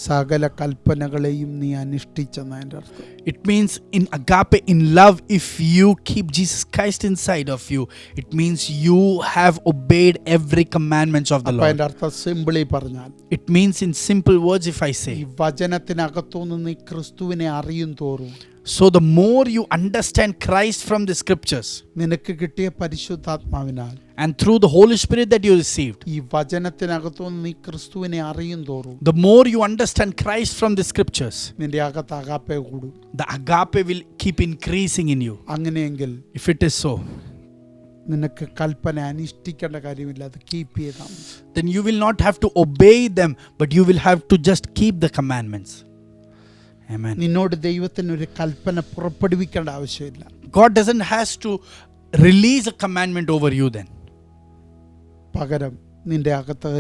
സകല കൽപ്പനകളെയും നീ അനുഷ്ഠിച്ചെന്ന് അതിൻ്റെ അർത്ഥം. It means in agape, in love, if you keep Jesus Christ inside of you, it means you have obeyed every commandments of the അപ്പൊ Lord. അതിൻ്റെ അർത്ഥം സിമ്പിളി പറഞ്ഞാൽ It means in simple words, if I ഈ say, വചനത്തിനകത്തുനിന്ന് നീ ക്രിസ്തുവിനെ അറിയും തോറും so the more you understand Christ from the scriptures നിനക്ക് കിട്ടിയ പരിശുദ്ധാത്മാവിനാൽ and through the Holy Spirit that you received, ഈ വചനത്തിനകത്തുനിന്ന് നീ ക്രിസ്തുവിനെ അറിയും തോറും the more you understand Christ from the scriptures, നിന്റെ അകത്ത് അഗാപ്പെ കൂടും. the agape will keep increasing in you. അങ്ങനെയെങ്കിൽ If it is so, നിനക്ക് കൽപ്പന അനുഷ്ഠിക്കേണ്ട കാര്യമില്ല, അത് കീപ്പ് ചെയ്താൽ മതി. then you will not have to obey them, but you will have to just keep the commandments. Amen. നിന്നോട് ദൈവത്തിന് ഒരു കൽപ്പന പുറപ്പെടുവിക്കേണ്ട ആവശ്യമില്ല. God doesn't has to release a commandment over you then. പകരം നിന്റെ അകത്ത്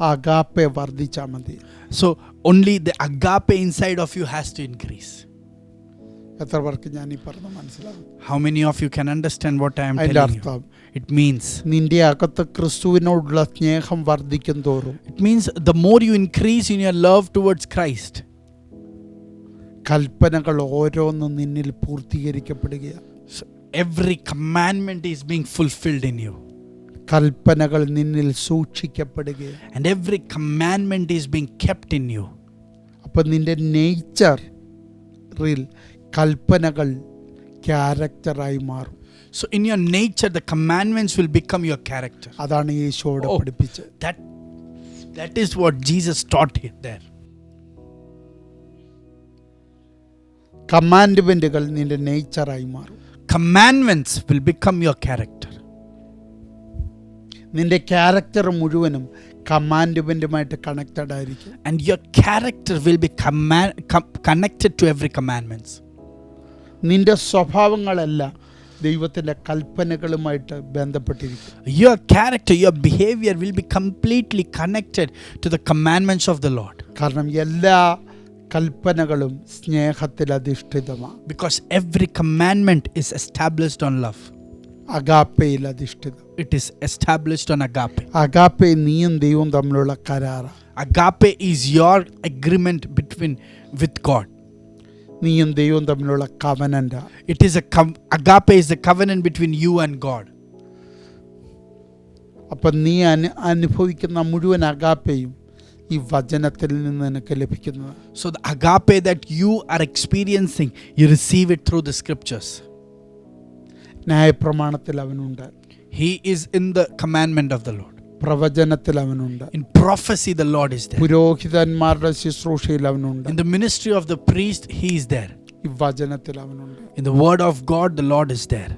അഗാപ്പെ വർദ്ധിച്ചാൽ മതി. So only the agape inside of you has to increase. എത്ര പേർക്ക് ഞാൻ ഈ പറഞ്ഞ മനസ്സിലാവും? How many of you can understand what I am അതിൻ്റെ telling you? അർത്ഥം It means നിന്റെ അകത്ത് ക്രിസ്തുവിനോടുള്ള സ്നേഹം വർദ്ധിക്കും തോറും the more you increase in your love towards Christ, കൽപ്പനകൾ ഓരോന്നും നിന്നിൽ പൂർത്തീകരിക്കപ്പെടുകയാണ്. so every commandment is being fulfilled in you. കൽപ്പനകൾ നിന്നിൽ സൂക്ഷിക്കപ്പെടുകയാണ്. And every commandment is being kept in you. അപ്പം നിന്റെ നേച്ചറിൽ കൽപ്പനകൾ ക്യാരക്ടറായി മാറും. So in your nature, the commandments will become your character. അതാണ് യേശുവോട് പഠിപ്പിച്ചത്. That is what Jesus taught there. കമാൻഡ്മെന്റുകൾ നിന്റെ നേച്ചറായി മാറും. Commandments will become your character. നിന്റെ ക്യാരക്ടർ മുഴുവനും കമാൻഡ്മെന്റുമായിട്ട് കണക്റ്റഡ് ആയിരിക്കും. And your character will be connected to every commandments. നിന്റെ സ്വഭാവങ്ങളെല്ലാം ദൈവത്തിന്റെ കൽപ്പനകളുമായിട്ട് ബന്ധപ്പെട്ടിരിക്കും. Your character, your behavior will be completely connected to the commandments of the Lord. കാരണം എല്ലാ കൽപ്പനകളും സ്നേഹത്തിൽ അധിഷ്ഠിതമാണ്. Because every commandment is established on love. അഗാപ്പയിൽ അധിഷ്ഠിതം. It is established on agape. Agape നീയും ദൈവവും തമ്മിലുള്ള കരാറാണ്. Agape is your agreement with God. നീയും ദൈവവും തമ്മിലുള്ള കവനന്റാ. It is agape is the covenant between you and God. അപ്പം നീ അനുഭവിക്കുന്ന മുഴുവൻ അഗാപ്പയും ഈ വചനത്തിൽ നിന്ന് നിനക്ക് ലഭിക്കുന്നത്. So the agape that you are experiencing, you receive it through the scriptures. ന്യായപ്രമാണത്തിൽ അവനുണ്ട്. He is in the commandment of the Lord. പ്രവചനത്തിൽ അവനുണ്ട്. In prophecy, the Lord is there. പുരോഹിതന്മാരുടെ ശുശ്രൂഷയിൽ അവനുണ്ട്. In the ministry of the priest, He is there. ഈ വചനത്തിൽ അവനുണ്ട്. In the word of God, the Lord is there.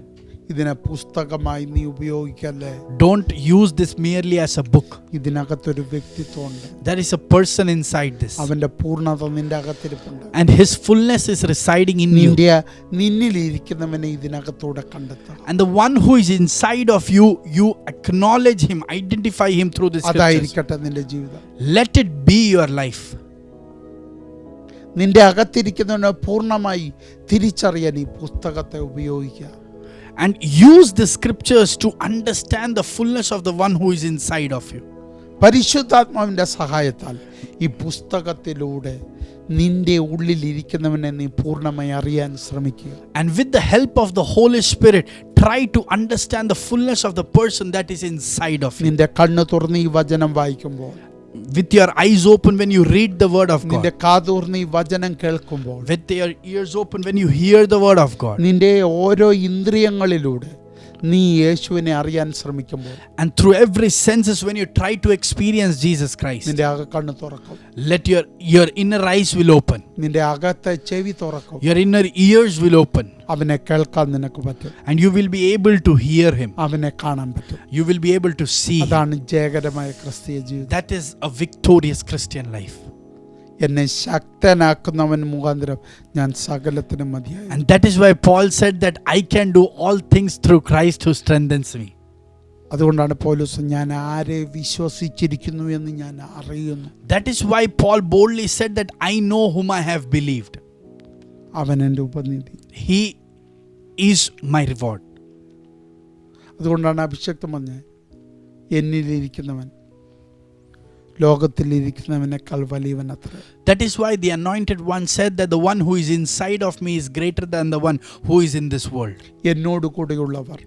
ഇതിനെ പുസ്തകമായി നീ ഉപയോഗിക്കല്ലേ. Don't use this merely as a book. ഇതിനകത്തൊരു വ്യക്തിത്വമുണ്ട്. There is a person inside this. അവന്റെ പൂർണ്ണത നിന്റെ അകത്തിരിപ്പുണ്ട്. And His fullness is residing in you. നിന്നിലിരിക്കുന്നവനെ ഇതിനകത്തൂടെ കണ്ടെത്താം. And the one who is inside of you, you acknowledge Him, identify Him through the scriptures. അതായിരിക്കട്ടെ നിന്റെ ജീവിതം. Let it be your life. നിന്റെ അകത്തിരിക്കുന്നവനെ പൂർണ്ണമായി തിരിച്ചറിയാൻ ഈ പുസ്തകത്തെ ഉപയോഗിക്കുക. And use the scriptures to understand the fullness of the one who is inside of you. പരിശുദ്ധാത്മാവിൻ്റെ സഹായത്താൽ ഈ പുസ്തകത്തിലൂടെ നിന്റെ ഉള്ളിലിരിക്കുന്നവനെ നീ പൂർണ്ണമായി അറിയാൻ ശ്രമിക്കുക. And with the help of the Holy Spirit, try to understand the fullness of the person that is inside of you. നിന്റെ കണ്ണ് തുറന്ന് ഈ വചനം വായിക്കുമ്പോൾ, With your eyes open when you read the word of നിന്റെ God. കാതൂർന്ന് ഈ വചനം കേൾക്കുമ്പോൾ, With your ears open when you hear the word of God. നിന്റെ ഓരോ ഇന്ദ്രിയങ്ങളിലൂടെ നീ യേശുവിനെ അറിയാൻ ശ്രമിക്കുമ്പോൾ, And through every senses when you try to experience Jesus Christ. നിന്റെ അകക്കണ്ണ് തുറക്കും, Let your inner eyes will open. നിന്റെ അകത്തെ ചെവി തുറക്കും, Your inner ears will open. അവനെ കേൾക്കാൻ നിനക്ക് പറ്റും, And you will be able to hear him. അവനെ കാണാൻ പറ്റും. You will be able to see him. അതാണ് ജയകരമായ ക്രിസ്തീയ ജീവിതം. That is a victorious Christian life. എന്നെ ശക്തനാക്കുന്നവൻ മുഖാന്തരം ഞാൻ സകലത്തിനും മതിയായി. And that is why Paul said that I can do all things through Christ who strengthens me. അതുകൊണ്ടാണ് പൗലോസ് ഞാൻ ആരെ വിശ്വസിച്ചിരിക്കുന്നു എന്ന് ഞാൻ അറിയുന്നു. That is why Paul boldly said that I know whom I have believed. അവൻ എൻ്റെ ഉപനിധി. He is my reward. അതുകൊണ്ടാണ് അഭിഷക്തം പറഞ്ഞത് എന്നിലിരിക്കുന്നവൻ ലോകത്തിലിരിക്കുന്നവനേക്കാൾ വലിയവൻ അത്ര. That is why the anointed one said that the one who is inside of me is greater than the one who is in this world. എന്നോട് കൂടെയുള്ളവർ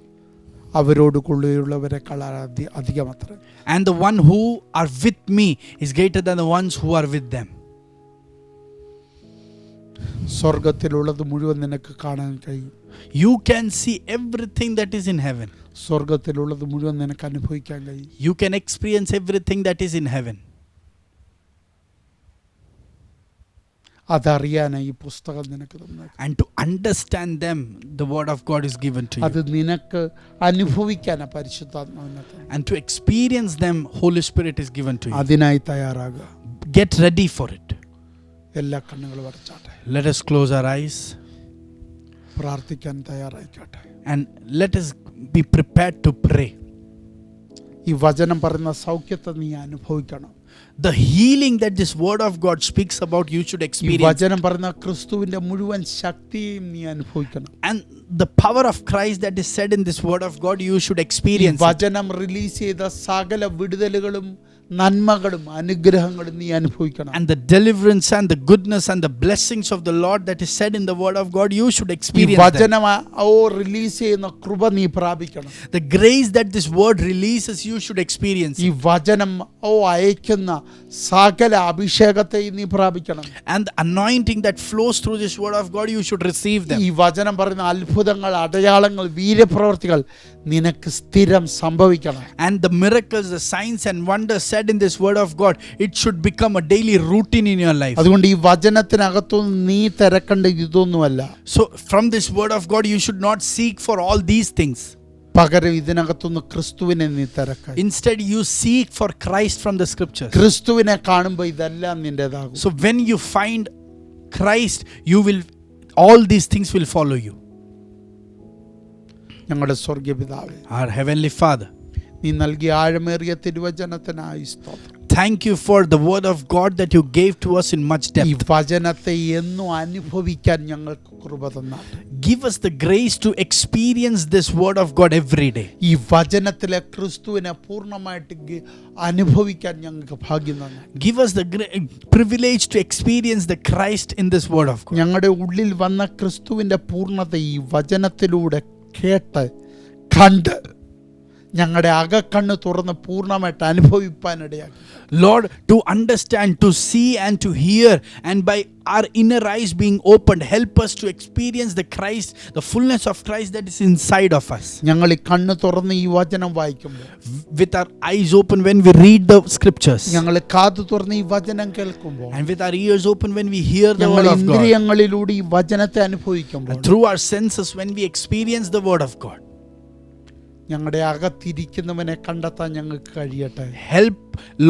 അവരോട് കൂടെയുള്ളവരെക്കാൾ അധികം അത്ര. And the one who are with me is greater than the ones who are with them. സ്വർഗത്തിലുള്ളത് മുഴുവൻ നിനക്ക് കാണാൻ കഴിയും. You can see everything that is in heaven. സ്വർഗത്തിലുള്ളത് മുഴുവൻ നിനക്ക് അനുഭവിക്കാൻ കഴിയും. You can experience everything that is in heaven. അതറിയാനായി ഈ പുസ്തകം നിനക്ക് തന്നേക്കും. And to understand them, the word of God is given to you. അത് നിനക്ക് അനുഭവിക്കാനാ പരിശുദ്ധാത്മാവിനെ തന്നെ. And to experience them, Holy Spirit is given to you. അതിനായി തയ്യാറാകുക. Get ready for it. എല്ലാ കണ്ണുകളും അടച്ചാട്ടെ. Let us close our eyes പ്രാർത്ഥിക്കാൻ തയ്യാറായിക്കോട്ടെ. and let us be prepared to pray. ഈ വചനം പറയുന്ന സൗഖ്യത്തെ നീ അനുഭവിക്കണം. The healing that this word of God speaks about, you should ഈ experience. വചനം പറയുന്ന ക്രിസ്തുവിന്റെ മുഴുവൻ ശക്തിയും നീ അനുഭവിക്കണം. And the power of Christ that is said in this word of God, you should ഈ experience. വചനം റിലീസ് ചെയ്ത സകല വിടുതലുകളും നന്മകളും അനുഗ്രഹങ്ങളും നീ അനുഭവിക്കണം. And the deliverance and the goodness and the blessings of the Lord that is said in the word of God, you should ഈ experience them. വചനം റിലീസ് ചെയ്യുന്ന കൃപ നീ പ്രാപിക്കണം. The grace that this word releases, you should experience. ഈ വചനം അയക്കുന്ന സകല അഭിഷേകത്തെ നീ പ്രാപിക്കണം. And the anointing that flows through this word of God, you should receive them. ഈ വചനം പറയുന്ന അത്ഭുതങ്ങൾ, അടയാളങ്ങൾ, വീര്യപ്രവർത്തികൾ നിനക്ക് സ്ഥിരം സംഭവിക്കണം. And the miracles, the signs and wonders said in this word of God, it should become a daily routine in your life. അതുകൊണ്ട് ഈ വചനത്തിനകത്തുനിന്ന് നീ തിരക്കേണ്ട ഇതൊന്നുമല്ല. So from this word of God, you should not seek for all these things. പകരം ഇതിനകത്തുനിന്ന് ക്രിസ്തുവിനെ നീ തിരക്ക. Instead, you seek for Christ from the scriptures. ക്രിസ്തുവിനെ കാണുമ്പോൾ ഇതെല്ലാം നിന്റേതാകും. So when you find Christ, you will, all these things will follow you. ഞങ്ങളുടെ സ്വർഗീയ പിതാവേ, Our heavenly Father, നീ നൽകിയ ആഴമേറിയ തിരുവചനത്തിനായി സ്തോത്രം. thank you for the word of God that you gave to us in much ഈ depth. വചനത്തെ എന്നും അനുഭവിക്കാൻ ഞങ്ങൾക്ക് കൃപ തന്നാട്ടെ. Give us the grace to experience this word of God every day. ഈ വചനത്തിലെ ക്രിസ്തുവിനെ പൂർണ്ണമായിട്ട് അനുഭവിക്കാൻ ഞങ്ങൾക്ക് ഭാഗ്യം തന്നെ. Give us the privilege to experience the Christ in this word of God. ഞങ്ങളുടെ ഉള്ളിൽ വന്ന ക്രിസ്തുവിന്റെ പൂർണ്ണത ഈ വചനത്തിലൂടെ കേട്ട് കണ്ട് ഞങ്ങളുടെ അകക്കണ്ണ് തുറന്ന് പൂർണ്ണമായിട്ട് അനുഭവിപ്പാനിടയാക്കി. Lord, to understand, to see and to hear, and by our inner eyes being opened, help us to experience the Christ, the fullness of Christ that is inside of us. ഞങ്ങൾ ഈ കണ്ണ് തുറന്ന് ഈ വചനം വായിക്കുമ്പോൾ, With our eyes open when we read the scriptures, ഞങ്ങൾ കാത് തുറന്ന് ഈ വചനം കേൾക്കുമ്പോൾ, and with our ears open when we hear the ഞങ്ങൾ word of God, ഇന്ദ്രിയങ്ങളിലൂടെ ഈ വചനത്തെ അനുഭവിക്കുമ്പോൾ, and through our senses when we experience the word of God, ഞങ്ങളുടെ അകത്തിരിക്കുന്നവനെ കണ്ടെത്താൻ ഞങ്ങൾക്ക് കഴിയട്ടെ. help,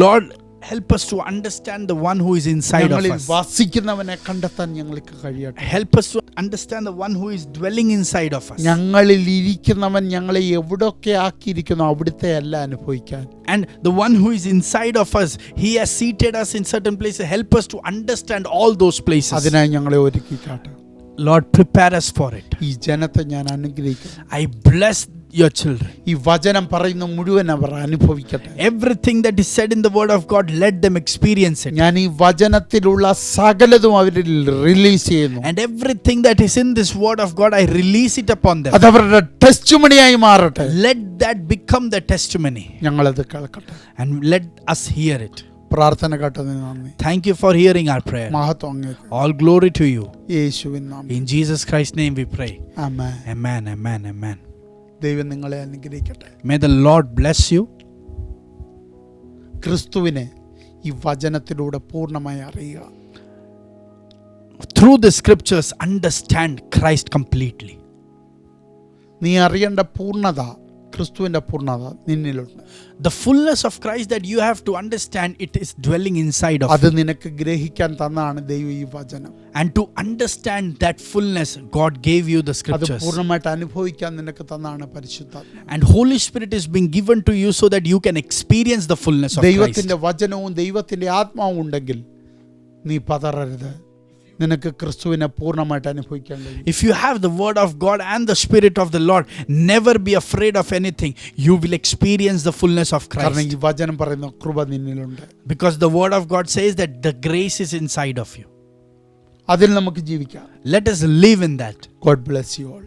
Lord, Help us to understand the one who is inside of ഞങ്ങളിൽ us. വസിക്കുന്നവനെ കണ്ടെത്താൻ ഞങ്ങൾക്ക് കഴിയട്ടെ. Help us to understand the one who is dwelling inside of us. ഞങ്ങളിൽ ഇരിക്കുന്നവൻ ഞങ്ങളെ എവിടൊക്കെ ആക്കിയിരിക്കുന്നു അവിടുത്തെ അല്ല അനുഭവിക്കാൻ. And the one who is inside of us, he has seated us in certain places. Help us to understand all those places. അതിനായി ഞങ്ങളെ ഒരുക്കിക്കാട്ടെ. Lord, prepare us for it. ഈ ജനത്തെ ഞാൻ അനുഗ്രഹിക്കുന്നു. I bless your children. ഈ വചനം പറയുന്ന മുഴുവൻ അവർ അനുഭവിക്കട്ടെ. Everything that is said in the word of God, let them experience it. ഞാൻ ഈ വചനത്തിലുള്ള സകലതും അവരിൽ റിലീസ് ചെയ്യുന്നു. And everything that is in this word of God, I release it upon them. അത് അവരുടെ ടെസ്റ്റിമണിയായി മാറട്ടെ. Let that become the testimony. ഞങ്ങളത് കേൾക്കട്ടെ. And let us hear it. പ്രാർത്ഥന കേട്ടതിന് നന്ദി. Thank you for hearing our prayer. മഹത്വം അങ്ങേക്ക്. All glory to you. യേശുവിൻ നാമത്തിൽ. In Jesus Christ's name we pray. Amen. Amen, amen, amen. ദൈവം നിങ്ങളെ അനുഗ്രഹിക്കട്ടെ. May the Lord bless you. ക്രിസ്തുവിനെ ഈ വചനത്തിലൂടെ പൂർണ്ണമായി അറിയുക. Through the scriptures, understand Christ completely. നീ അറിയേണ്ട പൂർണ്ണത, ക്രിസ്തുവിന്റെ പൂർണ്ണത നിന്നിലുണ്ട്. The fullness of Christ that you have to understand, it is dwelling inside of അത് you. നിനക്ക് ഗ്രഹിക്കാൻ തന്നാണ് ദൈവം ഈ വചനം. And to understand that fullness, God gave you the അത് scriptures. പൂർണ്ണമായിട്ട് അനുഭവിക്കാൻ നിനക്ക് തന്നാണ് പരിശുദ്ധാത്മാവ്. And Holy Spirit is being given to you so that you can experience the fullness of Christ. ദൈവത്തിന്റെ വചനവും ദൈവത്തിന്റെ ആത്മാവും ഉണ്ടെങ്കിൽ നീ പതറരുത്. നിനക്ക് ക്രിസ്തുവിനെ പൂർണ്ണമായിട്ട് അനുഭവിക്കാൻ കഴിയും. If you have the word of God and the Spirit of the Lord, never be afraid of anything. You will experience the fullness of കാരണം Christ. ഈ വചനം പറയുന്ന കൃപ നിന്നിലുണ്ട്. Because the word of God says that the grace is inside of you. അതിൽ നമുക്ക് ജീവിക്കാം. Let us live in that. God bless you all.